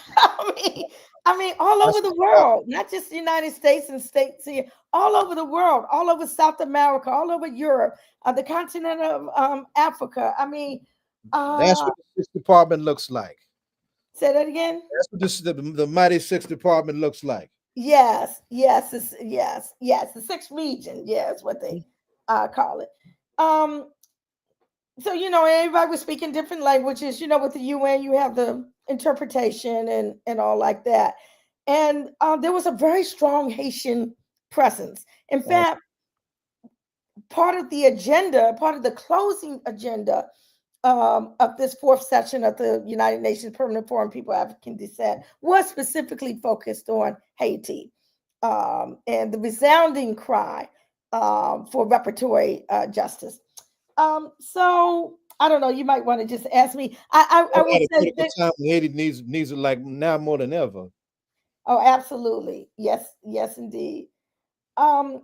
I mean, all over the world, not just the United States and states here, all over the world, all over South America, all over Europe, the continent of Africa. I mean, that's what the Sixth Department looks like. Say that again. That's what the mighty Sixth Department looks like. Yes, the Sixth Region, is what they call it. So everybody was speaking different languages. With the UN, you have the interpretation and all like that. And there was a very strong Haitian presence. In fact, part of the closing agenda of this fourth session of the United Nations Permanent Forum People of African Descent was specifically focused on Haiti and the resounding cry for reparatory justice. So I don't know. You might want to just ask me. I would say that time Haiti needs it like now more than ever. Oh, absolutely. Yes, yes, indeed. Um,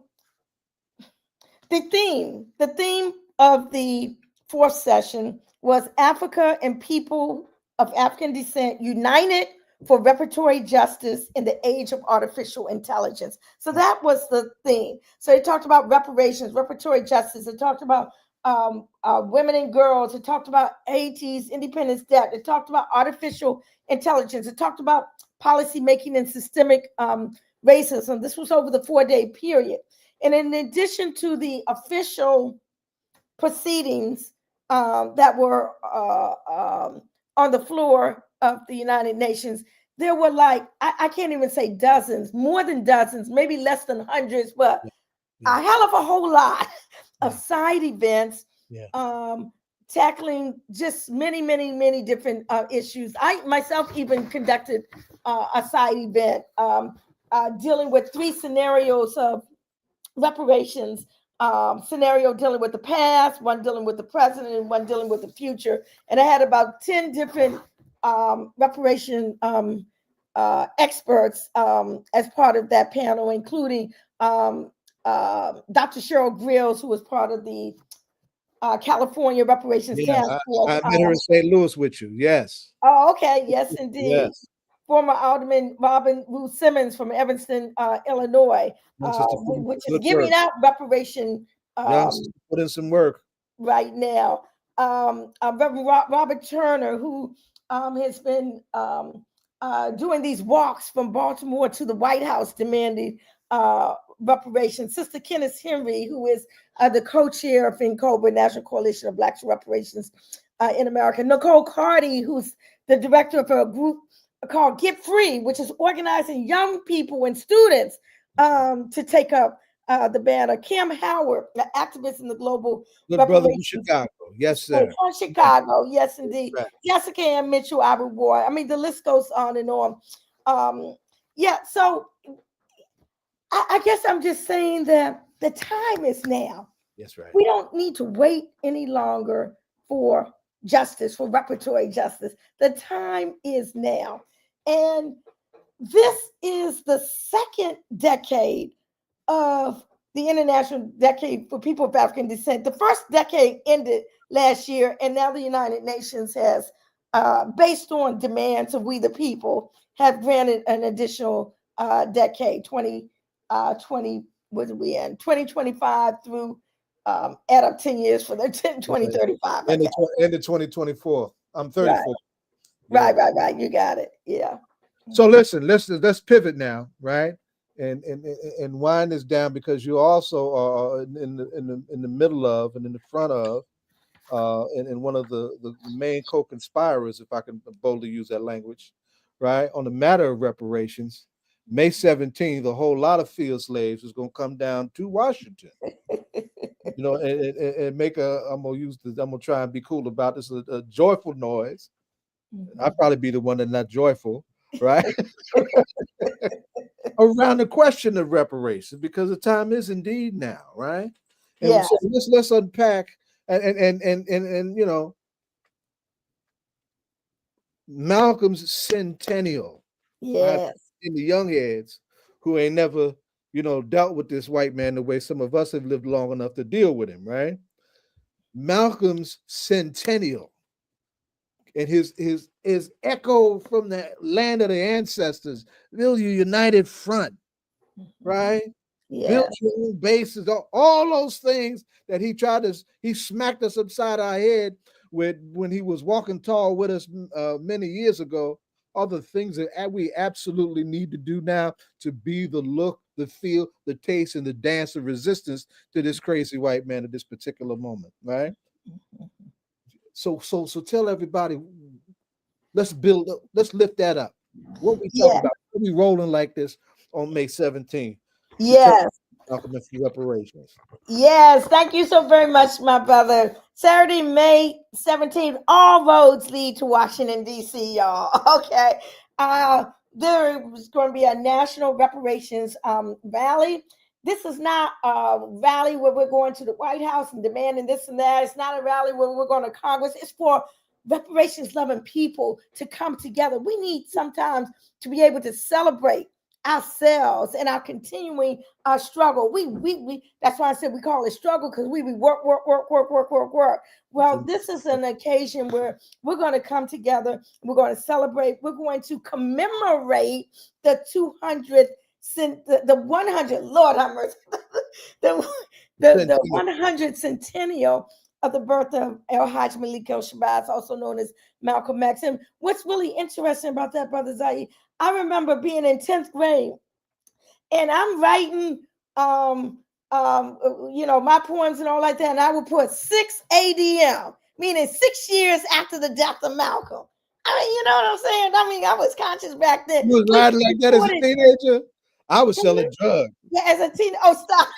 the theme of the fourth session was Africa and people of African descent united for reparatory justice in the age of artificial intelligence. So that was the theme. So it talked about reparations, reparatory justice. It talked about women and girls. It talked about Haiti's independence debt. It talked about artificial intelligence. It talked about policy making and systemic racism. This was over the 4-day period. And in addition to the official proceedings that were on the floor of the United Nations, there were like, I can't even say dozens, more than dozens, maybe less than hundreds, but a hell of a whole lot of side events tackling just many different issues. I myself even conducted a side event dealing with 3 scenarios of reparations, scenario dealing with the past, one dealing with the present, and one dealing with the future. And I had about 10 different reparation experts as part of that panel, including Dr. Cheryl Grills, who was part of the California Reparations Task Force. I met her in St. Louis with you. Yes. Oh, okay. Yes, indeed. Yes. Former Alderman Robin Ruth Simmons from Evanston, Illinois, which is giving out reparation. Put in some work right now. Reverend Robert Turner, who has been doing these walks from Baltimore to the White House demanding reparations. Sister Kenneth Henry, who is the co-chair of NCOBRA, National Coalition of Blacks for Reparations in America. Nicole Carty, who's the director of a group called Get Free, which is organizing young people and students to take up the banner. Kim Howard, an activist in the global good brother from Chicago. Yes, sir. From Chicago, yes, indeed. Right. Jessica Ann Mitchell, Abu Boy. I mean, the list goes on and on. So I guess I'm just saying that the time is now. That's right. We don't need to wait any longer for justice, for reparatory justice. The time is now. And this is the second decade of the International Decade for People of African Descent. The first decade ended last year, and now the United Nations has, based on demands of we the people, have granted an additional decade, 2025 through add up 10 years for the 2035. End of 2024. I'm 34. Right. You got it. Yeah. So listen, let's pivot now, right? And wind this down, because you also are in the middle of and in the front of and one of the main co-conspirators, if I can boldly use that language, right? On the matter of reparations, May 17th, a whole lot of field slaves is going to come down to Washington. You know, and make I'm gonna try and be cool about this, a joyful noise. I'd probably be the one that's not joyful, right? Around the question of reparations, because the time is indeed now, right? And yeah. So let's unpack and you know, Malcolm's Centennial. Yes. Right? In the young heads who ain't never, you know, dealt with this white man the way some of us have lived long enough to deal with him, right? Malcolm's Centennial and his echo from the land of the ancestors, build your united front, right? Yeah. Build your own bases, all those things that he smacked us upside our head with when he was walking tall with us many years ago. Other things that we absolutely need to do now to be the look, the feel, the taste, and the dance of resistance to this crazy white man at this particular moment, right? So tell everybody, let's lift that up. What we talking about? What we rolling like this on May 17th? Yes. Reparations. Yes, thank you so very much, my brother. Saturday, May 17th, all roads lead to Washington, D.C., y'all. Okay. There is going to be a national reparations rally. This is not a rally where we're going to the White House and demanding this and that. It's not a rally where we're going to Congress. It's for reparations loving people to come together. We need sometimes to be able to celebrate ourselves and our continuing struggle. We that's why I said we call it struggle, because we work. Well, this is an occasion where we're going to come together. We're going to celebrate. We're going to commemorate the 200th, the 100. Lord have mercy, the 100th centennial of the birth of El Hajj Malik El Shabazz, also known as Malcolm X. And what's really interesting about that, Brother Zaid, I remember being in 10th grade, and I'm writing, my poems and all like that, and I would put 6 ADM, meaning 6 years after the death of Malcolm. I mean, you know what I'm saying? I mean, I was conscious back then. You was riding like that as a teenager? I was selling drugs. Yeah, as a teenager. Oh, stop.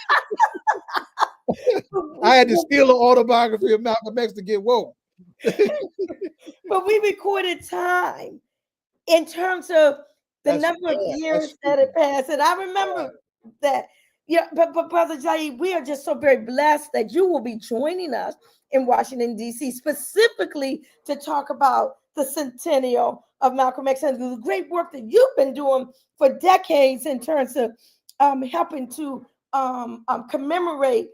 I had to steal an autobiography of Malcolm X to get woke. But we recorded time in terms of the number of years that it passed. And I remember that. Yeah, but Brother Zaid, we are just so very blessed that you will be joining us in Washington, D.C., specifically to talk about the centennial of Malcolm X and the great work that you've been doing for decades in terms of helping to commemorate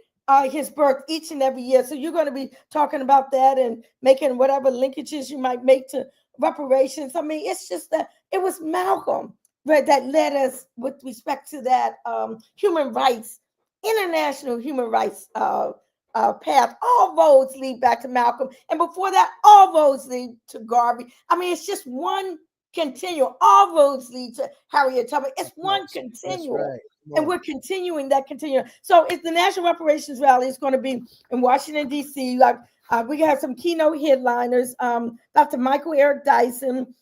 his birth each and every year. So you're going to be talking about that and making whatever linkages you might make to reparations. I mean, it's just that it was Malcolm that led us with respect to that human rights, international human rights path. All roads lead back to Malcolm. And before that, all roads lead to Garvey. I mean, it's just one continuum. All roads lead to Harriet Tubman. It's one continuum. Right. And we're continuing that continuum. So it's the National Reparations Rally. It's going to be in Washington, D.C. We have some keynote headliners. Dr. Michael Eric Dyson,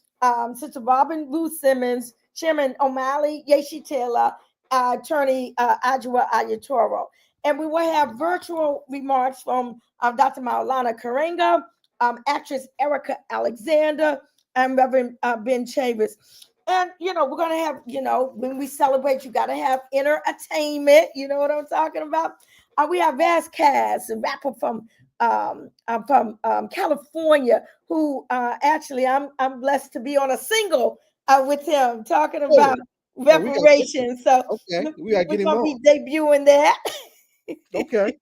Sister Robin Lou Simmons, Chairman O'Malley Yeshi Taylor, Attorney Adjua Ayatoro. And we will have virtual remarks from Dr. Maulana Karenga, actress Erica Alexander, and Reverend Ben Chavis. And, we're going to have, when we celebrate, you got to have entertainment. You know what I'm talking about? We have Vazquez, a rapper from California, who actually I'm blessed to be on a single with him talking about reparations. So we got to get him on. We're going to be debuting that. Okay.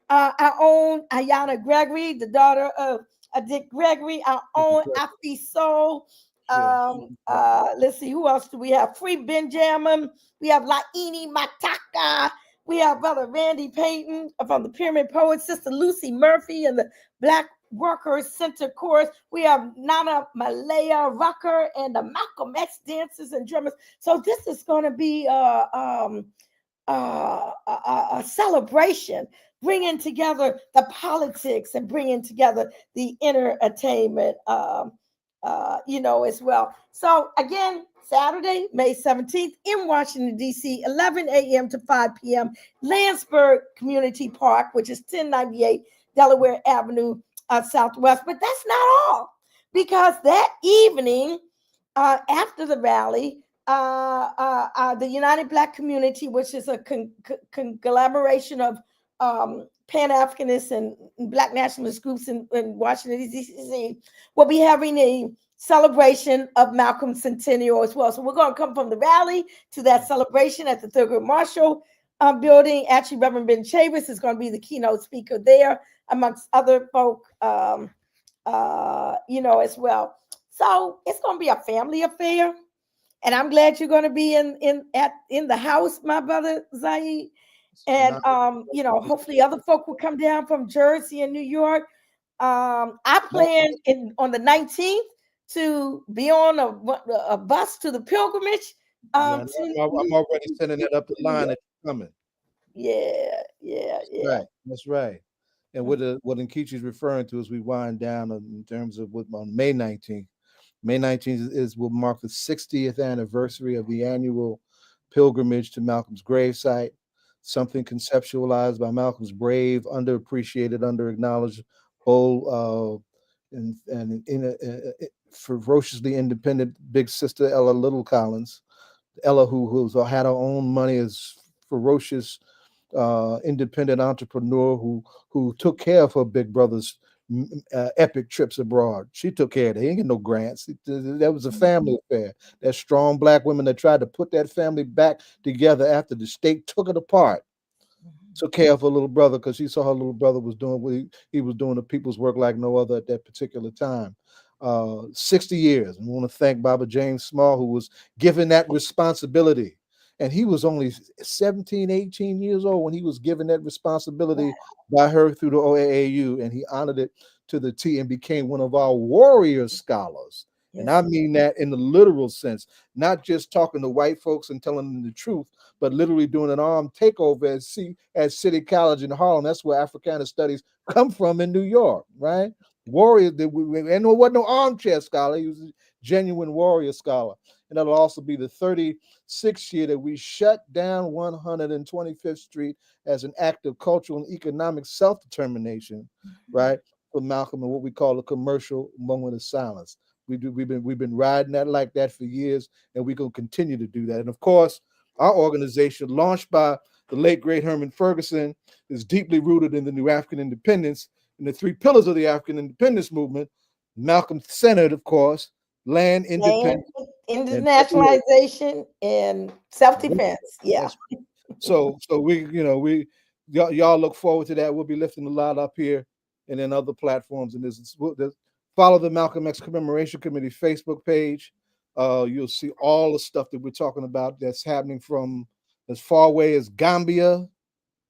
Our own Ayana Gregory, the daughter of Dick Gregory, our own Afi Soul. Let's see, who else do we have? Free Benjamin. We have Laini Mataka. We have Brother Randy Payton from the Pyramid Poets, Sister Lucy Murphy and the Black Workers Center Chorus. We have Nana Malaya Rucker and the Malcolm X dancers and drummers. So this is going to be a celebration, bringing together the politics and bringing together the entertainment, as well. So again, Saturday, May 17th in Washington, D.C., 11 a.m. to 5 p.m., Landsberg Community Park, which is 1098 Delaware Avenue Southwest. But that's not all, because that evening after the rally, the United Black Community, which is a collaboration of Pan-Africanists and Black nationalist groups in Washington, D.C., will be having a celebration of Malcolm's centennial as well. So we're going to come from the rally to that celebration at the Thurgood Marshall building. Actually, Reverend Ben Chavis is going to be the keynote speaker there, amongst other folk, as well. So it's going to be a family affair. And I'm glad you're going to be in the house, my brother Zaid. And hopefully other folk will come down from Jersey and New York. I plan on the 19th to be on a bus to the pilgrimage. I'm already sending that up the line that you're coming. Yeah. That's right. And what Nkechi is referring to as we wind down in terms of what on May 19th. May 19th will mark the 60th anniversary of the annual pilgrimage to Malcolm's gravesite, something conceptualized by Malcolm's brave, underappreciated, underacknowledged, bold, and ferociously independent big sister Ella Little Collins. Ella, who had her own money, as ferocious, independent entrepreneur who took care of her big brother's epic trips abroad. She took care of it. He ain't get no grants. That was a family affair. That strong Black women that tried to put that family back together after the state took it apart. Took care of her little brother because she saw her little brother was doing what he was doing the people's work like no other at that particular time. 60 years. And we want to thank Baba James Small, who was given that responsibility. And he was only 17, 18 years old when he was given that responsibility by her through the OAAU, and he honored it to the T and became one of our warrior scholars. Yes. And I mean that in the literal sense, not just talking to white folks and telling them the truth, but literally doing an armed takeover at City College in Harlem. That's where Africana Studies come from in New York, right? Warrior, and there wasn't no armchair scholar. He was a genuine warrior scholar. And that'll also be the 36th year that we shut down 125th Street as an act of cultural and economic self-determination, right? For Malcolm and what we call a commercial moment of silence. We've been riding that like that for years, and we're gonna continue to do that. And of course, our organization, launched by the late great Herman Ferguson, is deeply rooted in the New African Independence and the three pillars of the African Independence movement. Malcolm centered, of course, land independence, internationalization, and self-defense. Yeah. So y'all look forward to that. We'll be lifting a lot up here and then other platforms. And there's follow the Malcolm X Commemoration Committee Facebook page. You'll see all the stuff that we're talking about that's happening from as far away as Gambia,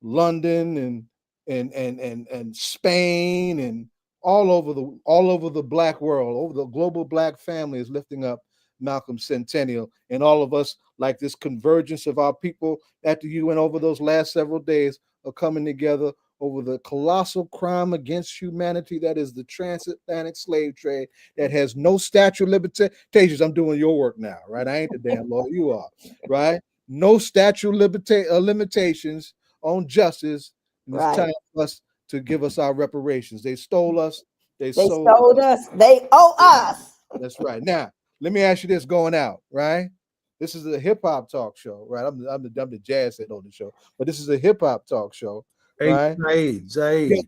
London, and Spain, and all over the Black world, over the global Black family is lifting up Malcolm's Centennial, and all of us, like this convergence of our people at the UN over those last several days, are coming together over the colossal crime against humanity that is the transatlantic slave trade that has no statute of limitations. I'm doing your work now, right? I ain't the damn lawyer, you are, right? No statute of limitations on justice. And it's time for us to give us our reparations. They stole us. They sold us. They owe us. That's right. Now, let me ask you this going out, right? This is a hip hop talk show, right? I'm the jazz head on the show, but this is a hip hop talk show, right? Hey, Zaid,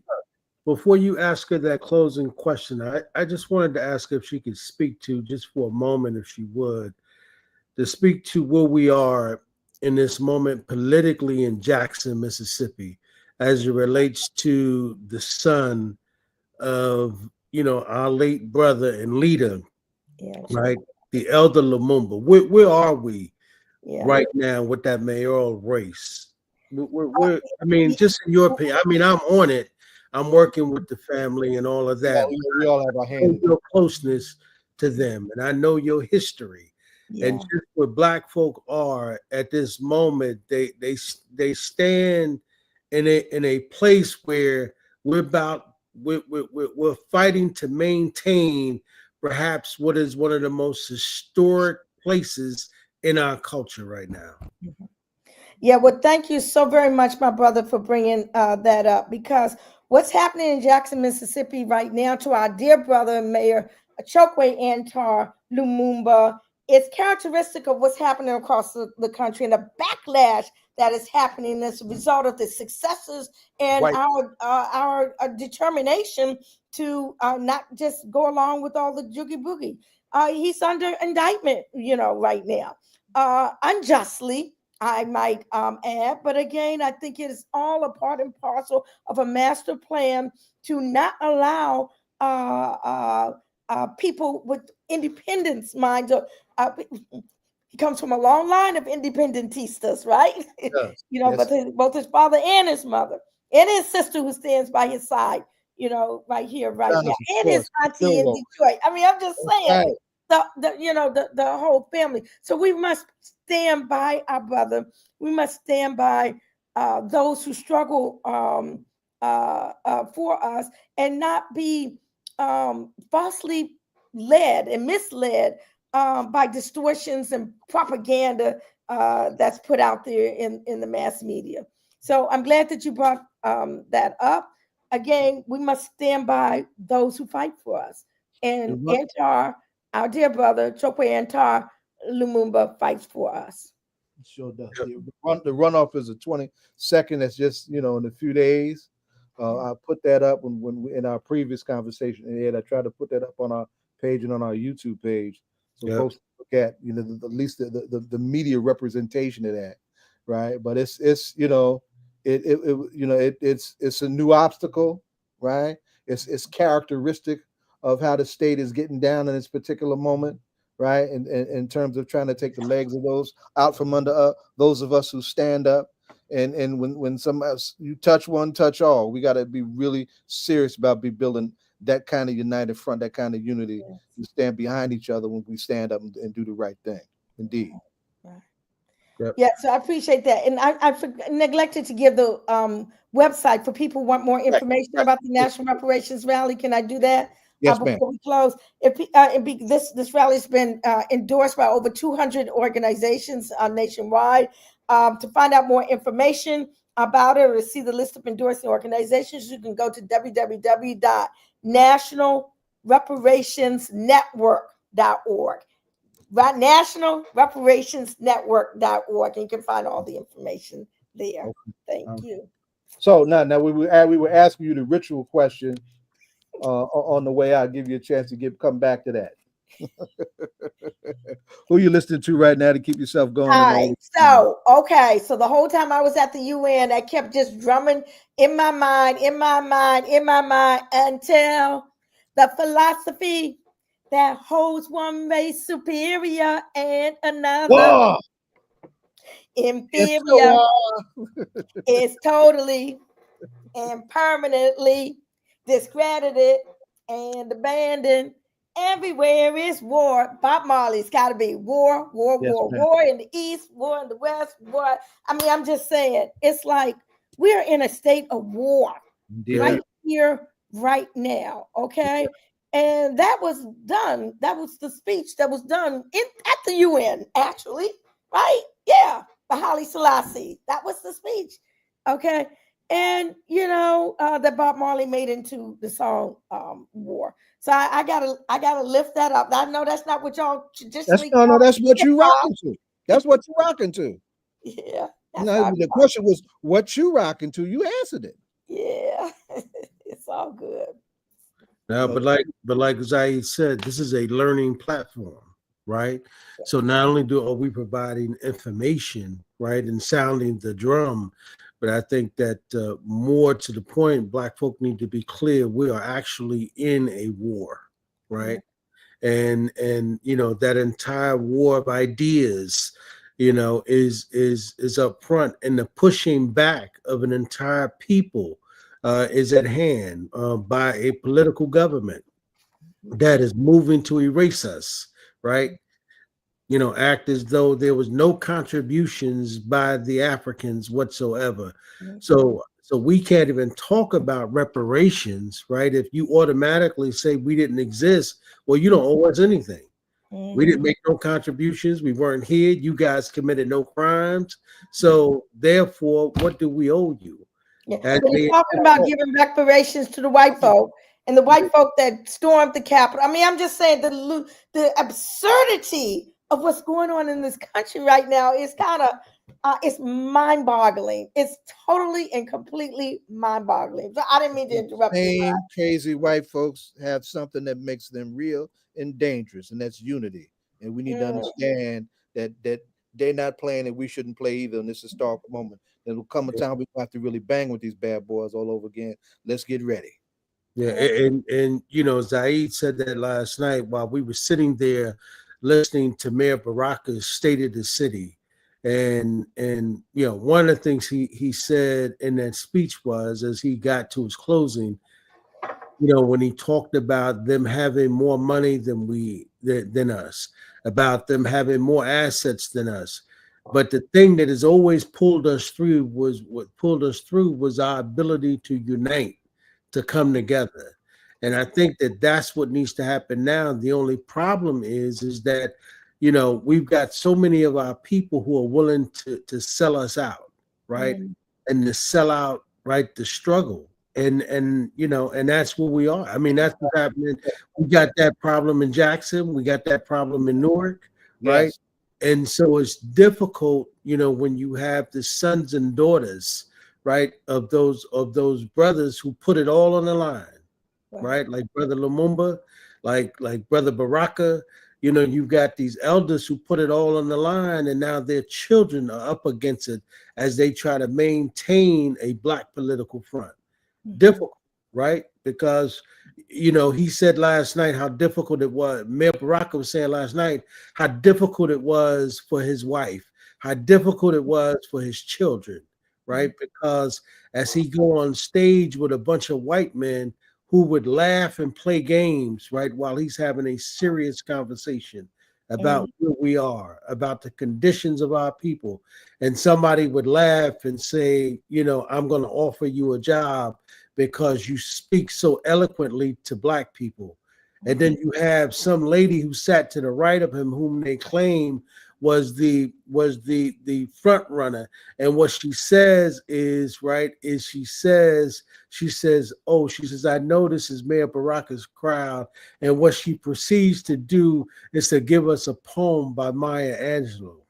before you ask her that closing question, I just wanted to ask her if she could speak to, just for a moment, if she would, to speak to where we are in this moment politically in Jackson, Mississippi, as it relates to the son of, our late brother and leader, right? The elder Lumumba. Where are we right now with that mayoral race? Just in your opinion, I'm on it. I'm working with the family and all of that. We all have our hand. Your closeness to them, and I know your history. And just where Black folk are at this moment, they stand in a place where we're fighting to maintain perhaps what is one of the most historic places in our culture right now. Yeah, well, thank you so very much, my brother, for bringing that up, because what's happening in Jackson, Mississippi right now to our dear brother, Mayor Chokwe Antar Lumumba, is characteristic of what's happening across the country and the backlash that is happening as a result of the successes and our determination to not just go along with all the joogie boogie. He's under indictment, right now, unjustly, I might add. But again, I think it is all a part and parcel of a master plan to not allow people with independence minds. He comes from a long line of independentistas, right? Yes. Both his father and his mother and his sister who stands by his side, right here, right now, and his auntie in Detroit. I'm just saying, the whole family. So we must stand by our brother. We must stand by those who struggle for us, and not be falsely led and misled by distortions and propaganda that's put out there in the mass media. So I'm glad that you brought that up. Again, we must stand by those who fight for us. And Antar, our dear brother, Chokwe Antar Lumumba, fights for us. Sure does. The runoff is the 22nd. That's just, in a few days. I put that up when we, in our previous conversation, and I tried to put that up on our page and on our YouTube page, so Yep. folks look at at least the media representation of that, right? But it's it's a new obstacle, right? It's characteristic of how the state is getting down in this particular moment, right? And in terms of trying to take the legs of those out from under those of us who stand up. And when you touch one, touch all. We got to be really serious about building that kind of united front, that kind of unity. We stand behind each other when we stand up and do the right thing. Indeed. Right. Yep. Yeah, so I appreciate that. And I neglected to give the website for people who want more information about the National Reparations Rally. Can I do that? Yes, ma'am. Before we close, this rally has been endorsed by over 200 organizations nationwide. To find out more information about it or see the list of endorsing organizations, you can go to www.nationalreparationsnetwork.org. Right, nationalreparationsnetwork.org, and you can find all the information there. Thank you. So now we were asking you the ritual question on the way out. I'll give you a chance to come back to that. Who you listening to right now to keep yourself going? All right. So the whole time I was at the UN, I kept just drumming in my mind until the philosophy that holds one race superior and another inferior is totally and permanently discredited and abandoned. Everywhere is war. Bob Marley's got to be war in the East, war in the West, war. I mean, I'm just saying, it's like we're in a state of war right here, right now. Okay. And that was done. That was the speech that was done at the UN, actually. Right? Yeah. By Haile Selassie. That was the speech. Okay. And that Bob Marley made into the song War. So I gotta lift that up. I know that's not what y'all traditionally. That's what you rocking to. That's what you're rocking to. Yeah. No, the question was what you rocking to. You answered it. Yeah. It's all good. Now, but like Zaid said, this is a learning platform, right? So not only are we providing information, right, and sounding the drum, but I think that more to the point, Black folk need to be clear. We are actually in a war, right? And that entire war of ideas, is up front, and the pushing back of an entire people is at hand by a political government that is moving to erase us, right? Act as though there was no contributions by the Africans whatsoever. So we can't even talk about reparations, right? If you automatically say we didn't exist, well, you don't owe us anything. We didn't make no contributions. We weren't here. You guys committed no crimes. So therefore, what do we owe you? Yeah. We're talking about giving reparations to the white folk and the white folk that stormed the Capitol. I mean, I'm just saying the absurdity of what's going on in this country right now is kind of it's mind-boggling. It's totally and completely mind-boggling. So I didn't mean to interrupt you. Same crazy white folks have something that makes them real and dangerous, and that's unity. And we need to understand that they're not playing and we shouldn't play either. And this is a historic moment. There will come a time we have to really bang with these bad boys all over again. Let's get ready. Yeah, and Zaid said that last night while we were sitting there listening to Mayor Baraka's State of the City. And one of the things he said in that speech was, as he got to his closing, when he talked about them having more money than us, about them having more assets than us. But the thing that has always pulled us through was our ability to unite, to come together. And I think that that's what needs to happen now. The only problem is that, we've got so many of our people who are willing to sell us out, right? And to sell out, right, the struggle. And that's where we are. I mean, that's what's happening. We got that problem in Jackson. We got that problem in Newark, right? Yes. And so it's difficult, when you have the sons and daughters, right, of those brothers who put it all on the line, right? Like Brother Lumumba, like Brother Baraka. You know, you've got these elders who put it all on the line, and now their children are up against it as they try to maintain a Black political front. Difficult, right? Because, you know, he said last night how difficult it was. Mayor Baraka was saying last night how difficult it was for his wife, how difficult it was for his children, right? Because as he go on stage with a bunch of white men who would laugh and play games, right, while he's having a serious conversation about where we are, about the conditions of our people. And somebody would laugh and say, you know, I'm going to offer you a job because you speak so eloquently to Black people. And then you have some lady who sat to the right of him, whom they claim was the front runner. And what she says is, right, is she says, I know this is Mayor Baraka's crowd. And what she proceeds to do is to give us a poem by Maya Angelou,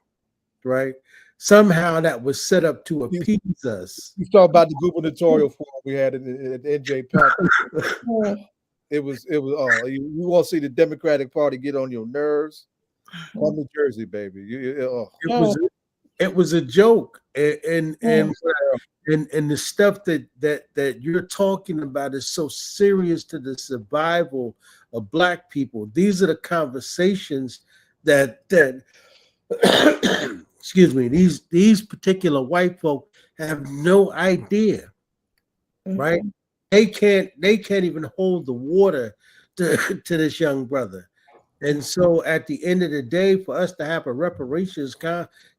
right? Somehow that was set up to appease us. You talk about the gubernatorial forum we had at NJ Park. It was you want to see the Democratic Party get on your nerves? Come to Jersey, baby. It was a joke, and the stuff that you're talking about is so serious to the survival of Black people. These are the conversations that excuse me, these particular white folk have no idea, right? They can't even hold the water to this young brother. And so at the end of the day, for us to have a reparations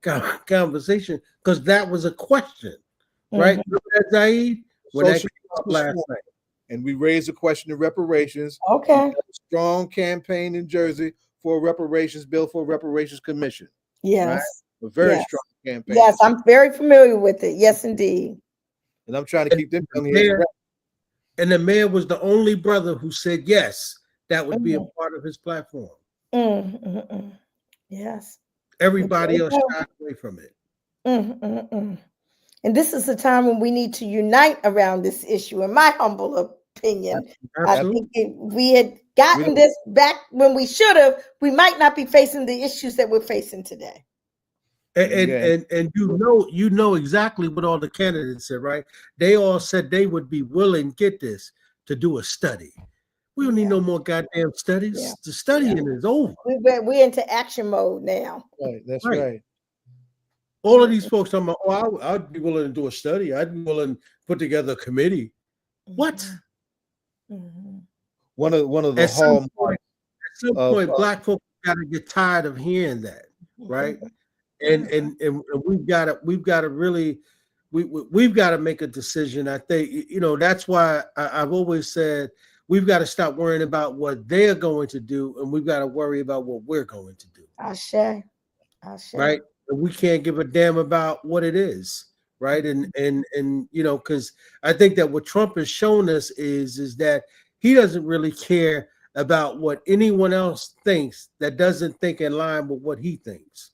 conversation, because that was a question, right? Remember that, Zaid? When that came up last night. And we raised the question of reparations. Okay. A strong campaign in Jersey for a reparations bill, for a reparations commission. Yes. Right? A very strong campaign. Yes, I'm very familiar with it. Yes, indeed. And I'm trying to keep them down here. And the mayor was the only brother who said yes, that would be a part of his platform. Yes. Everybody else shied away from it. And this is the time when we need to unite around this issue, in my humble opinion. Absolutely. I think if we had gotten this back when we should have, we might not be facing the issues that we're facing today. And you know exactly what all the candidates said, right? They all said they would be willing, get this, to do a study. We don't need no more goddamn studies. Yeah. The studying is over. We're into action mode now. Right, that's right. All of these folks talking about, oh, I'd be willing to do a study. I'd be willing to put together a committee. What? One of the hallmarks. At some point, Black folks got to get tired of hearing that, right? And we've got to really we've got to make a decision. I think, you know, that's why I've always said we've got to stop worrying about what they're going to do, and we've got to worry about what we're going to do. Ashe. Right? And we can't give a damn about what it is, right? And you know, because I think that what Trump has shown us is that he doesn't really care about what anyone else thinks that doesn't think in line with what he thinks.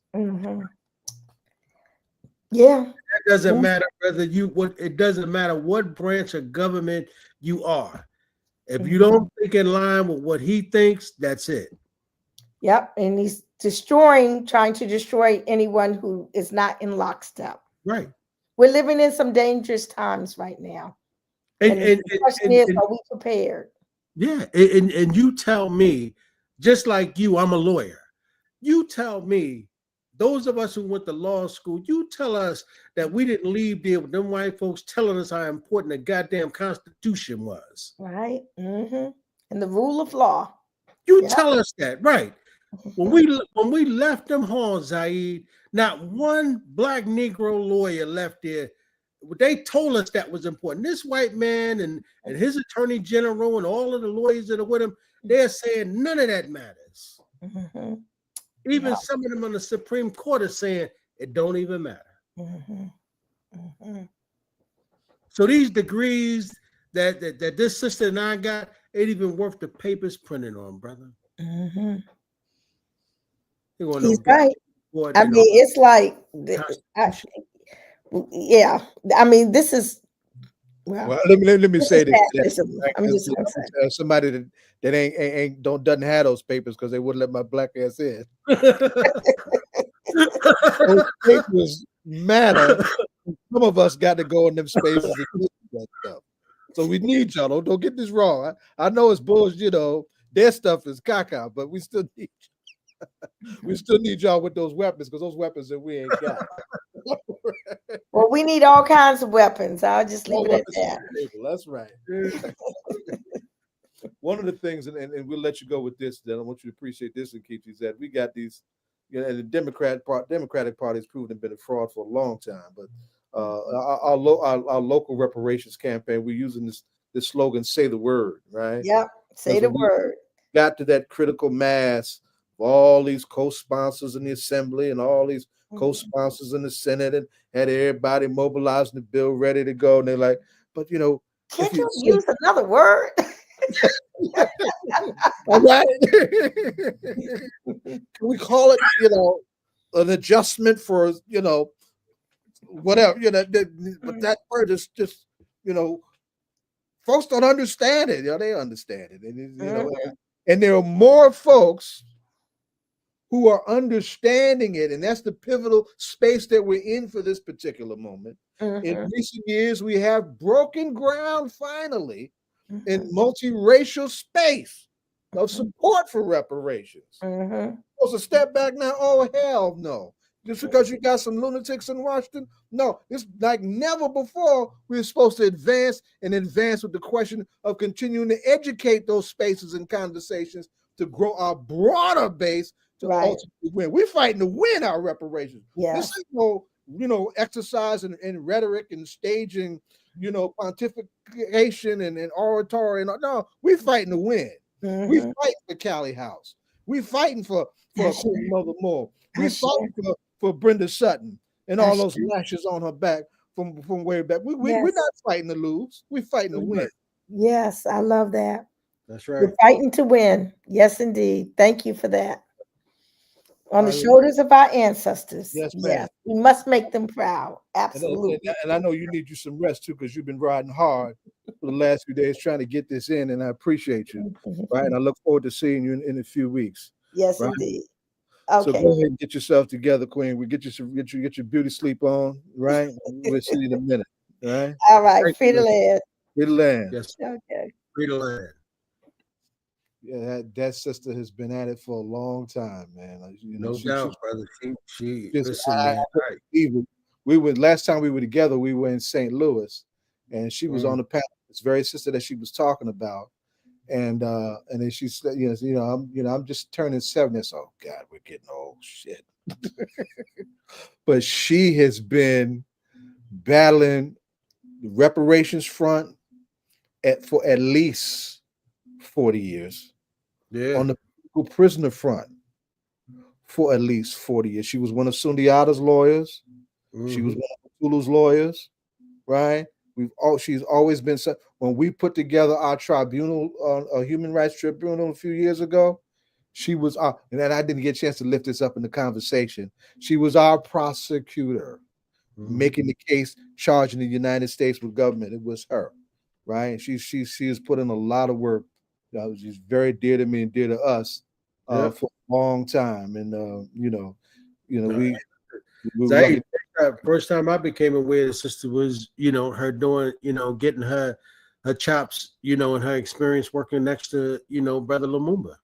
Yeah. It doesn't matter whether it doesn't matter what branch of government you are. If you don't think in line with what he thinks, that's it. Yep. And he's trying to destroy anyone who is not in lockstep. Right. We're living in some dangerous times right now. And the question is, are we prepared? Yeah. And you tell me, just like you, I'm a lawyer. You tell me, those of us who went to law school, you tell us that we didn't leave there with them white folks telling us how important the goddamn Constitution was. Right. And the rule of law. You tell us that, right? When we left them halls, Zaid, not one Black Negro lawyer left there. They told us that was important. This white man and his attorney general and all of the lawyers that are with him, they're saying none of that matters. Even some of them on the Supreme Court are saying it don't even matter. So these degrees that this sister and I got ain't even worth the papers printed on, brother. He's right. I mean, it's like yeah, I mean, this is, Well, let me this say is this. fascism. I'm just gonna say. Somebody that ain't doesn't have those papers because they wouldn't let my black ass in. Those papers matter. Some of us got to go in them spaces and do that stuff. So we need y'all. Don't get this wrong. I know it's bullshit. You know, their stuff is caca, but we still need we still need y'all with those weapons because those weapons that we ain't got. Well, we need all kinds of weapons. I'll just leave it at that. That's right. One of the things, and we'll let you go with this, then I want you to appreciate this, Nkechi, is that we got these, you know, and the Democratic Party has proven to be a fraud for a long time. But our local reparations campaign, we're using this slogan, "Say the word," right? Yep, say the word. Got to that critical mass of all these co-sponsors in the assembly and all these co-sponsors in the Senate, and had everybody mobilizing the bill ready to go. And they're like, but you know, can't you use another word? All right. Can we call it, you know, an adjustment for, you know, whatever, you know, but that word is just, you know, folks don't understand it. You know, they understand it. And, you know, and there are more folks who are understanding it. And that's the pivotal space that we're in for this particular moment. In recent years, we have broken ground finally in multiracial space of support for reparations. Supposed to step back now? Oh, hell no. Just because you got some lunatics in Washington? No, it's like never before we're supposed to advance with the question of continuing to educate those spaces and conversations to grow our broader base to ultimately win. We're fighting to win our reparations. This ain't no, you know, exercise in rhetoric and staging, you know, pontification and oratory. And no, we're fighting to win. We fighting for Callie House. We fighting for Queen Mother Moore. We fighting for Brenda Sutton and all those lashes on her back from way back. We're not fighting to lose. We're fighting to win. Yes, I love that. That's right. We're fighting to win. Yes, indeed. Thank you for that. On the shoulders of our ancestors. Yes, ma'am. We must make them proud. Absolutely. And I know you need you some rest too, because you've been riding hard for the last few days trying to get this in, and I appreciate you. Right. And I look forward to seeing you in a few weeks. Yes, right? indeed. Okay. So go ahead and get yourself together, Queen. We get your beauty sleep on, right? We'll see you in a minute. Right. All right. Free the land. Free the land. Yes. Okay. Free the land. Yeah, that sister has been at it for a long time, man. You know, no doubt, brother. She listen, man. We were last time we were together. We were in St. Louis, and she was on the panel. This very sister that she was talking about, and then she said, I'm just turning 70. So God, we're getting old, shit. But she has been battling the reparations front for at least 40 years. Yeah. On the prisoner front for at least 40 years. She was one of Sundiata's lawyers. She was one of Tulu's lawyers, right? She's always been, when we put together our tribunal, a human rights tribunal a few years ago, she was and I didn't get a chance to lift this up in the conversation. She was our prosecutor, making the case, charging the United States with government. It was her, right? She has put in a lot of work. She's very dear to me and dear to us for a long time, and we first time I became aware of the sister was, her doing, getting her chops, and her experience working next to, Brother Lumumba.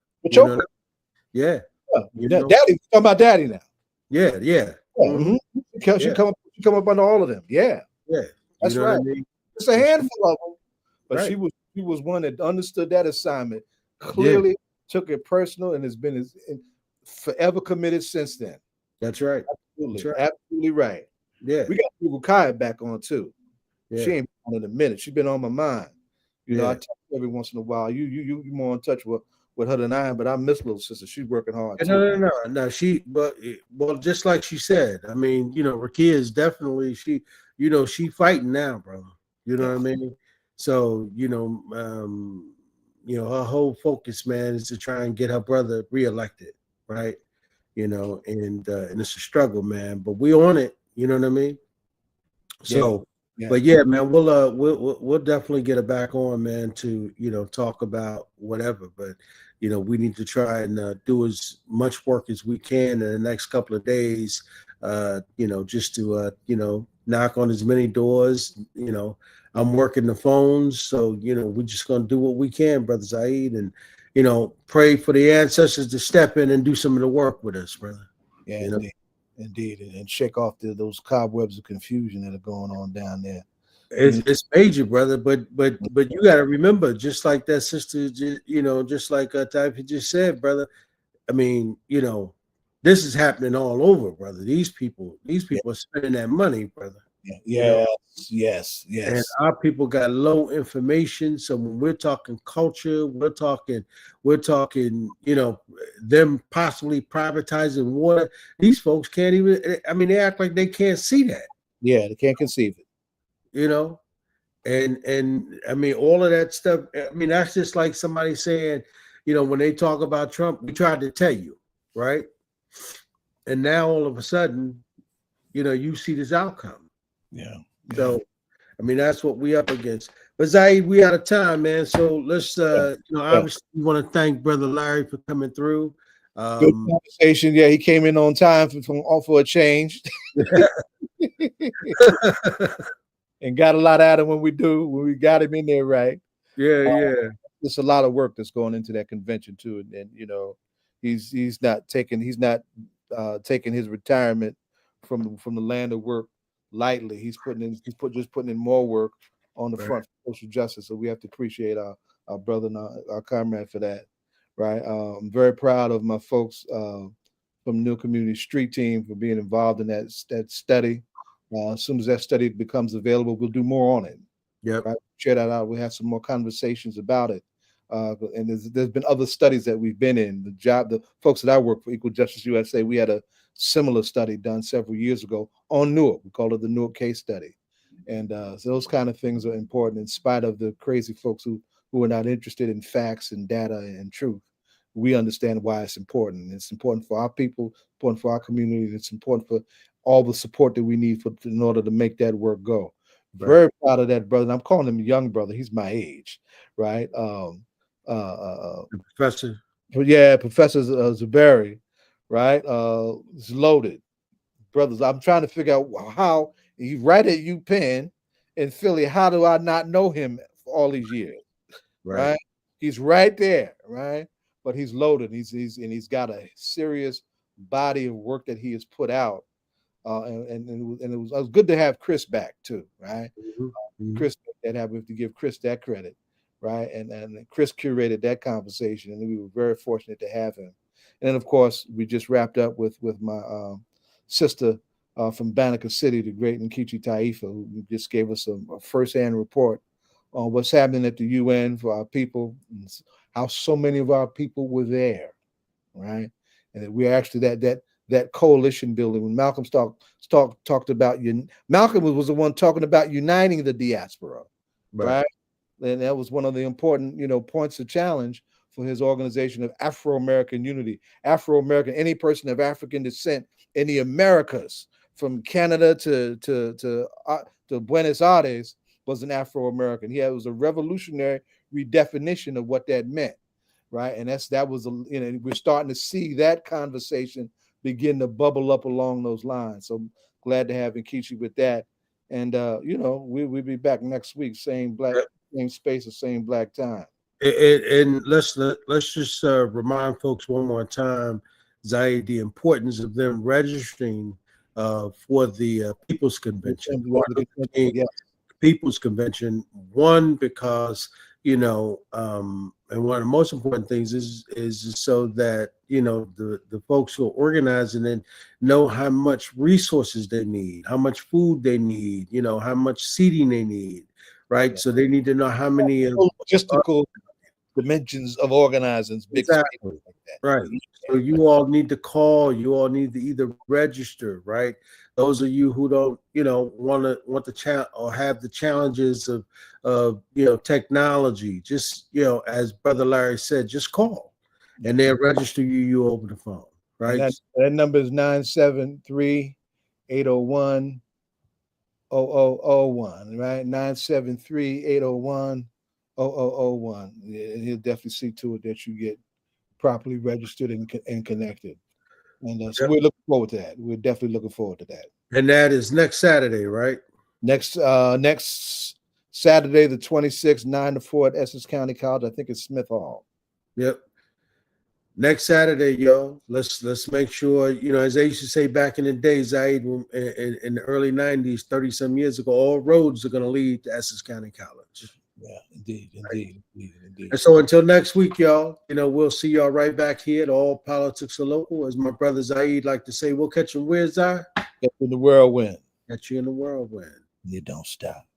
Yeah. Daddy, talking about Daddy now. Yeah. She come up under all of them. Yeah. That's right. I mean? It's a handful of them, but she was one that understood that assignment, clearly took it personal, and has been forever committed since then. That's right. Absolutely right. Yeah. We got people Kaya back on too. Yeah. She ain't been on in a minute. She's been on my mind. I talk every once in a while. You more in touch with her than I am, but I miss little sister. She's working hard. No. Well, just like she said, I mean, Rakia is definitely she fighting now, bro. You know what I mean? So, her whole focus, man, is to try and get her brother reelected, right? And it's a struggle, man. But we on it, you know what I mean? So, Yeah. but yeah, man, we'll definitely get it back on, man, to talk about whatever. But we need to try and do as much work as we can in the next couple of days. Just to knock on as many doors. I'm working the phones, so we're just gonna do what we can, brother Zaid, and pray for the ancestors to step in and do some of the work with us, brother. Yeah, indeed, and shake off those cobwebs of confusion that are going on down there. It's major, brother. But you got to remember, just like that sister, just like Taifa just said, brother. I mean, this is happening all over, brother. These people are spending that money, brother. Yes. And our people got low information. So when we're talking culture, we're talking, them possibly privatizing water. These folks can't even. I mean, they act like they can't see that. Yeah, they can't conceive it. And I mean, all of that stuff. I mean, that's just like somebody saying, when they talk about Trump, we tried to tell you, right? And now all of a sudden, you see this outcome. Yeah. So, I mean, that's what we up against. But Zaid, we out of time, man. So let's, obviously, we want to thank Brother Larry for coming through. Good conversation. Yeah, he came in on time for a change. And got a lot out of when we got him in there, right? Yeah. There's a lot of work that's going into that convention too, and he's not taking his retirement from the land of work lightly. He's putting in more work on the front for social justice. So we have to appreciate our brother and our comrade for that, right? I'm very proud of my folks from Newark Community Street Team for being involved in that study. As soon as that study becomes available, we'll do more on it. Yeah, right? Share that out. We'll have some more conversations about it. And there's been other studies that we've been in. The folks that I work for, Equal Justice USA, we had a similar study done several years ago on Newark. We call it the Newark case study. And so those kind of things are important in spite of the crazy folks who are not interested in facts and data and truth. We understand why it's important. It's important for our people, important for our community. It's important for all the support that we need in order to make that work go. Very proud of that brother. And I'm calling him young brother. He's my age, right? Professor. Yeah, Professor Zuberi, right? It's loaded. Brothers, I'm trying to figure out how he's right at UPenn in Philly. How do I not know him for all these years? Right? He's right there, right? But he's loaded. He's got a serious body of work that he has put out. And it was good to have Chris back too, right? Chris, we have to give Chris that credit, right? And Chris curated that conversation, and we were very fortunate to have him. And then, of course, we just wrapped up with my sister from Banneker City, the great Nkechi Taifa, who just gave us a firsthand report on what's happening at the UN for our people, and how so many of our people were there, right? And that we're actually that coalition building. When Malcolm talked about Malcolm was the one talking about uniting the diaspora, right? And that was one of the important, points of challenge for his organization of Afro-American unity. Afro-American, any person of African descent in the Americas, from Canada to Buenos Aires, was an Afro-American. It was a revolutionary redefinition of what that meant, right? And we're starting to see that conversation begin to bubble up along those lines. So glad to have Nkechi with that. And we'll be back next week, same space, the same black time. And let's just remind folks one more time, Zaid, the importance of them registering for the People's Convention. People's Convention, one, because and one of the most important things is so that the folks who are organizing it know how much resources they need, how much food they need, how much seating they need, right? So they need to know how many logistical dimensions of organizing. Exactly. Like that. Right. So you all need to call. You all need to either register, right? Those of you who don't, want the or have the challenges of technology, just as Brother Larry said, just call, and they'll register you over the phone, right? That number is 973-801-8255. 0001, right? 973-801-0001. He'll definitely see to it that you get properly registered and connected. And so we're looking forward to that. We're definitely looking forward to that. And that is next Saturday, right? Next Saturday, the 26th, 9 to 4 at Essex County College. I think it's Smith Hall. Yep. Next Saturday, yo. Let's make sure, as they used to say back in the day, Zaid, in the early 90s, 30-some years ago, all roads are going to lead to Essex County College. Yeah, indeed. And so until next week, y'all, we'll see y'all right back here at All Politics Are Local. As my brother Zaid like to say, we'll catch them where, Zai? Catch you in the whirlwind. Catch you in the whirlwind. You don't stop.